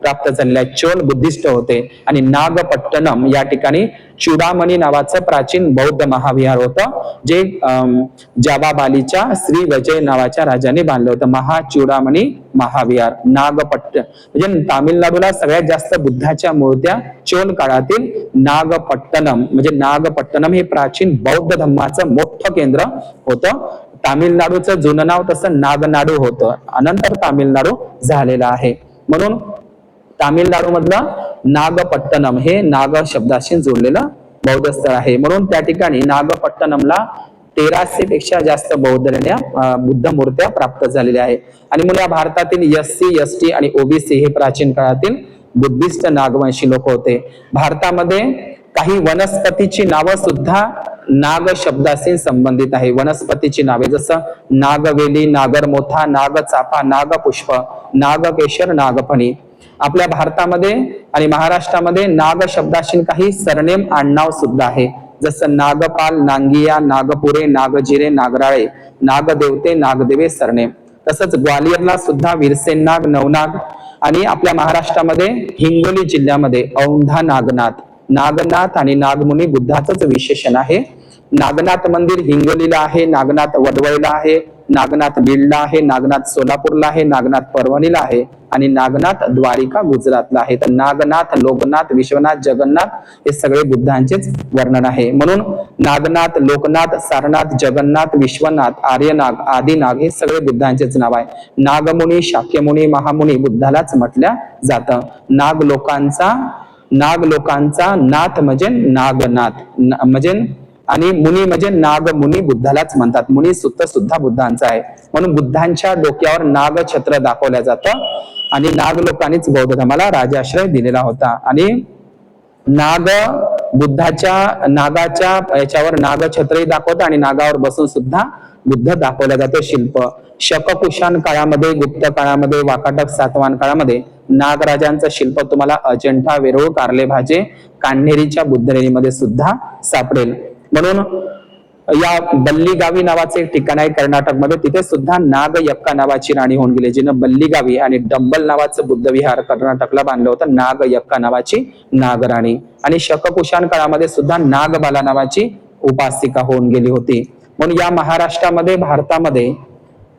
Speaker 1: प्राप्त झालेल्या चोल बुद्धिस्ट होते. आणि नागपट्टणम या ठिकाणी चुडामणी नावाचं प्राचीन बौद्ध महाविहार होतं, जे जाबाबालीच्या श्री विजय नावाच्या राजाने बांधलं होतं. महाचुडामणी महाविहार. म्हणजे तामिळनाडूला सगळ्यात जास्त बुद्धाच्या मूर्त्या चोल काळातील नागपट्टणम, म्हणजे नागपट्टणम हे प्राचीन बौद्ध धर्माचं मोठं केंद्र होतं. तामिळनाडूचं जुनं नाव तसं नागनाडू होतं, अनंतर तामिळनाडू झालेलं आहे. म्हणून तामिळनाडू मधलं नागपट्टणम हे नाग शब्दाशी जोडलेलं बौद्ध स्थळ आहे. म्हणून त्या ठिकाणी नागपट्टणमला 1300 पेक्षा जास्त बुद्ध मूर्त्या प्राप्त झालेल्या आहे. आणि म्हणून या भारतातील SC, ST आणि OBC हे प्राचीन काळातील बुद्धिस्ट नागवंशी लोक होते. भारतामध्ये काही वनस्पतीची नावं सुद्धा नाग शब्दाशी संबंधित आहे. वनस्पतीची नावे जसं नागवेली, नागरमोथा, नागचाफा, नागपुष्प, नागकेशर, नागफणी. आपल्या भारतामध्ये आणि महाराष्ट्रामध्ये नाग शब्दाशी काही सरनेम आडनाव सुद्धा आहे, जसं नागपाल, नांगिया, नागपुरे, नागजिरे, नागराळे, नागदेवते, नागदेवे सरनेम. तसंच ग्वालियरला सुद्धा वीरसेन नाग, नवनाग. आणि आपल्या महाराष्ट्रामध्ये हिंगोली जिल्ह्यामध्ये औंधा नागनाथ. नागनाथ आणि नागमुनी बुद्धाचंच विशेषण आहे. नागनाथ मंदिर हिंगोलीला आहे, नागनाथ वडवळला आहे, नागनाथ बीडला आहे, नागनाथ सोलापूरला आहे, नागनाथ परभणीला आहे आणि नागनाथ द्वारिका गुजरातला आहे. तर नागनाथ, लोकनाथ, विश्वनाथ, जगन्नाथ हे सगळे बुद्धांचेच वर्णन आहे. म्हणून नागनाथ, लोकनाथ, सारनाथ, जगन्नाथ, विश्वनाथ, आर्यनाग, आदिनाग हे सगळे बुद्धांचेच नाव आहे. नागमुनी, शाक्यमुनी, महामुनी बुद्धालाच म्हटल्या जातं. नाग लोकांचा नाथ म्हणजे नागनाथ म्हणजे, आणि मुनी म्हणजे नागमुनी बुद्धालाच म्हणतात. मुनी सुद्धा बुद्धांचा आहे. म्हणून बुद्धांच्या डोक्यावर नाग छत्र दाखवलं जातं आणि नाग लोकांनीच बौद्ध धर्माला राजाश्रय दिलेला होता. आणि नागाच्या याच्यावर नागछत्रही दाखवतं आणि नागावर बसून सुद्धा बुद्ध दाखवला जातो शिल्प. शककुशाण काळामध्ये, गुप्त काळामध्ये, वाकाटक सातवाहन काळामध्ये नागराजांचं शिल्प तुम्हाला अजंठा, वेरूळ, कार्लेभाजे, कान्हेरीच्या बुद्धलेणीमध्ये सुद्धा सापडेल. म्हणून या बल्लीगावी नावाचे एक ठिकाण आहे कर्नाटकमध्ये, तिथे सुद्धा नागयक्का नावाची राणी होऊन गेली, जिनं बल्लीगावी आणि डंबल नावाचं बुद्ध विहार कर्नाटकला बांधलं होतं. नागयक्का नावाची नागराणी. आणि शककुशाण काळामध्ये सुद्धा नागबाला नावाची उपासिका होऊन गेली होती. म्हणून या महाराष्ट्रामध्ये, भारतामध्ये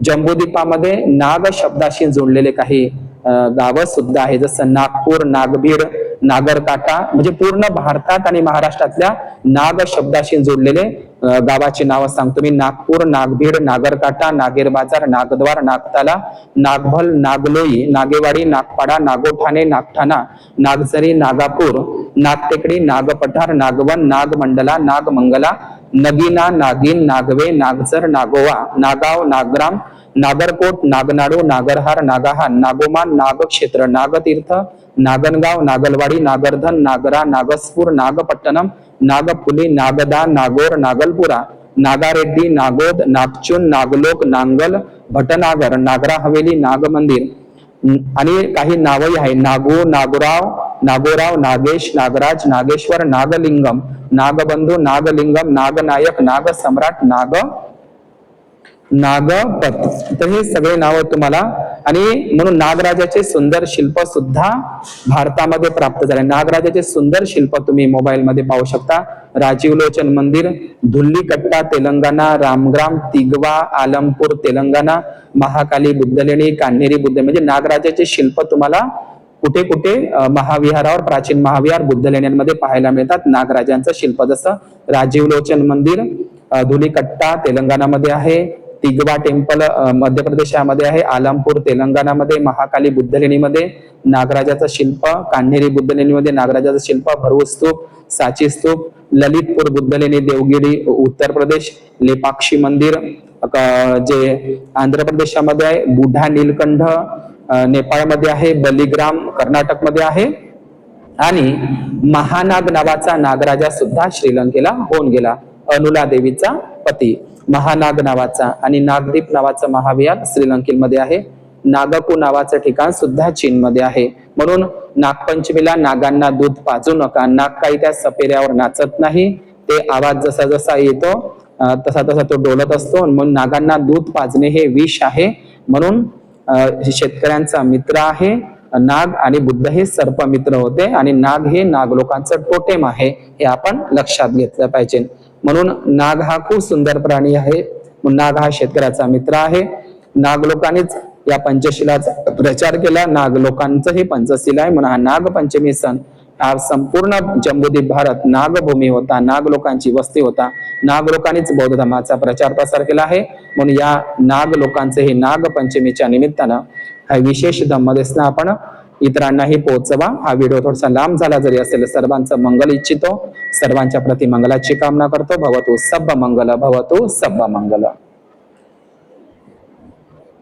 Speaker 1: जम्बूद्वीपामध्ये नाग शब्दाशी जोडलेले काही गावं सुद्धा आहे, जसं नागपूर, नागभीड, नागरकाटा. म्हणजे पूर्ण भारतात आणि महाराष्ट्रातल्या नाग शब्दाशी जोडलेले गावाची नावं सांगतो मी. नागपूर, नागभीड, नागरकाटा, नागेर बाजार, नागद्वार, नागताला, नागभल, नागलोई, नागेवाडी, नागपाडा, नागोठाणे, नागठाणा, नागझरी, नागापूर, नागटेकडी, नागपठार, नागवन, नागमंडला, नागमंगला, नगीना, नागिन, नागवे, नागझर, नागोवा, नागाव, नागराम, नागरकोट, नागनाडू, नागरहार, नागाहान, नागोमान, नागक्षेत्र, नागतीर्थ, नागनगाव, नागलवाडी, नागरधन, नागरा, नागसपूर, नागपट्टणम, नागपुली, नागदा, नागोर, नागलपुरा, नागारेड्डी, नागोद, नागचून, नागलोक, नांगल, भटनागर, नागरा हवेली, नागमंदिर. आणि काही नावही आहे, नागू, नागोराव, नागेश, नागराज, नागेश्वर, नागलिंगम, नागबंधू, नागलिंगम, नागनायक, नागसम्राट, नागपत. तर हे सगळे नाव तुम्हाला. आणि म्हणून नागराजाचे सुंदर शिल्प सुद्धा भारतामध्ये प्राप्त झाले. नागराजाचे सुंदर शिल्प तुम्ही मोबाईल मध्ये पाहू शकता. राजीव लोचन मंदिर, धुल्लीकट्टा तेलंगणा, रामग्राम, तिगवा, आलमपूर तेलंगणा, महाकाली बुद्धलेणी, कान्हेरी बुद्ध. म्हणजे नागराजाचे शिल्प तुम्हाला कुठे कुठे महाविहारावर, प्राचीन महाविहार बुद्धलेण्यांमध्ये पाहायला मिळतात. नागराजांचं शिल्प जसं राजीव लोचन मंदिर धुलीकट्टा तेलंगणामध्ये आहे, तिगवा टेम्पल मध्य प्रदेशामध्ये आहे, आलमपूर तेलंगणामध्ये, महाकाली बुद्धलेणीमध्ये नागराजाचं शिल्प, कान्हेरी बुद्धलेणीमध्ये नागराजाचं शिल्प, भरू स्तूप, साची स्तूप, ललितपूर बुद्धलेणी देवगिरी उत्तर प्रदेश, लेपाक्षी मंदिर जे आंध्र प्रदेशामध्ये आहे, बुढा नीलकंठ नेपाळमध्ये आहे, बलिग्राम कर्नाटकमध्ये आहे. आणि महानाग नावाचा नागराजा सुद्धा श्रीलंकेला होऊन गेला, अनुला देवीचा पती महानाग नावाचा. आणि नागदीप नावाचं महाविहार श्रीलंकेमध्ये आहे. नागकू नावाचं ठिकाण सुद्धा चीनमध्ये आहे. म्हणून नागपंचमीला नागांना दूध पाजू नका. नाग काही त्या सपेऱ्यावर नाचत नाही, ते आवाज जसा जसा येतो तसा तसा तो डोलत असतो. म्हणून नागांना दूध पाजणे हे विष आहे. म्हणून शेतकऱ्यांचा मित्र आहे नाग आणि बुद्ध हे सर्पमित्र होते आणि नाग हे नागलोकांचं टोटेम आहे, हे आपण लक्षात घेतलं पाहिजे. म्हणून नाग हा खूप सुंदर प्राणी आहे. नाग हा शेतकऱ्याचा मित्र आहे. नागलोकांनीच या पंचशिलाचा प्रचार केला. नागलोकांचं हे पंचशिला आहे. म्हणून हा नागपंचमी सण हा संपूर्ण जम्बूद्वीप भारत नागभूमी होता, नागलोकांची वस्ती होता. नागलोकांनीच बौद्ध धर्माचा प्रचार प्रसार केला आहे. म्हणून या नागलोकांचे हे नागपंचमीच्या निमित्तानं हा विशेष धम्मदेसना आपण इतरांनाही पोहोचवा. हा व्हिडिओ थोडासा लांब झाला जरी असेल, सर्वांचं मंगल इच्छितो, सर्वांच्या प्रति मंगलाची कामना करतो. भवतु सब्ब मंगल, भवतु सब्ब मंगल.